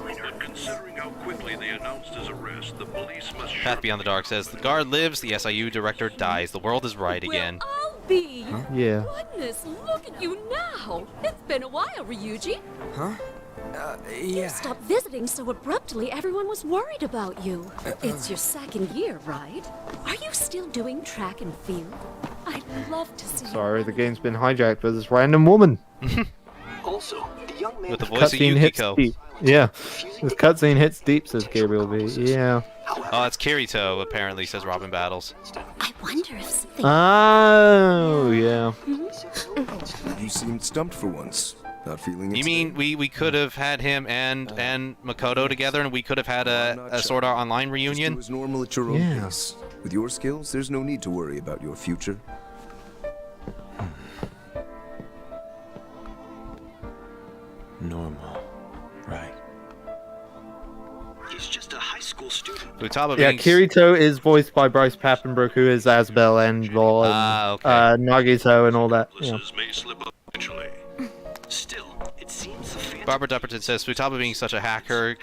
Path Beyond the Dark says, the guard lives, the SIU director dies, the world is right again. B. Yeah. Goodness, look at you now. It's been a while, Ryuji. Huh? You stopped visiting so abruptly, everyone was worried about you. It's your second year, right? Are you still doing track and field? I'd love to see Sorry, the game's been hijacked by this random woman. Also, the young man with the voice of Cutscene hits Yukiko. deep. Yeah. This cutscene hits deep, says Gabriel B. Yeah. Oh, it's Kirito, apparently, says Robin Battles. I wonder if something... Oh, yeah. You seemed stumped for once. Not feeling it. You mean we could have had him and Makoto together, and we could have had a Sword Art Online reunion? Just do as normal at your own pace. With your skills, there's no need to worry about your future. Normal, right? He's just a high school student. Futaba Yeah, being... Kirito is voiced by Bryce Papenbrook, who is Asbel and Law and Nagito and all that. Yeah. May slip up eventually. Still, it seems the Phantom... Barbara Dupperton says, Futaba being such a hacker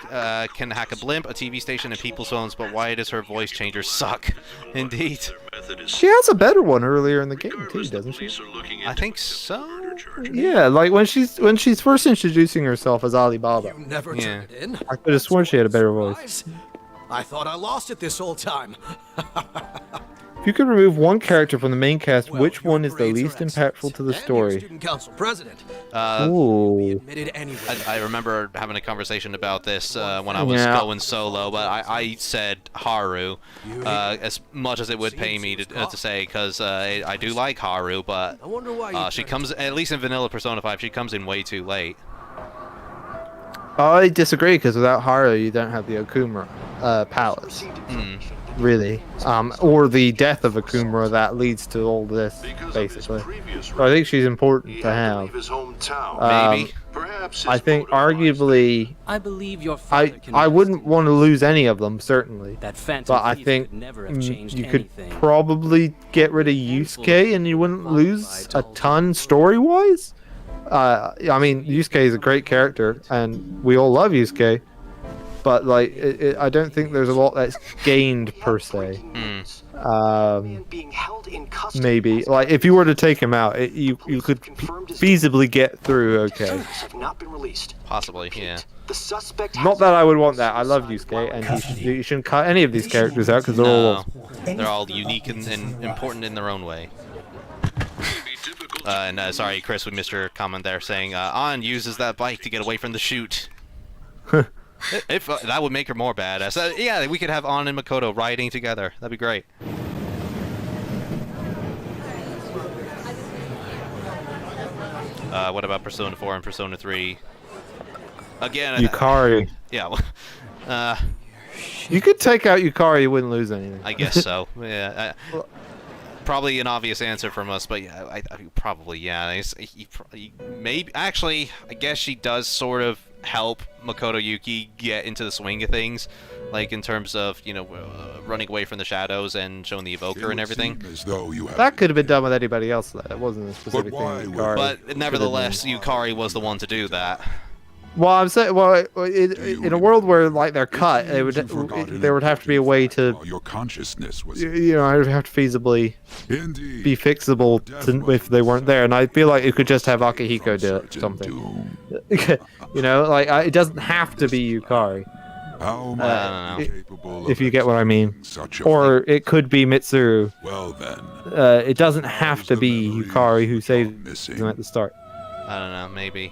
can hack a blimp, a TV station, and people's phones, but why does her voice changer suck? Indeed. She has a better one earlier in the game too, doesn't she? I think so. Yeah, like when she's first introducing herself as Alibaba. Never turned it in. I could have sworn she had a better voice. I thought I lost it this whole time. If you could remove one character from the main cast, which one is the least impactful to the story? Student council president. Ooh. I remember having a conversation about this when I was going solo, but I said Haru, as much as it would pay me to say, because I do like Haru, but she comes, at least in Vanilla Persona 5, she comes in way too late. I disagree, because without Haru, you don't have the Okumura Palace. Really. Or the death of Okumura that leads to all this, basically. So I think she's important to have. Maybe. I think, arguably, I believe your father can I wouldn't want to lose any of them, certainly. That Phantom but I Thief think would never have changed you could anything. probably get rid of Yusuke and you wouldn't lose a ton story-wise. I mean, Yusuke is a great character, and we all love Yusuke. But like, I don't think there's a lot that's gained per se. Maybe like if you were to take him out, you could feasibly get through. Okay. Possibly, yeah. Not that I would want that. I love Yusuke, and you shouldn't cut any of these characters out because they're all unique and important in their own way. And sorry, Chris, we missed your comment there saying An uses that bike to get away from the shoot. If that would make her more badass. Yeah, we could have Ann and Makoto riding together. That'd be great. What about Persona 4 and Persona 3? Again, Yukari. Yeah. You could take out Yukari, you wouldn't lose anything. I guess so. Yeah. Probably an obvious answer from us, but yeah, I probably yeah. Maybe actually, I guess she does sort of help Makoto Yuki get into the swing of things, like in terms of running away from the shadows and showing the evoker and everything. That could have been done with anybody else. That wasn't a specific thing. Yukari But nevertheless, Yukari was the one to do that. Well, I'm saying, in a world where like they're cut, there would have to be a way to. Your consciousness was. It would have to feasibly be fixable if they weren't there, and I feel like it could just have Akihiko do it, something. It doesn't have to be Yukari. If you get what I mean. Or it could be Mitsuru. Well then. It doesn't have to be Yukari who saves them at the start. I don't know, maybe.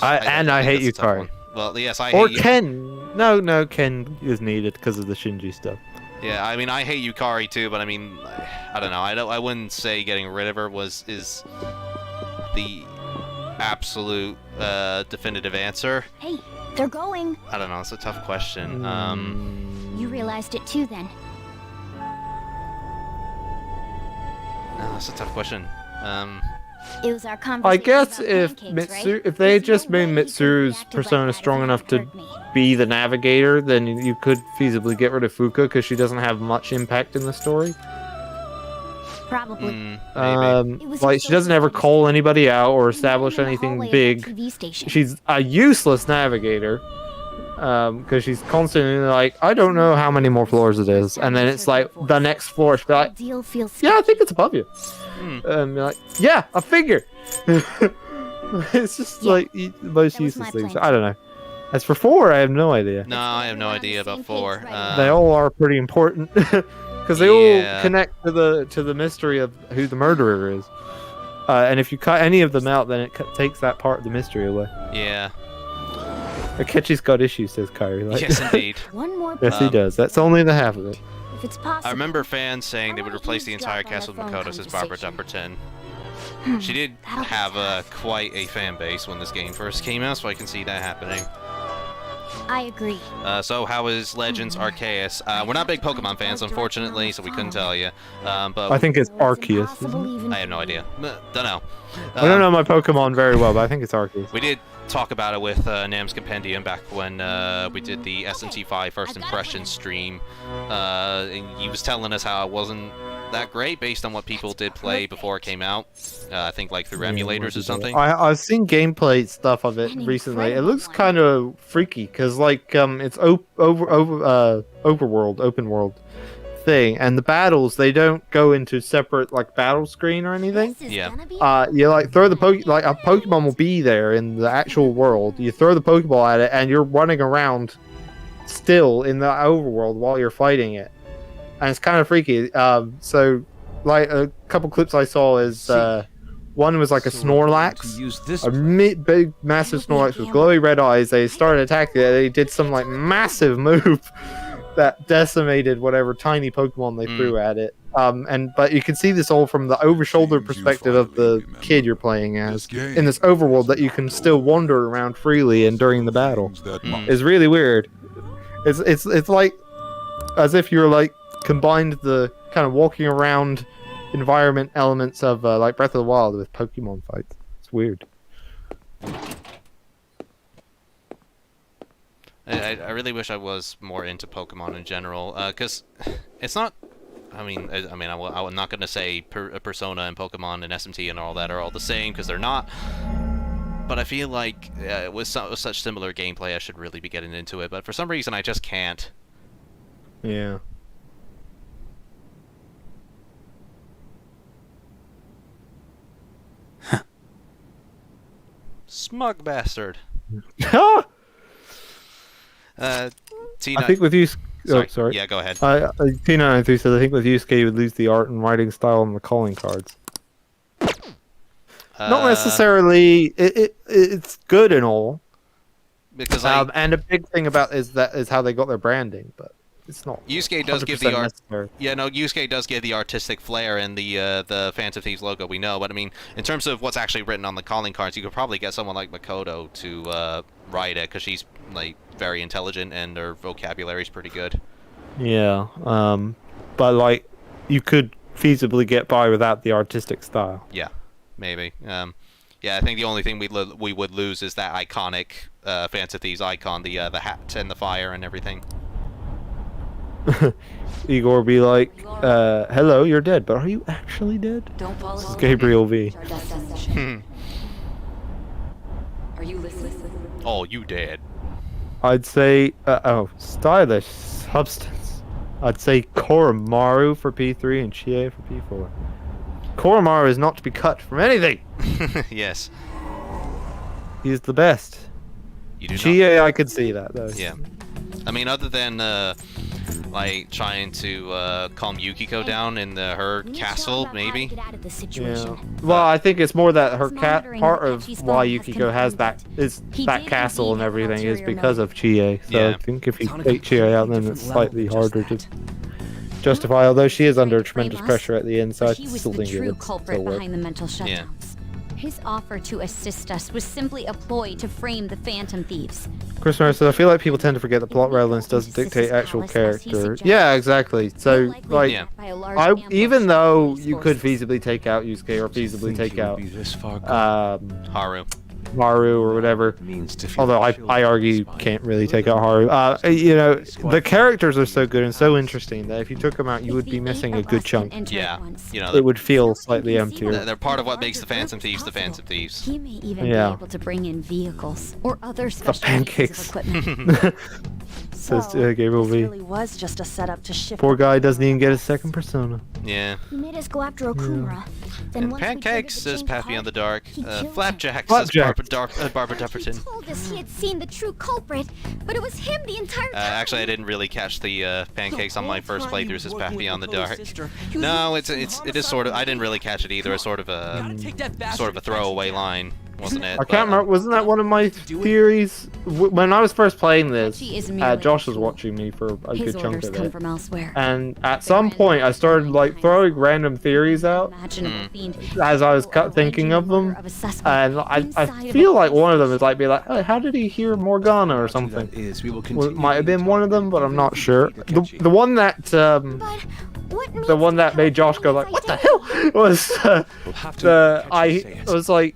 I hate Yukari. Well, yes, I or hate Ken. No, Ken is needed because of the Shinji stuff. Yeah, I mean, I hate Yukari too, but I mean, I don't know. I wouldn't say getting rid of her is the absolute definitive answer. Hey, they're going. I don't know. It's a tough question. You realized it too, then. No, that's a tough question. It was our conversation. I guess about if pancakes, Mitsuru, right? if they had just made Mitsuru's persona strong enough to be the navigator, then you could feasibly get rid of Fuka because she doesn't have much impact in the story. Probably. Like she doesn't ever call anybody out or establish anything big. She's a useless navigator because she's constantly like, I don't know how many more floors it is, and then it's like the next floor. She'll be like, yeah, I think it's above you. You're like, yeah, a figure. It's just like the most useless things. I don't know. As for 4, I have no idea. No, I have no idea about 4. They all are pretty important because they all connect to the mystery of who the murderer is. And if you cut any of them out, then it takes that part of the mystery away. Yeah. Akechi's got issues, says Kairi. Like, yes, indeed. One more. Yes, he does. That's only the half of it. If it's possible. I remember fans saying they would replace the entire cast with Makoto, says Barbara Dumperton. She did have quite a fan base when this game first came out, so I can see that happening. I agree. So how is Legends Arceus? We're not big Pokemon fans, unfortunately, so we couldn't tell you. But I think it's Arceus. I have no idea. Don't know. I don't know my Pokemon very well, but I think it's Arceus. We did talk about it with Nam's Compendium back when we did the SMT5 First Impression stream. And he was telling us how it wasn't that great based on what people did play before it came out. I think like through emulators or something. I've seen gameplay stuff of it recently. It looks kind of freaky because like it's open world thing, and the battles, they don't go into separate like battle screen or anything. Yeah. You like throw the like a Pokemon will be there in the actual world. You throw the Pokeball at it, and you're running around still in the overworld while you're fighting it, and it's kind of freaky. So like a couple clips I saw is one was like a Snorlax, big massive Snorlax with glowy red eyes. They started attacking it. They did some like massive move that decimated whatever tiny Pokemon they threw at it. But you can see this all from the over-shoulder perspective of the kid you're playing as in this overworld that you can still wander around freely and during the battle. It's really weird. It's like as if you're like combined the kind of walking around environment elements of like Breath of the Wild with Pokemon fights. It's weird. I really wish I was more into Pokemon in general, because it's not. I'm not gonna say Persona and Pokemon and SMT and all that are all the same, because they're not. But I feel like with such similar gameplay, I should really be getting into it. But for some reason, I just can't. Yeah. Smug bastard. Tina, I think with you. Sorry. Yeah, go ahead. Tina said I think with Yusuke you would lose the art and writing style on the calling cards. Not necessarily. It's good and all. Because and a big thing about is how they got their branding, but it's not. Yusuke does give the necessary. Yusuke does give the artistic flair and the Phantom Thieves logo we know, but I mean, in terms of what's actually written on the calling cards, you could probably get someone like Makoto to write it, because she's like very intelligent and her vocabulary is pretty good. Yeah, but like you could feasibly get by without the artistic style. Yeah, maybe. Yeah, I think the only thing we would lose is that iconic Phantom Thieves icon, the hat and the fire and everything. Igor will be like, hello, you're dead, but are you actually dead? Don't follow This is Gabriel V. Are you listening? Oh, you dead. I'd say, stylish substance. I'd say Koromaru for P3 and Chie for P4. Koromaru is not to be cut from anything. Yes. He's the best. You do Chie, I could see that though. Yeah. I mean, other than like trying to calm Yukiko down in her castle, maybe. Yeah. Well, I think it's more that her part of why Yukiko has that castle and everything is because of Chie. So I think if you take Chie out, then it's slightly harder to justify. Although she is under tremendous pressure at the end, so I still think it would still work. Behind the mental shutdowns. His offer to assist us was simply a ploy to frame the Phantom Thieves. Chris Murray says, I feel like people tend to forget that plot relevance doesn't dictate actual character. Yeah, exactly. So, like, even though you could feasibly take out Yusuke or feasibly take out Haru or whatever, although I argue you can't really take out Haru. You know, the characters are so good and so interesting that if you took them out, you would be missing a good chunk. Yeah, you know, it would feel slightly emptier. They're part of what makes the Phantom Thieves the Phantom Thieves. He may even be able to bring in vehicles or other special pancakes. pieces of equipment. Says Gabriel V. Really was just a setup to shift. Poor guy doesn't even get his second persona. Yeah. He made us go after Okumura. Then And once Pancakes says Path Beyond the Dark. Flapjack says Barbara Dupperton. told us he had seen the true culprit, but it was him the entire time. Actually, I didn't really catch the Pancakes on my first playthrough. Says Path Beyond the Dark. No, it is sort of. I didn't really catch it either. It's sort of a throwaway line, wasn't it? I can't remember. Wasn't that one of my theories? When I was first playing this, Josh was watching me for a good chunk of it. And at some point, I started like throwing random theories out as I was thinking of them. And I feel like one of them is like, be like, hey, how did he hear Morgana or something? Well, it might have been one of them, but I'm not sure. The one that the one that made Josh go like, what the hell? Was I was like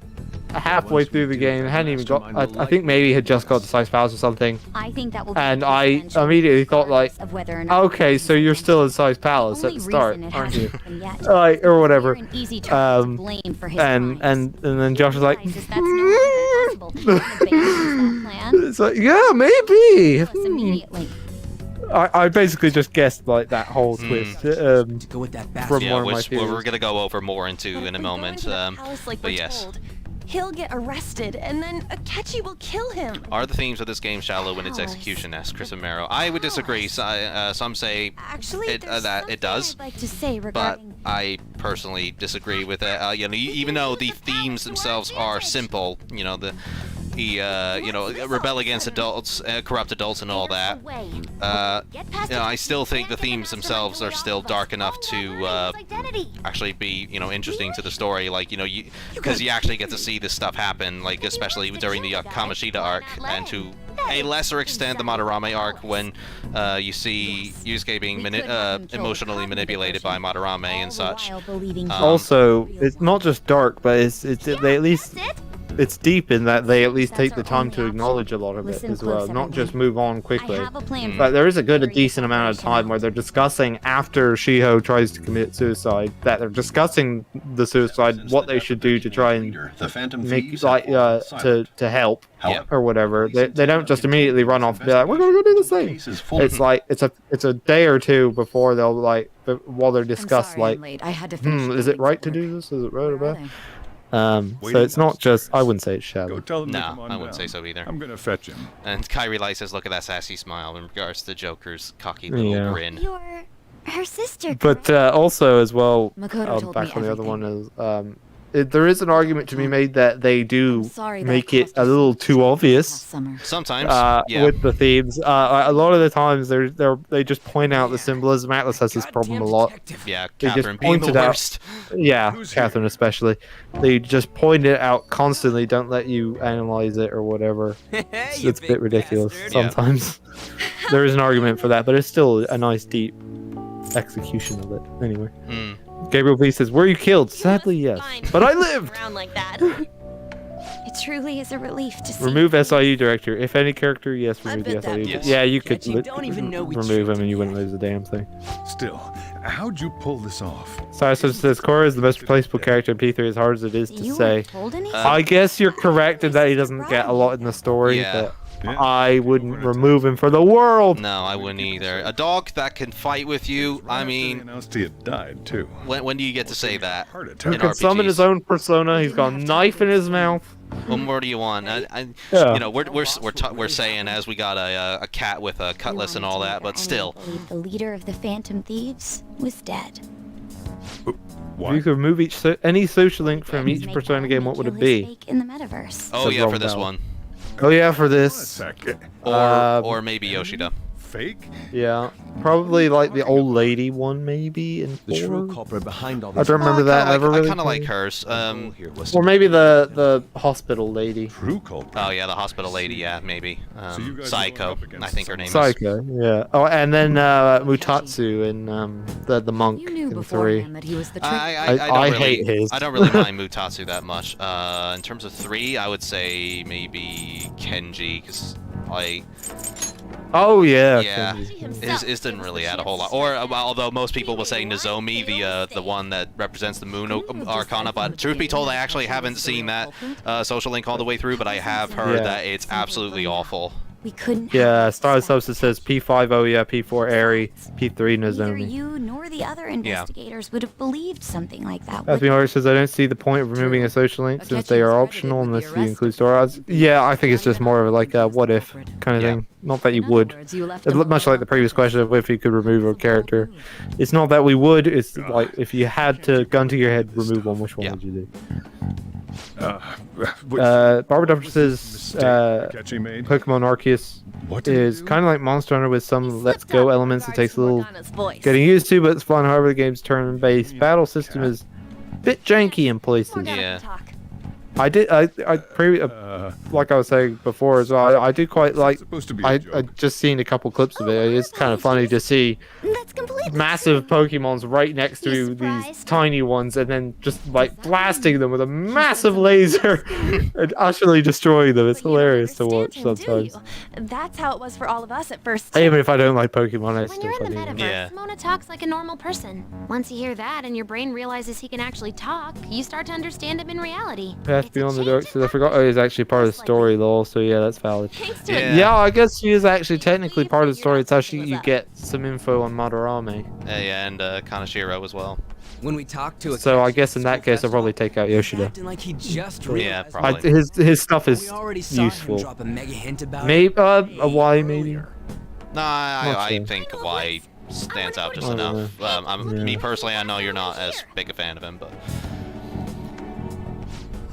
halfway through the game, hadn't even got. I think maybe had just got to Size Palace or something. I think that will and I immediately thought like, okay, so you're still in Size Palace at the start, aren't you? Like or whatever. And then Josh was like, it's like, yeah, maybe. I basically just guessed like that whole twist from one of my theories. We're gonna go over more into in a moment. But yes. He'll get arrested, and then Akechi will kill him. Are the themes of this game shallow in its execution? Asks Chris Amaro. I would disagree. Some say that it does, but I personally disagree with it. You know, even though the themes themselves are simple, you know, rebel against adults, corrupt adults, and all that. You know, I still think the themes themselves are still dark enough to actually be, you know, interesting to the story. Like, you know, because you actually get to see this stuff happen, like especially during the Kamoshida arc, and to a lesser extent the Madarame arc, when you see Yusuke being emotionally manipulated by Madarame and such. Also, it's not just dark, but they at least. It's deep in that they at least take the time to acknowledge a lot of it as well, not just move on quickly. But there is a decent amount of time where they're discussing after Shiho tries to commit suicide, that they're discussing the suicide, what they should do to try and make to help or whatever. They don't just immediately run off and be like, we're gonna go do this thing. It's like it's a day or two before they'll like while they're discussing like, is it right to do this? Is it right or bad? So it's not just. I wouldn't say it's shallow. No, I wouldn't say so either. I'm gonna fetch him. And Kyrie Light says, "Look at that sassy smile." In regards to the Joker's cocky little grin. You're her sister. But also as well, Makoto told back me on the other one is there is an argument to be made that they do make it a little too obvious. Sometimes, yeah. With the themes, a lot of the times they just point out the symbolism. Atlas has this problem a lot. Yeah, They just Catherine being the point it out. worst. Yeah, Catherine especially. They just point it out constantly. Don't let you analyze it or whatever. It's a bit ridiculous sometimes. There is an argument for that, but it's still a nice deep execution of it. Anyway. Gabriel B says, "Were you killed?" Sadly, yes, but I lived. Around like that. It truly is a relief to see. Remove SIU director. If any character, yes, remove the bet SIU. that Yes. Yeah, you could don't even know we remove him and you wouldn't lose the damn thing. Still, how'd you pull this off? Sarson says, Cora is the most replaceable character in P3 as hard as it is to say. I guess you're correct in that he doesn't get a lot in the story, but I wouldn't remove him for the world. No, I wouldn't either. A dog that can fight with you, I mean... announced he had died, too. When do you get to say that in He can RPGs? summon his own persona. He's got a knife in his mouth. What more do you want? Yeah. You know, we're saying as we got a cat with a cutlass and all that, but still. The leader of the Phantom Thieves was dead. If you could remove any social link from each persona game, what would it be? Fake in the metaverse. Oh yeah, for this one. Oh yeah, for this. Or maybe Yoshida. Fake? Yeah, probably like the old lady one, maybe. In The true 4? culprit behind all I this. don't remember that ever really. I kind of like hers. Or maybe the hospital lady. True culprit. Oh yeah, the hospital lady. Yeah, maybe. Psycho. I think her name is. Psycho. Yeah. Oh, and then Mutatsu in the monk in 3. I hate his. I don't really mind Mutatsu that much. In terms of 3, I would say maybe Kenji, because Oh yeah. yeah, his didn't really add a whole lot. Or although most people will say Nozomi, the one that represents the Moon Arcana, but truth be told, I actually haven't seen that social link all the way through, but I have heard that it's absolutely awful. We couldn't. Yeah, Star Substance says P5, oh yeah, P4 Airy, P3 Neither Nozomi. you nor the other investigators would have believed something like that. As Art says, I don't see the point of removing a social link since they are optional unless you include story odds. Yeah, I think it's just more of like a what if kind of thing. Not that you would. Much like the previous question of if you could remove a character. It's not that we would, it's like if you had to, gun to your head, remove one, which one would you do? Barbara Dupper says Pokemon Arceus is kind of like Monster Hunter with some let's go elements. It takes a little getting used to, but it's fun. However, the game's turn-based battle system is a bit janky in places. Yeah. Like I was saying before as well, I do quite like, I just seen a couple clips of it. It's kind of funny to see massive Pokemons right next to these tiny ones and then just like blasting them with a massive laser and utterly destroying them. It's hilarious to watch sometimes. That's how it was for all of us at first. Even if I don't like Pokemon, it's When still you're in the funny. metaverse, Mona talks like a normal person. Once you hear that and your brain realizes he can actually talk, you start to understand him in reality. Path Beyond the Dark says, I forgot he's actually part of the story though, so yeah, that's valid. Yeah. Yeah, I guess she is actually technically part of the story. It's how you get some info on Madarame. Yeah, and Kanashiro as well. When we talk to a So I guess in that case, I'll probably take out Yoshida. like he just Yeah, probably. His stuff is useful. Maybe a Y maybe. No, I think Y stands out just enough. Me personally, I know you're not as big a fan of him, but.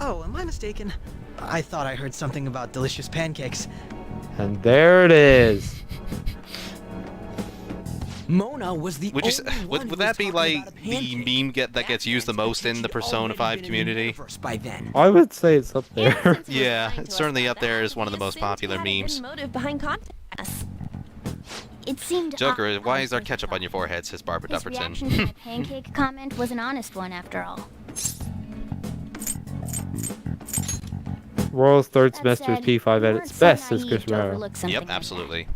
Oh, am I mistaken? I thought I heard something about delicious pancakes. And there it is. Mona was the Would you say, would that be like the meme that gets used the most in the Persona 5 community? I would say it's up there. Yeah, it's certainly up there as one of the most popular memes. Motive behind Confidants. It seemed Joker, why is there ketchup on your forehead? Says Barbara His reaction to Dupperton. my pancake comment was an honest one after all. Royal's third semester is P5 at its best, says Chris Romero. Yep, absolutely.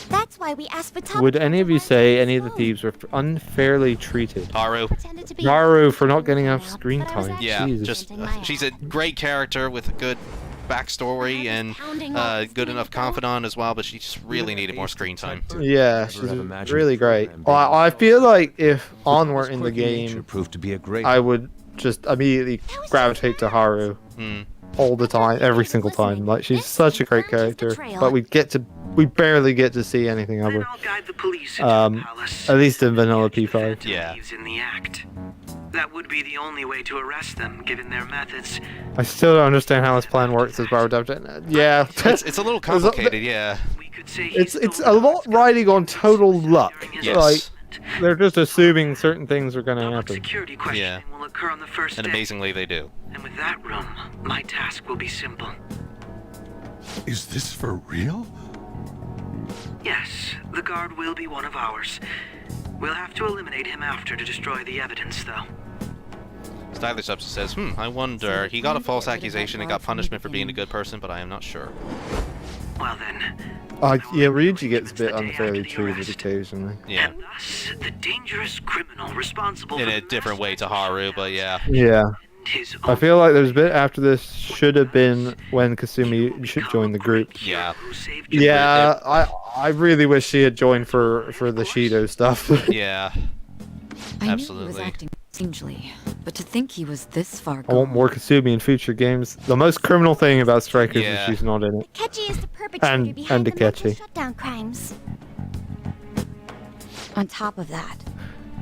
That's why we asked Batal. Would any of you say any of the thieves were unfairly treated? Haru. Naru for not getting enough screen time. Yeah, Jesus. just she's a great character with a good backstory and good enough confidant as well, but she just really needed more screen time. Yeah, she's really great. I feel like if On weren't in the game, I would just immediately gravitate to Haru all the time, every single time. Like she's such a great character, but we barely get to see anything of her. At least in vanilla P5. Yeah. In the act. That would be the only way to arrest them, given their methods. I still don't understand how this plan works as Barbara Yeah. It's a little complicated, yeah. It's a lot riding on total luck. Yes. Like, they're just assuming certain things are going to happen. Security questioning will occur on the first And day. amazingly they do. And with that room, my task will be simple. Is this for real? Yes, the guard will be one of ours. We'll have to eliminate him after to destroy the evidence, though. Stylish Substance says, I wonder. He got a false accusation and got punishment for being a good person, but I am not sure. Well then. Yeah, Ryuji gets a bit unfairly treated occasionally. Yeah. And thus, the dangerous criminal responsible In a different way to Haru, but yeah. Yeah. I feel like there's a bit after this should have been when Kasumi should join the group. Yeah. Yeah, I really wish she had joined for the Shido stuff. Yeah. I Absolutely. knew he was acting strangely, but to think he was this far I gone. want more Kasumi in future games. The most criminal thing about Strikers is she's not in it. Akechi is the perpetrator And behind the mental Akechi. shutdown crimes. On top of that,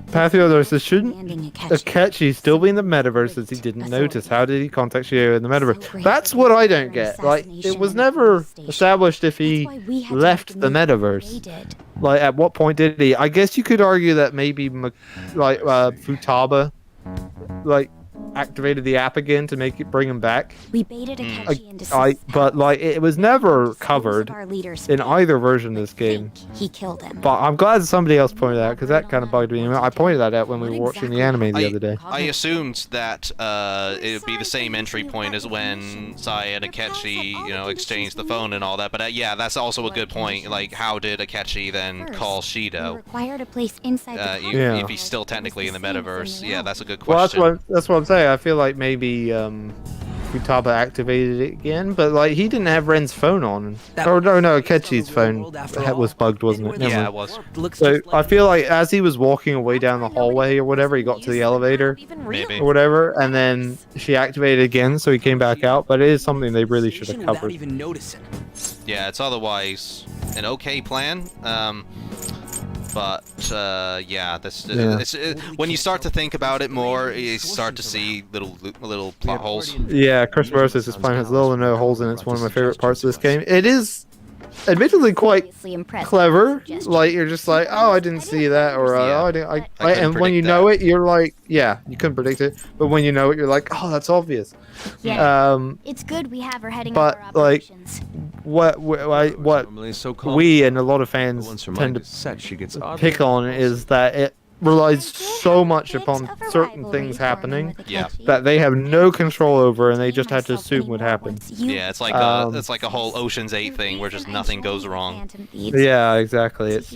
Pathio says, shouldn't Landing Akechi. Akechi still be in the metaverse as he didn't notice? How did he contact Shio in the metaverse? That's what I don't get. Like, it was never established if he left the metaverse. Like, at what point did he? I guess you could argue that maybe, Futaba, like, activated the app again to bring him back. We baited Akechi into But like it was never covered our leaders in either version of this game. he killed him. But I'm glad somebody else pointed that out because that kind of bugged me. I pointed that out when we were watching the anime the other day. I assumed that it would be the same entry point as when Sae and Akechi, exchanged the phone and all that. But yeah, that's also a good point. Like, how did Akechi then call Shido? Required a place inside the If he's still technically in the metaverse, yeah, that's a good question. Well, that's what I'm saying. I feel like maybe Futaba activated it again, but like he didn't have Ren's phone on. No, Akechi's phone was bugged, wasn't it? Yeah, it was. So I feel like as he was walking away down the hallway or whatever, he got to the elevator Maybe. or whatever, and then she activated again, so he came back out. But it is something they really should have covered. Even noticing. Yeah, it's otherwise an okay plan. But yeah, when you start to think about it more, you start to see little plot holes. Yeah, Chris Moses' this plan has little or no holes in it. It's one of my favorite parts of this game. It is admittedly quite clever. Like, you're just like, oh, I didn't see that, or oh, I didn't. And when you know it, you're like, yeah, you couldn't predict it. But when you know it, you're like, oh, that's obvious. Yeah. It's good we have her heading up our But like, operations. what we and a lot of fans tend to pick on is that it relies so much upon certain things happening that they have no control over, and they just have to assume what happened. Yeah, it's like a whole Ocean's 8 thing where just nothing goes wrong. Yeah, exactly. It's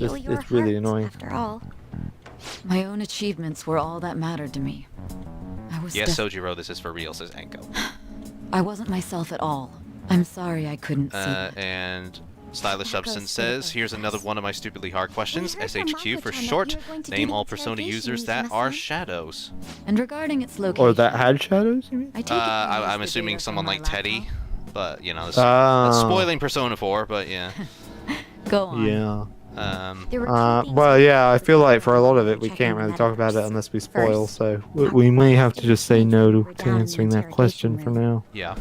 really annoying. After all, My own achievements were all that mattered to me. I was Yes, Sojiro, this is for real, says Enko. I wasn't myself at all. I'm sorry I couldn't see. And Stylish Substance says, here's another one of my stupidly hard questions. SHQ for short. Name all Persona users that are shadows. And regarding its location. Or that had shadows, you mean? I'm assuming someone like Teddy. But, that's spoiling Persona 4, but yeah. Go on. Yeah. Well, yeah, I feel like for a lot of it, we can't really talk about it unless we spoil, so we may have to just say no to answering that question for now. Yeah.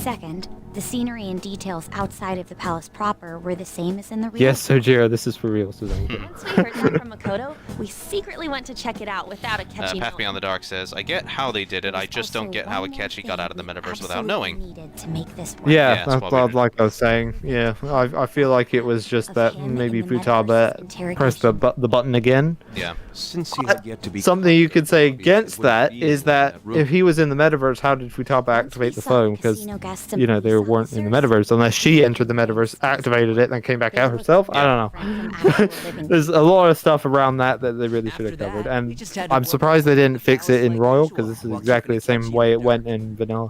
second, the scenery and details outside of the palace proper were the same as in the real. Yes, Sojiro, this is for real, Suzanne. Once we heard that from Makoto, we secretly went to check it out without Akechi Path Beyond the Dark says, I get how they did it, I just don't get how Akechi got out of the metaverse without knowing. To make this work. Yeah, that's what like I was saying. Yeah, I feel like it was just that maybe Futaba pressed the button again. Yeah. Since he had yet to be something you could say against that is that if he was in the metaverse, how did Futaba activate the phone? Because they weren't in the metaverse unless she entered the metaverse, activated it, then came back out herself. I don't know. There's a lot of stuff around that they really should have covered, and I'm surprised they didn't fix it in Royal because this is exactly the same way it went in Vanilla.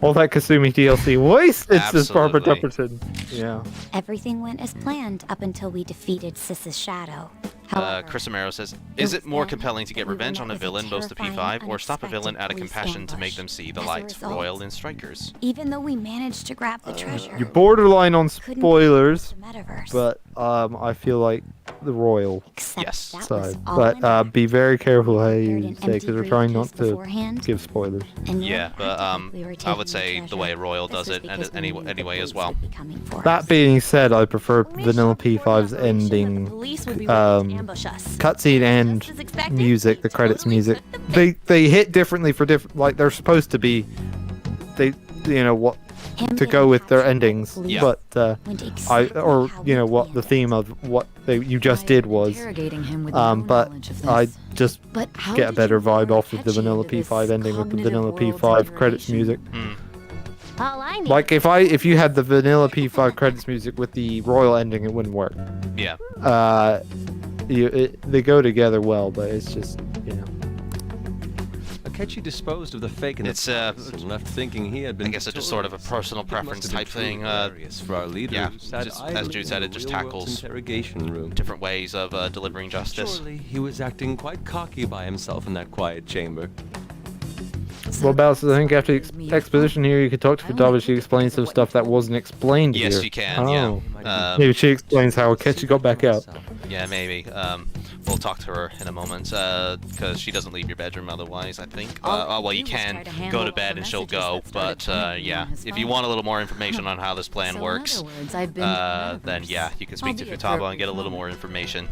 All that Kasumi DLC wasted this Barbara Dupperton. Yeah. Everything went as planned up until we defeated Sis's shadow. However, Chris Amaro says, is it more compelling to get revenge on a villain, boast the P5, or stop a villain out of compassion to make them see the light? Royal and Strikers. Even though we managed to grab the treasure, You're borderline on spoilers, but I feel like the royal Yes. side. But be very careful how you say, because we're trying not to give spoilers. Yeah, but I would say the way Royal does it anyway as well. That being said, I prefer Vanilla P5's ending cutscene and music, the credits music. They hit differently for different, like they're supposed to be. They, you know what, to go with their endings. Yeah. But what the theme of what you just did was. But I just get a better vibe off of the Vanilla P5 ending with the Vanilla P5 credits music. All I need. Like if you had the Vanilla P5 credits music with the royal ending, it wouldn't work. Yeah. They go together well, but it's just, you know. Akechi disposed of the fake in the past and left thinking he had been. I guess it's just sort of a personal preference type thing. For our leader, yeah, just, as Jude said, it just tackles different ways of delivering justice. Surely he was acting quite cocky by himself in that quiet chamber. Well, Ballas, I think after exposition here, you could talk to Futaba. She explains some stuff that wasn't explained here. Yes, you can. Yeah. Maybe she explains how Akechi got back out. Yeah, maybe. We'll talk to her in a moment, because she doesn't leave your bedroom otherwise, I think. Well, you can go to bed and she'll go, but yeah, if you want a little more information on how this plan works, then yeah, you can speak to Futaba and get a little more information.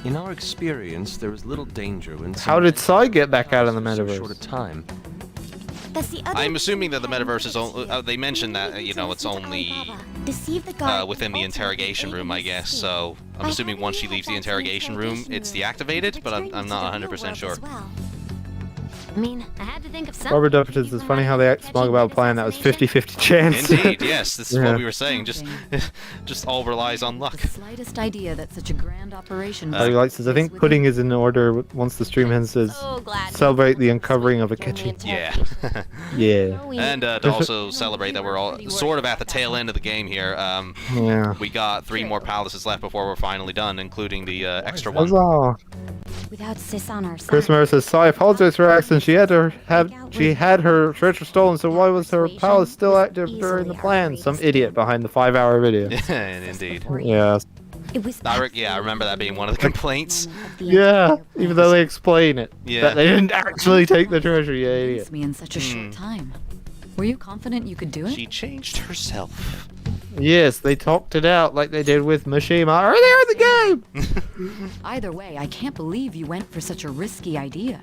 In our experience, there is little danger when. How did Sae get back out of the metaverse? Short time. I'm assuming that the metaverse is only. They mentioned that it's only within the interrogation room, I guess. So I'm assuming once she leaves the interrogation room, it's deactivated, but I'm not 100% sure. I mean, I had to think of something. Robert Duppers, it's funny how they act smug about a plan that was 50-50 chance. Indeed, yes, this is what we were saying. Just all relies on luck. The slightest idea that such a grand operation. I think pudding is in order once the stream ends. Says celebrate the uncovering of Akechi. Yeah. Yeah. And to also celebrate that we're all sort of at the tail end of the game here. Yeah. We got 3 more palaces left before we're finally done, including the extra one. Huzzah. Without Sis on our side. Chris Murray says, Sae apologized for her accident. She had her treasure stolen, so why was her palace still active during the plan? Some idiot behind the 5-hour video. Indeed. Yeah. I remember that being one of the complaints. Yeah, even though they explain it. Yeah. That they didn't actually take the treasure, you idiot. Me in such a short time. Were you confident you could do it? She changed herself. Yes, they talked it out like they did with Mishima earlier in the game. Either way, I can't believe you went for such a risky idea.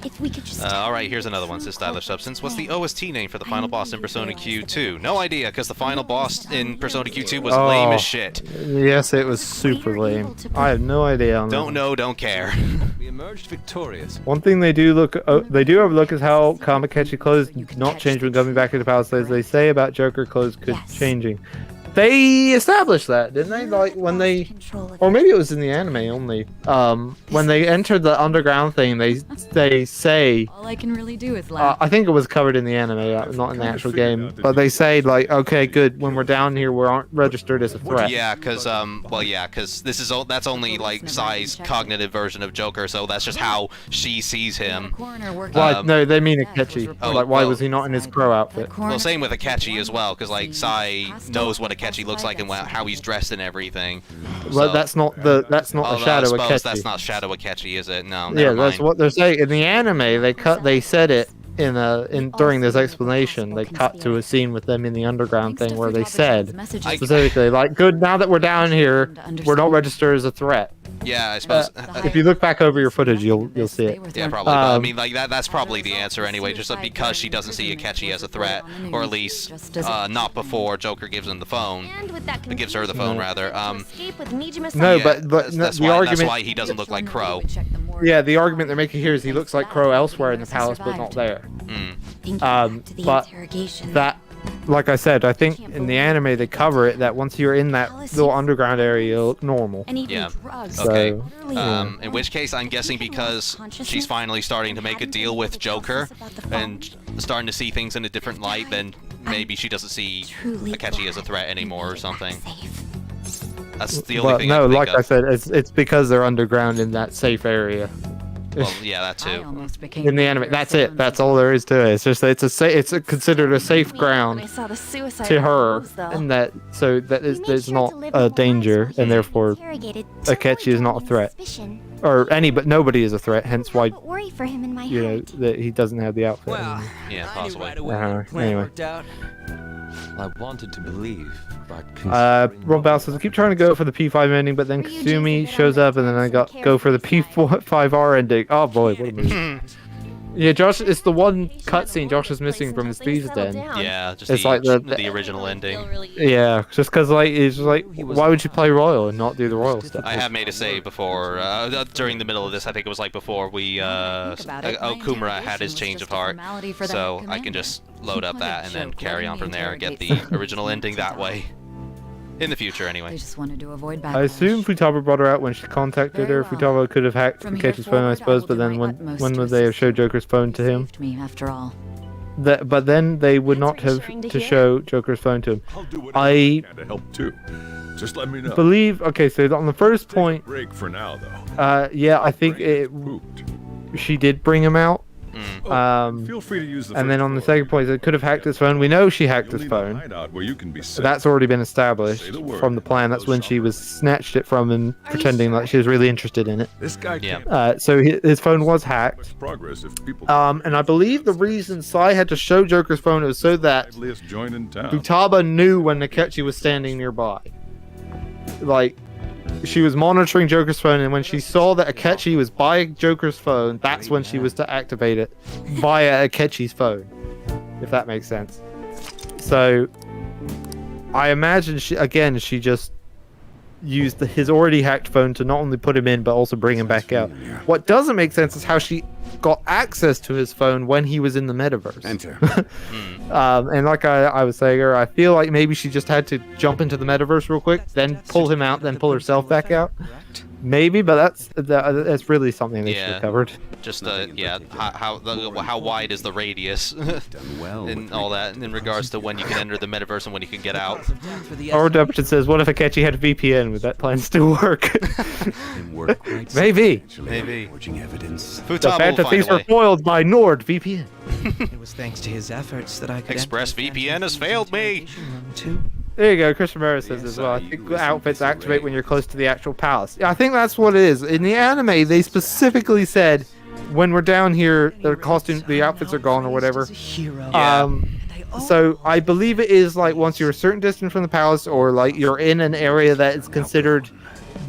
If we could just Alright, here's another one, says Stylish Substance. What's the OST name for the final boss in Persona Q2? No idea, because the final boss in Persona Q2 was lame as shit. Yes, it was super lame. I have no idea on that. Don't know, don't care. We emerged victorious. One thing they do overlook is how Kamakechi clothes not change when coming back into Palace. As they say about Joker clothes changing. They established that, didn't they? Like when they, or maybe it was in the anime only. When they entered the underground thing, they say. All I can really do is laugh. I think it was covered in the anime, not in the actual game. But they say like, okay, good. When we're down here, we aren't registered as a threat. Yeah, because this is that's only like Sae's cognitive version of Joker, so that's just how she sees him. No, they mean Akechi. Why was he not in his crow outfit? Well, same with Akechi as well, because like Sae knows what Akechi looks like and how he's dressed and everything. Well, that's not a Shadow Akechi. That's not Shadow Akechi, is it? No. Yeah, that's what they're saying. In the anime, they said it during this explanation. They cut to a scene with them in the underground thing where they said specifically, like, good, now that we're down here, we're not registered as a threat. Yeah, I suppose. If you look back over your footage, you'll see it. Yeah, probably. But, I mean, like that's probably the answer anyway. Just because she doesn't see Akechi as a threat, or at least not before Joker gives him the phone. Gives her the phone rather. No, but that's the argument. That's why he doesn't look like Crow. Yeah, the argument they're making here is he looks like Crow elsewhere in the palace, but not there. But that. Like I said, I think in the anime they cover it that once you're in that little underground area, you look normal. Yeah. So, okay. In which case, I'm guessing because she's finally starting to make a deal with Joker and starting to see things in a different light, then maybe she doesn't see Akechi as a threat anymore or something. That's the only thing I can think of. I said, it's because they're underground in that safe area. Well, yeah, that too. In the anime, that's it. That's all there is to it. It's just that it's considered a safe ground I saw the suicide to her, pose, though. and that there's not a danger, and therefore Akechi is not a threat, or nobody is a threat. Hence why worry for him in my that he doesn't have the outfit. Well, yeah, possibly. Anyway. I wanted to believe, but Rob Bell says I keep trying to go for the P5 ending, but then Kasumi shows up, and then I go for the P5R ending. Oh boy, what a movie! Yeah, Josh, it's the one cutscene Josh is missing from his Thieves Den. Yeah, just it's the, like the original ending. Yeah, just because it's just why would you play Royal and not do the Royal stuff? I have made a save before, during the middle of this. I think it was like before Okumura had his change of heart, so I can just load up that and then carry on from there and get the original ending that way. In the future, anyway. They just wanted to avoid I assume Futaba brought her out when she contacted her. Futaba could have hacked Akechi's phone, I suppose, but then when would they have showed Joker's phone to him? After all. But then they would not have to show Joker's phone to him. I help too. Just let me know. Believe. Okay, so on the first point. Break for now, though. Yeah, I think she did bring him out. Feel free to use the and then on the second point, it could have hacked his phone. We know she hacked his phone. Where you can be That's already been established from the plan. That's when she was snatched it from him, pretending like she was really interested in it. This guy so his phone was hacked. Progress if people and I believe the reason Sae had to show Joker's phone was so that join in town. Futaba knew when Akechi was standing nearby. Like, she was monitoring Joker's phone, and when she saw that Akechi was by Joker's phone, that's when she was to activate it via Akechi's phone, if that makes sense. So, I imagine she just used his already hacked phone to not only put him in, but also bring him back out. What doesn't make sense is how she got access to his phone when he was in the metaverse. Enter. And like I was saying, I feel like maybe she just had to jump into the metaverse real quick, then pull him out, then pull herself back out. Maybe, but that's really something they should have covered. Just how wide is the radius and all that in regards to when you can enter the metaverse and when you can get out. Our Dempton says, what if Akechi had a VPN? Would that plan still work? Maybe. Futaba the Phantom Thieves were foiled by NordVPN. It was thanks to his efforts that I could ExpressVPN has failed me. There you go. Chris Romero says as well. I think outfits activate when you're close to the actual palace. Yeah, I think that's what it is. In the anime, they specifically said when we're down here, the outfits are gone or whatever. So I believe it is like once you're a certain distance from the palace, or like you're in an area that is considered,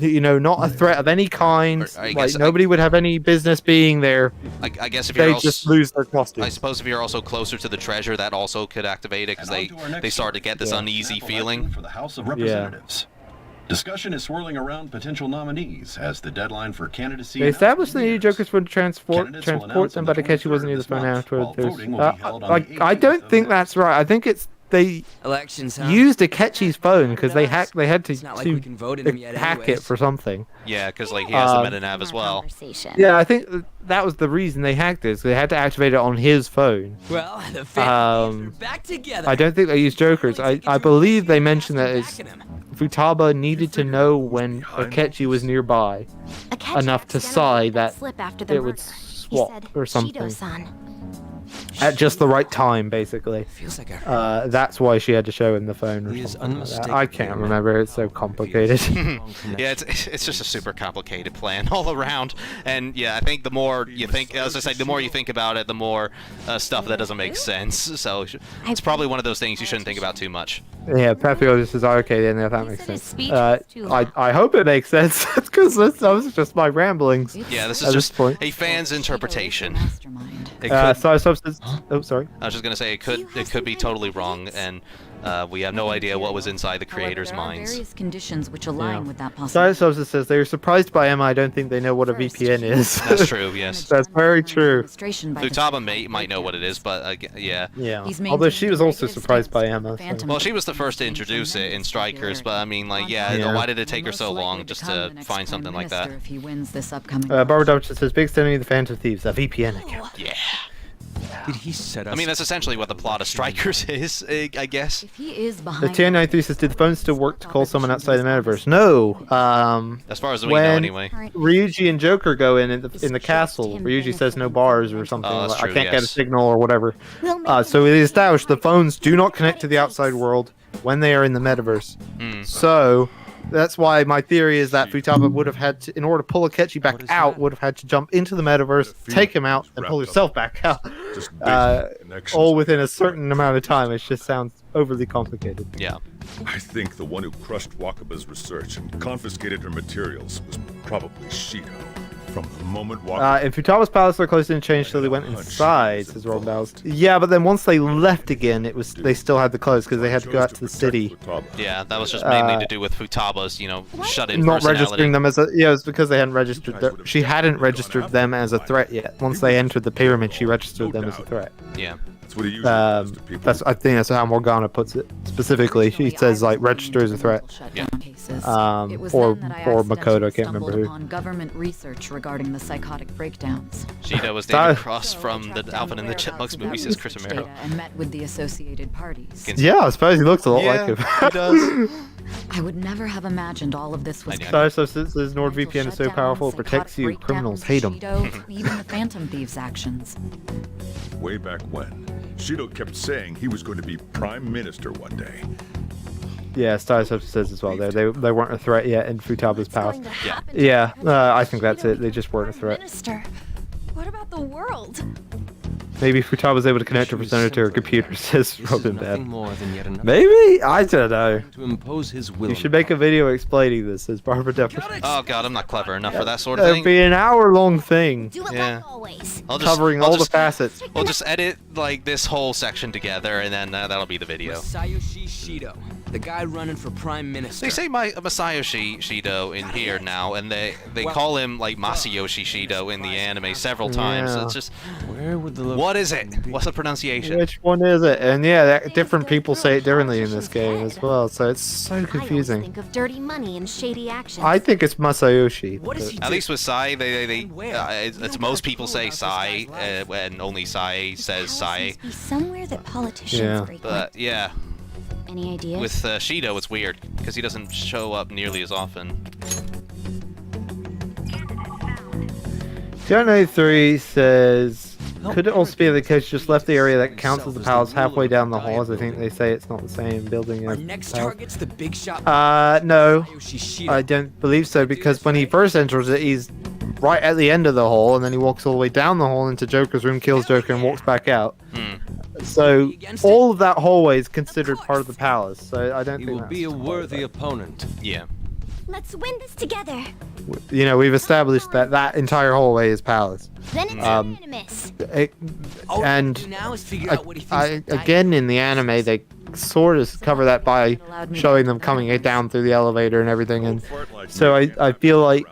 not a threat of any kind. Like nobody would have any business being there. I guess if you're just lose their costume. I suppose if you're also closer to the treasure, that also could activate it because they start to get this uneasy feeling. For the House of Representatives. Discussion is swirling around potential nominees as the deadline for candidacy. They established they needed Joker's phone to transport them, but Akechi wasn't near the phone afterwards. I don't think that's right. I think they used Akechi's phone because they had to hack it for something. Yeah, because he has the metanav as well. Yeah, I think that was the reason they hacked it. So they had to activate it on his phone. Well, the family are back together. I don't think they used Joker's. I believe they mentioned that Futaba needed to know when Akechi was nearby enough to Sae that it would swap or something. At just the right time, basically. That's why she had to show him the phone. I can't remember. It's so complicated. Yeah, it's just a super complicated plan all around. And yeah, I think the more you think, as I said, the more you think about it, the more stuff that doesn't make sense. So it's probably one of those things you shouldn't think about too much. Yeah, Papio just says, okay, then if that makes sense. I hope it makes sense because that was just my ramblings. Yeah, this is just a fan's interpretation. Substance. Oh, sorry. I was just gonna say it could be totally wrong, and we have no idea what was inside the creators' minds. Various conditions which align with that possibility. Substance says they were surprised by Emma. I don't think they know what a VPN is. That's true. Yes. That's very true. Futaba might know what it is, but yeah. Yeah. Although she was also surprised by Emma. So. Well, she was the first to introduce it in Strikers, but I mean, why did it take her so long just to find something like that? If he wins this upcoming Barbara Dumpton says, big enemy of the Phantom Thieves, a VPN account. Yeah. Did he set us? I mean, that's essentially what the plot of Strikers is, I guess. If he is The behind... TI-93 says, did the phone still work to call someone outside the metaverse? No. As far as we know, when anyway. Ryuji and Joker go in the castle, Ryuji says no bars or something. Oh, that's I true, can't get a yes. signal or whatever. So it is established the phones do not connect to the outside world when they are in the metaverse. So that's why my theory is that Futaba would have had to, in order to pull Akechi back out, would have had to jump into the metaverse, take him out, and pull herself back out. All within a certain amount of time. It just sounds overly complicated. Yeah. I think the one who crushed Wakaba's research and confiscated her materials was probably Shido. From the moment in Futaba's palace, their clothes didn't change till they went inside, says Rob Bells. Yeah, but then once they left again, they still had the clothes because they had to go out to the city. Yeah, that was just mainly to do with Futaba's, shut-in Not personality. registering them as it was because they hadn't registered. She hadn't registered them as a threat yet. Once they entered the pyramid, she registered them as a threat. Yeah. That's what he usually does to people. I think that's how Morgana puts it. Specifically, she says like register as a threat. Yeah. Or Makoto, I can't remember who. On government research regarding the psychotic breakdowns. Shido was David Cross from the Alvin and the Chipmunks movie, says Chris Romero. And met with the associated parties. Yeah, I suppose he looks a lot like him. He does. I would never have imagined all of this was So since NordVPN is so powerful, it protects you. Criminals hate them. Even the Phantom Thieves' actions. Way back when, Shido kept saying he was going to be Prime Minister one day. Yeah, Stardust says as well. They weren't a threat yet in Futaba's palace. Yeah, I think that's it. They just weren't a threat. Minister, what about the world? Maybe Futaba was able to connect her persona to her computer, says Robin Bad. Maybe? I don't know. To impose his will. You should make a video explaining this, says Barbara Jefferson. Oh god, I'm not clever enough for that sort of It'll thing. be an hour-long thing. Yeah. Covering all the facets. We'll just edit like this whole section together, and then that'll be the video. Masayoshi Shido, the guy running for prime minister. They say Masayoshi Shido in here now, and they call him like Masayoshi Shido in the anime several times. So it's just, where would the what is it? What's the pronunciation? Which one is it? And yeah, different people say it differently in this game as well, so it's so confusing. Think of dirty money and shady actions. I think it's Masayoshi. At least with Sae, it's most people say Sae, and only Sae says Sae. Be somewhere that politicians frequent. But yeah. Any ideas? With Shido, it's weird because he doesn't show up nearly as often. John03 says, could it also be the case just left the area that counts as the palace halfway down the hall, as I think they say it's not the same building as next target's the big shot. No, I don't believe so, because when he first enters it, he's right at the end of the hall, and then he walks all the way down the hall into Joker's room, kills Joker, and walks back out. So all of that hallway is considered part of the palace, so I don't think he will be a worthy opponent. Yeah. Let's win this together. You know, we've established that that entire hallway is palace. Then it's unanimous. Again, in the anime, they sort of cover that by showing them coming down through the elevator and everything, and so I feel like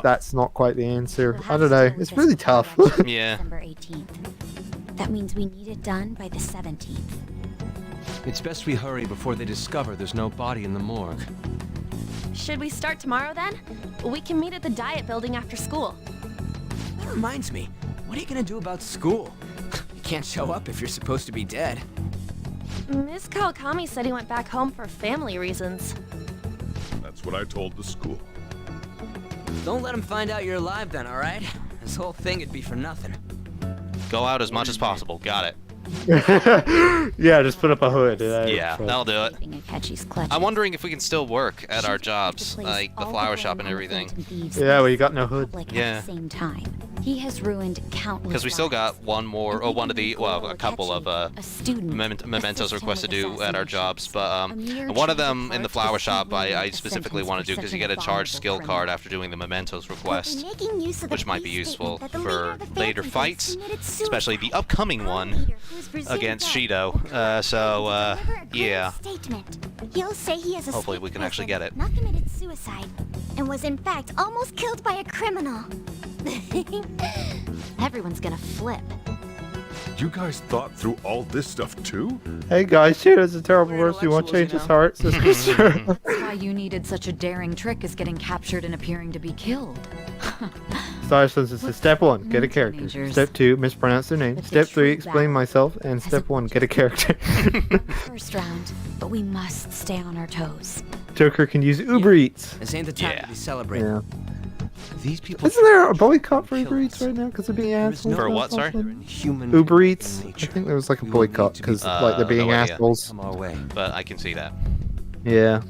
that's not quite the answer. I don't know. It's really tough. Yeah. December 18th. That means we need it done by the 17th. It's best we hurry before they discover there's no body in the morgue. Should we start tomorrow then? We can meet at the Diet Building after school. That reminds me, what are you gonna do about school? You can't show up if you're supposed to be dead. Miss Kawakami said he went back home for family reasons. That's what I told the school. Don't let him find out you're alive then, alright? This whole thing would be for nothing. Go out as much as possible. Got it. Yeah, just put up a hood. Yeah, that'll do it. I'm wondering if we can still work at our jobs, like the flower shop and everything. Yeah, well, you got no hood. Yeah. At the same time. He has ruined countless Because we still got one more, or one of the, well, a couple of mementos requests to do at our jobs, but one of them in the flower shop I specifically want to do because you get a charged skill card after doing the mementos request, which might be useful for later fights, especially the upcoming one against Shido. Yeah. He'll say he has a hopefully we can actually get it. Not committed suicide, and was in fact almost killed by a criminal. Everyone's gonna flip. You guys thought through all this stuff too? Hey guys, Shido's a terrible person. You want to change his heart? That's why you needed such a daring trick as getting captured and appearing to be killed. Style synthesis. Step 1, get a character. Teenagers. Step 2, mispronounce their name. Step 3, explain myself. And step 1, get a character. First round, but we must stay on our toes. Joker can use Uber Eats. This ain't the time to be celebrating. Yeah. These people. Isn't there a boycott for Uber Eats right now because of being assholes? For what, sorry? Human Uber Eats. I think there was like a boycott because like they're being no idea. assholes. come our way. But I can see that. Yeah.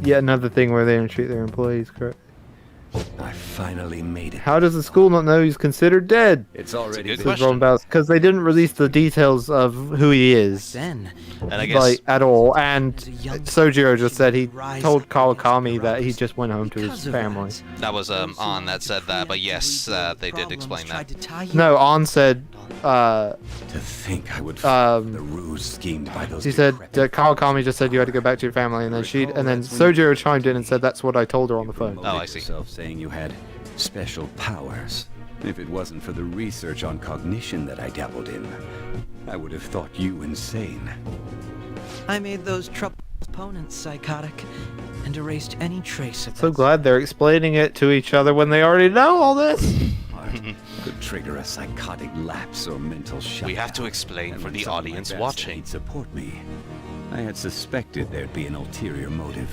Yet another thing where they don't treat their employees correct. I finally made it. How does the school not know he's considered dead? It's already Because they didn't release the details of who he is. Then, And I guess Like, at all. And Sojiro just said he told Kawakami that he just went home to his family. that was On that said that, but yes, they did explain that. No, On said, To think I would the ruse schemed by those. she said that Kawakami just said you had to go back to your family, and then Sojiro chimed in and said that's what I told her on the phone. Oh, I see. Saying you had special powers. If it wasn't for the research on cognition that I dabbled in, I would have thought you insane. I made those troubled opponents psychotic and erased any trace of So glad they're explaining it to each other when they already know all this. Could trigger a psychotic lapse or mental shutdown. We have to explain for the audience watching. He'd support me. I had suspected there'd be an ulterior motive.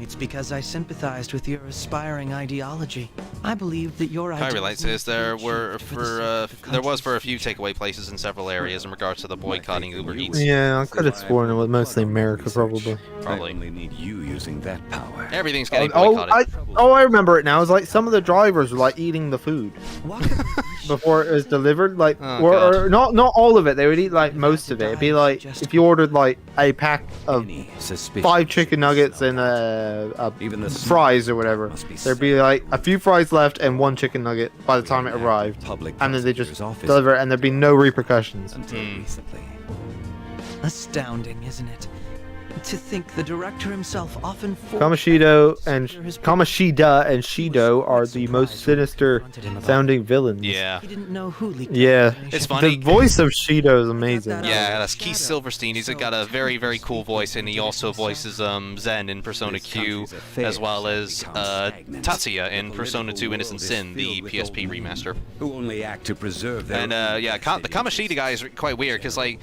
It's because I sympathized with your aspiring ideology. I believe that your Kyrie Light says there was for a few takeaway places in several areas in regards to the boycotting Uber Eats. Yeah, I could have sworn it was mostly America, probably. Probably. I only need you using that power. Everything's getting boycotted. I remember it now. It was like some of the drivers were like eating the food before it was delivered. Like, or not all of it. They would eat like most of it. It'd be like if you ordered like a pack of 5 chicken nuggets and fries or whatever. There'd be like a few fries left and 1 chicken nugget by the time it arrived, and then they just deliver it, and there'd be no repercussions. Astounding, isn't it? To think the director himself often Kamoshida and Shido are the most sinister sounding villains. Yeah. He didn't know who leaked Yeah. It's funny. The voice of Shido is amazing. Yeah, that's Keith Silverstein. He's got a very, very cool voice, and he also voices Zen in Persona Q, as well as Tatsuya in Persona 2 Innocent Sin, the PSP remaster. Who only act to preserve their And yeah, the Kamoshida guy is quite weird, because like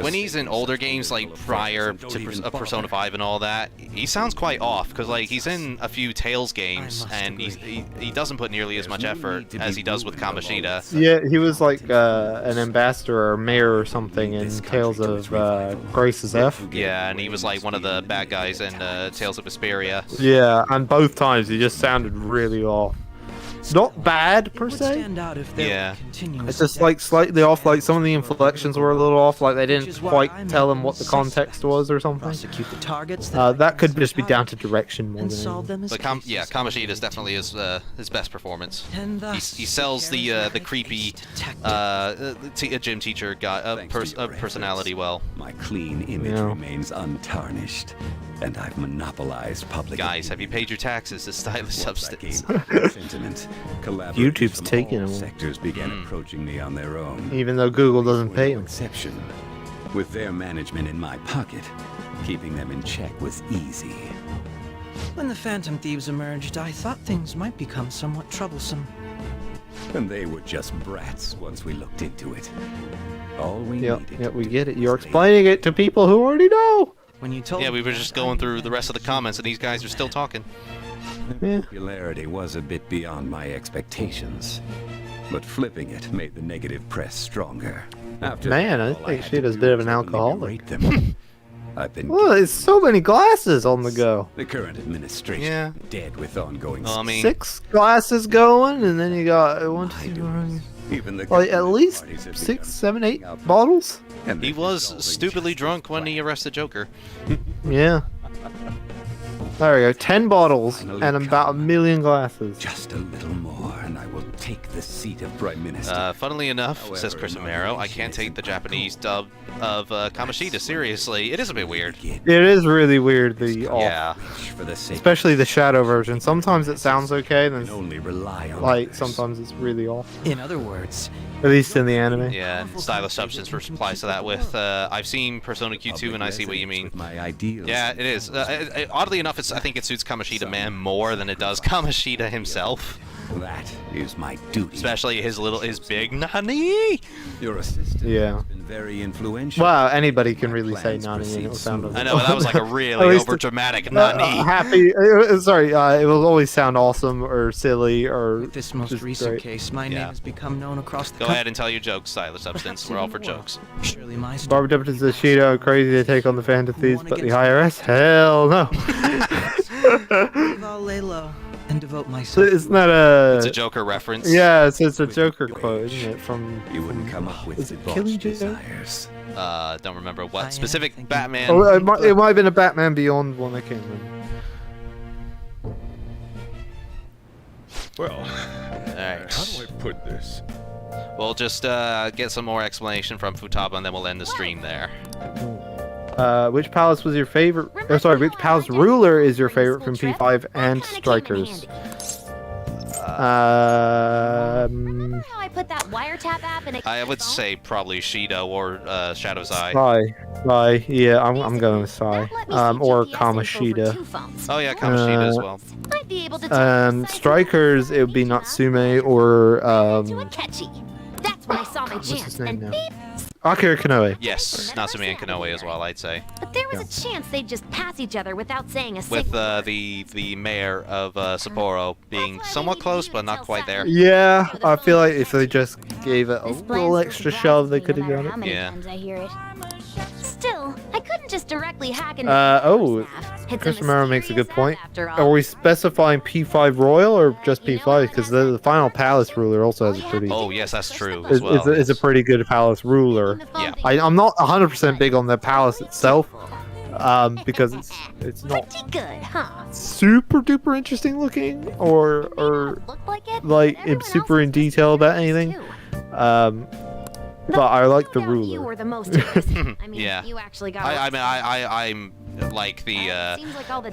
when he's in older games, like prior to Persona 5 and all that, he sounds quite off, because like he's in a few Tales games, and he doesn't put nearly as much effort as he does with Kamoshida. Yeah, he was like an ambassador or mayor or something in Tales of Grace's F. Yeah, and he was like one of the bad guys in Tales of Vesperia. Yeah, and both times he just sounded really off. Not bad per se. Yeah. It's just like slightly off. Like some of the inflections were a little off. Like they didn't quite tell him what the context was or something. That could just be down to direction more than. But Kamoshida is definitely his best performance. He sells the creepy gym teacher guy personality well. My clean image remains untarnished, and I've monopolized public. Guys, have you paid your taxes? This stylish substance. YouTube's taking them. Sectors began approaching me on their own. Even though Google doesn't pay them. Exception, with their management in my pocket, keeping them in check was easy. When the Phantom Thieves emerged, I thought things might become somewhat troublesome. And they were just brats once we looked into it. All we needed. Yeah, we get it. You're explaining it to people who already know. When you told yeah, we were just going through the rest of the comments, and these guys are still talking. Their popularity was a bit beyond my expectations, but flipping it made the negative press stronger. Man, I think Shido's a bit of an alcoholic. I've been well, there's so many glasses on the go. The current administration dead with ongoing. Well, I mean, 6 glasses going, and then you got 1, 2, even the like at least 6, 7, 8 bottles. He was stupidly drunk when he arrested Joker. Yeah. There we go. 10 bottles and about 1 million glasses. Just a little more, and I will take the seat of Prime Minister. Funnily enough, says Chris Romero, I can't take the Japanese dub of Kamoshida seriously. It is a bit weird. It is really weirdly off. Yeah. Especially the Shadow version. Sometimes it sounds okay, and then only rely on like sometimes it's really off. In other words, at least in the anime. Yeah, stylish substance replies to that with, I've seen Persona Q2 and I see what you mean. Yeah, it is. Oddly enough, I think it suits Kamoshida Man more than it does Kamoshida himself. That is my duty. Especially his big Nani. Your assistant has been very influential. Well, anybody can really say Nani and it'll sound. I know, that was like a really over-dramatic Nani. Happy. Sorry, it will always sound awesome or silly or. With this most recent case, my name has become known across the Go ahead and tell your jokes, Silas Substance. We're all for jokes. Surely my Barbara Deputy says Shido crazy to take on the Phantom Thieves, but the IRS? Hell no. I'll lay low and devote myself. Isn't that a? It's a Joker reference. Yeah, it's a Joker quote, isn't it? From. You wouldn't come up with the Killing desires. Don't remember what specific Batman. Oh, it might have been a Batman Beyond one. I can't remember. Well, Alright. how do I put this? We'll just get some more explanation from Futaba, and then we'll end the stream there. Which palace was your favorite? Oh, sorry, which palace ruler is your favorite from P5 and Strikers? Remember how I put that wiretap app in a I would say probably Shido or Shadow Sae. Sai. Yeah, I'm going with Sai. Or Kamoshida. Oh yeah, Kamoshida as well. I'd be able to Strikers, it would be Natsume or That's when I saw my what's chance. his name And now? beep, Akira Konoe. Yes, Natsume and Konoe as well, I'd say. but there was a chance they'd just pass each other without saying a single With the mayor of Sapporo being somewhat close, but not quite there. Yeah, I feel like if they just gave it a little extra shove, they could have done it. Yeah. I hear it. Still, I couldn't just directly hack into Chris Romero makes a good point. Are we specifying P5 Royal or just P5? Because the final Palace ruler also has a pretty. Oh yes, that's true as well. It's a pretty good Palace ruler. Yeah. I'm not 100% big on the Palace itself, because it's not good, huh? super duper interesting looking or like it's super in detail about anything. But I like the ruler. You were the most I mean, Yeah. you actually got I'm like the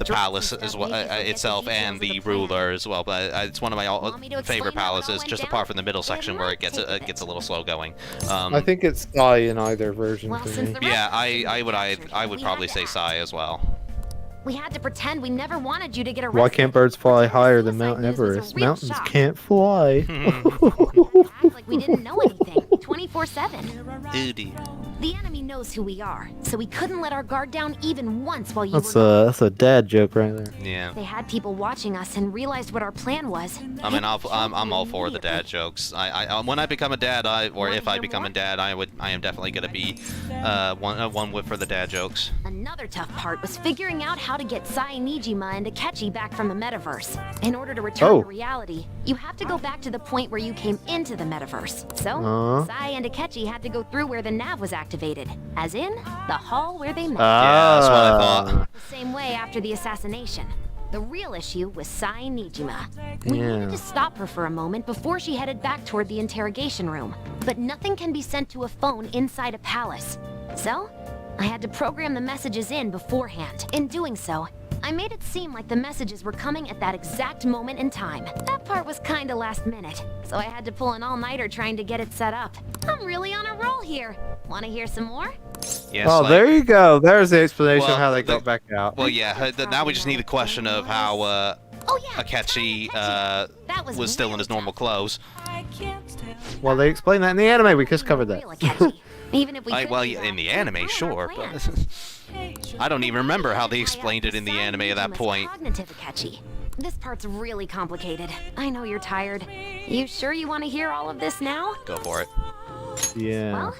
palace as well itself and the ruler as well, but it's one of my favorite palaces. Just apart from the middle section where it gets a little slow going. I think it's Sai in either version for me. Yeah, I would probably say Sai as well. We had to pretend we never wanted you to get arrested. Why can't birds fly higher than Mount Everest? Mountains can't fly. Act like we didn't know anything. 24/7. Duty. The enemy knows who we are, so we couldn't let our guard down even once while you That's were. a dad joke right there. Yeah. They had people watching us and realized what our plan was. I mean, I'm all for the dad jokes. When I become a dad, if I become a dad, I am definitely gonna be one for the dad jokes. Another tough part was figuring out how to get Sae Nijima and Akechi back from the metaverse. In order to return to reality, you have to go back to the point where you came into the metaverse. So, Sae and Akechi had to go through where the nav was activated, as in the hall where they met. Yeah, that's what I thought. The same way after the assassination. The real issue was Sae Nijima. We needed to stop her for a moment before she headed back toward the interrogation room. But nothing can be sent to a phone inside a palace. So, I had to program the messages in beforehand. In doing so, I made it seem like the messages were coming at that exact moment in time. That part was kinda last minute, so I had to pull an all-nighter trying to get it set up. I'm really on a roll here. Wanna hear some more? Yes, oh, like, there you go. There's the explanation of how they got back out. Well, yeah. Now we just need the question of how Akechi was still in his normal clothes. Well, they explained that in the anime. We just covered that. Even if we well, in the anime, sure, but I don't even remember how they explained it in the anime at that point. Cognitive Akechi. This part's really complicated. I know you're tired. You sure you want to hear all of this now? Go for it. Yeah. Well,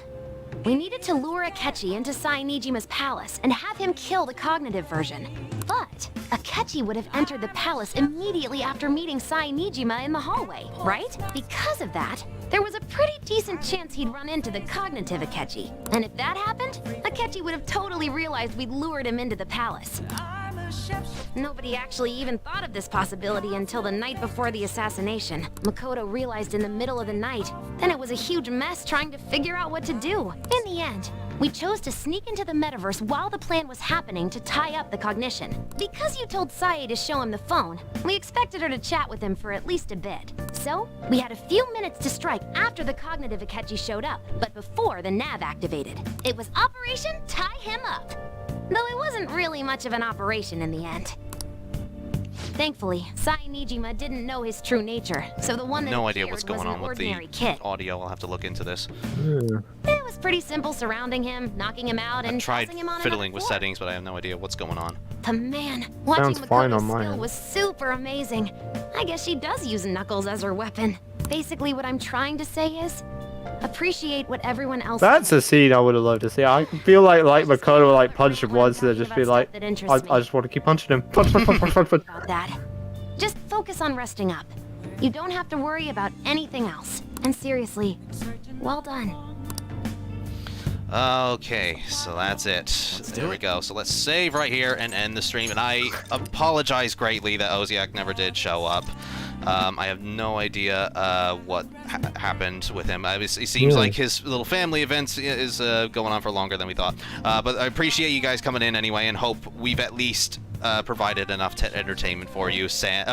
we needed to lure Akechi into Sae Nijima's palace and have him kill the cognitive version. But Akechi would have entered the palace immediately after meeting Sae Nijima in the hallway, right? Because of that, there was a pretty decent chance he'd run into the cognitive Akechi. And if that happened, Akechi would have totally realized we'd lured him into the palace. Nobody actually even thought of this possibility until the night before the assassination. Makoto realized in the middle of the night. Then it was a huge mess trying to figure out what to do. In the end, we chose to sneak into the metaverse while the plan was happening to tie up the cognition. Because you told Sae to show him the phone, we expected her to chat with him for at least a bit. So, we had a few minutes to strike after the cognitive Akechi showed up, but before the nav activated. It was Operation Tie Him Up. Though it wasn't really much of an operation in the end. Thankfully, Sae Nijima didn't know his true nature, so the one that No he idea feared what's going was an on with the ordinary kid. audio. I'll have to look into this. It was pretty simple surrounding him, knocking him out, and I tried tossing him on fiddling another with floor. settings, but I have no idea what's going on. But man, watching Sounds fine on Makoto's my skill end. was super amazing. I guess she does use Knuckles as her weapon. Basically, what I'm trying to say is, appreciate what everyone else. That's a scene I would have loved to see. I feel like Makoto would like punch him once and then just be like, I just want to keep punching him. Punch. About that. Just focus on resting up. You don't have to worry about anything else. And seriously, well done. Okay, so that's it. There we go. So let's save right here and end the stream. And I apologize greatly that Oziak never did show up. I have no idea what happened with him. It seems like his little family event is going on for longer than we thought. But I appreciate you guys coming in anyway, and hope we've at least provided enough entertainment for you. Sans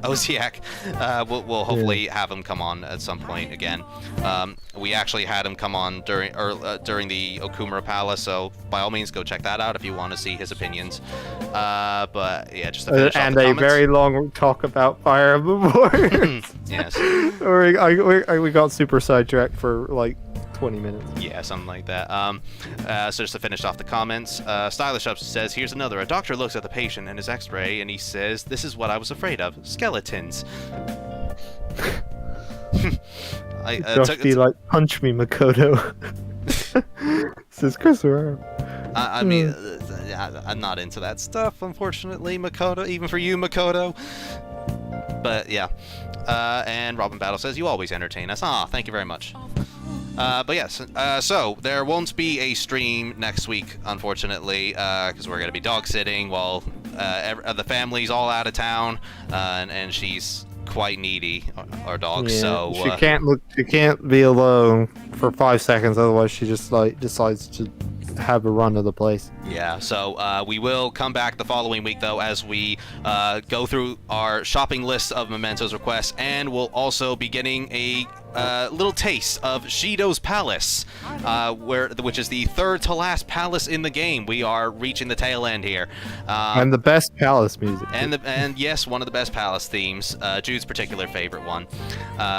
Oziak, we'll hopefully have him come on at some point again. We actually had him come on during the Okumura Palace, so by all means go check that out if you want to see his opinions. But yeah, just to finish off and the a comments. very long talk about Fire Emblem Warriors. Yes. we got super sidetracked for like 20 minutes. Yeah, something like that. So just to finish off the comments, Stylish Up says, here's another. A doctor looks at the patient and his x-ray and he says, this is what I was afraid of. Skeletons. Like, punch me, Makoto. Says Chris Ferraro. I mean, I'm not into that stuff, unfortunately, Makoto. Even for you, Makoto. But yeah. And Robin Battle says, you always entertain us. Ah, thank you very much. But yes, so there won't be a stream next week, unfortunately, because we're going to be dog sitting while the family's all out of town, and she's quite needy, our dog. Yeah, so she can't be alone for 5 seconds, otherwise she just like decides to have a run of the place. Yeah, so we will come back the following week, though, as we go through our shopping list of Mementos requests, and we'll also be getting a little taste of Shido's Palace, which is the third to last palace in the game. We are reaching the tail end here. And the best palace music. And yes, one of the best palace themes, Jude's particular favorite one.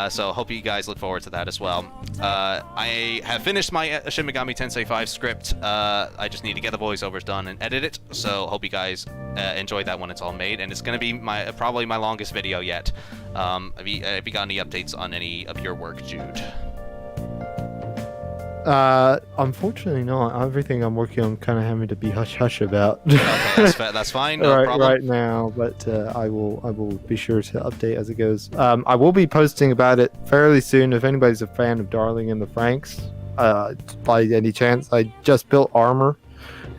So hope you guys look forward to that as well. I have finished my Shin Megami Tensei 5 script. I just need to get the voiceovers done and edit it. So hope you guys enjoy that when it's all made. And it's going to be probably my longest video yet. Have you got any updates on any of your work, Jude? Unfortunately not. Everything I'm working on kind of having to be hush-hush about. Okay, that's fine. No problem. Right now, but I will be sure to update as it goes. I will be posting about it fairly soon. If anybody's a fan of Darling in the Franxx, by any chance, I just built armor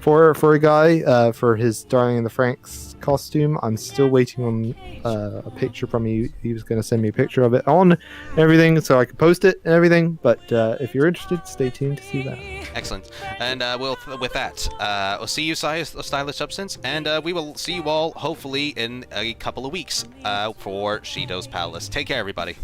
for a guy for his Darling in the Franxx costume. I'm still waiting on a picture from you. He was going to send me a picture of it on everything so I can post it and everything, but if you're interested, stay tuned to see that. Excellent. And with that, we'll see you, Stylish Substance, and we will see you all hopefully in a couple of weeks for Shido's Palace. Take care, everybody.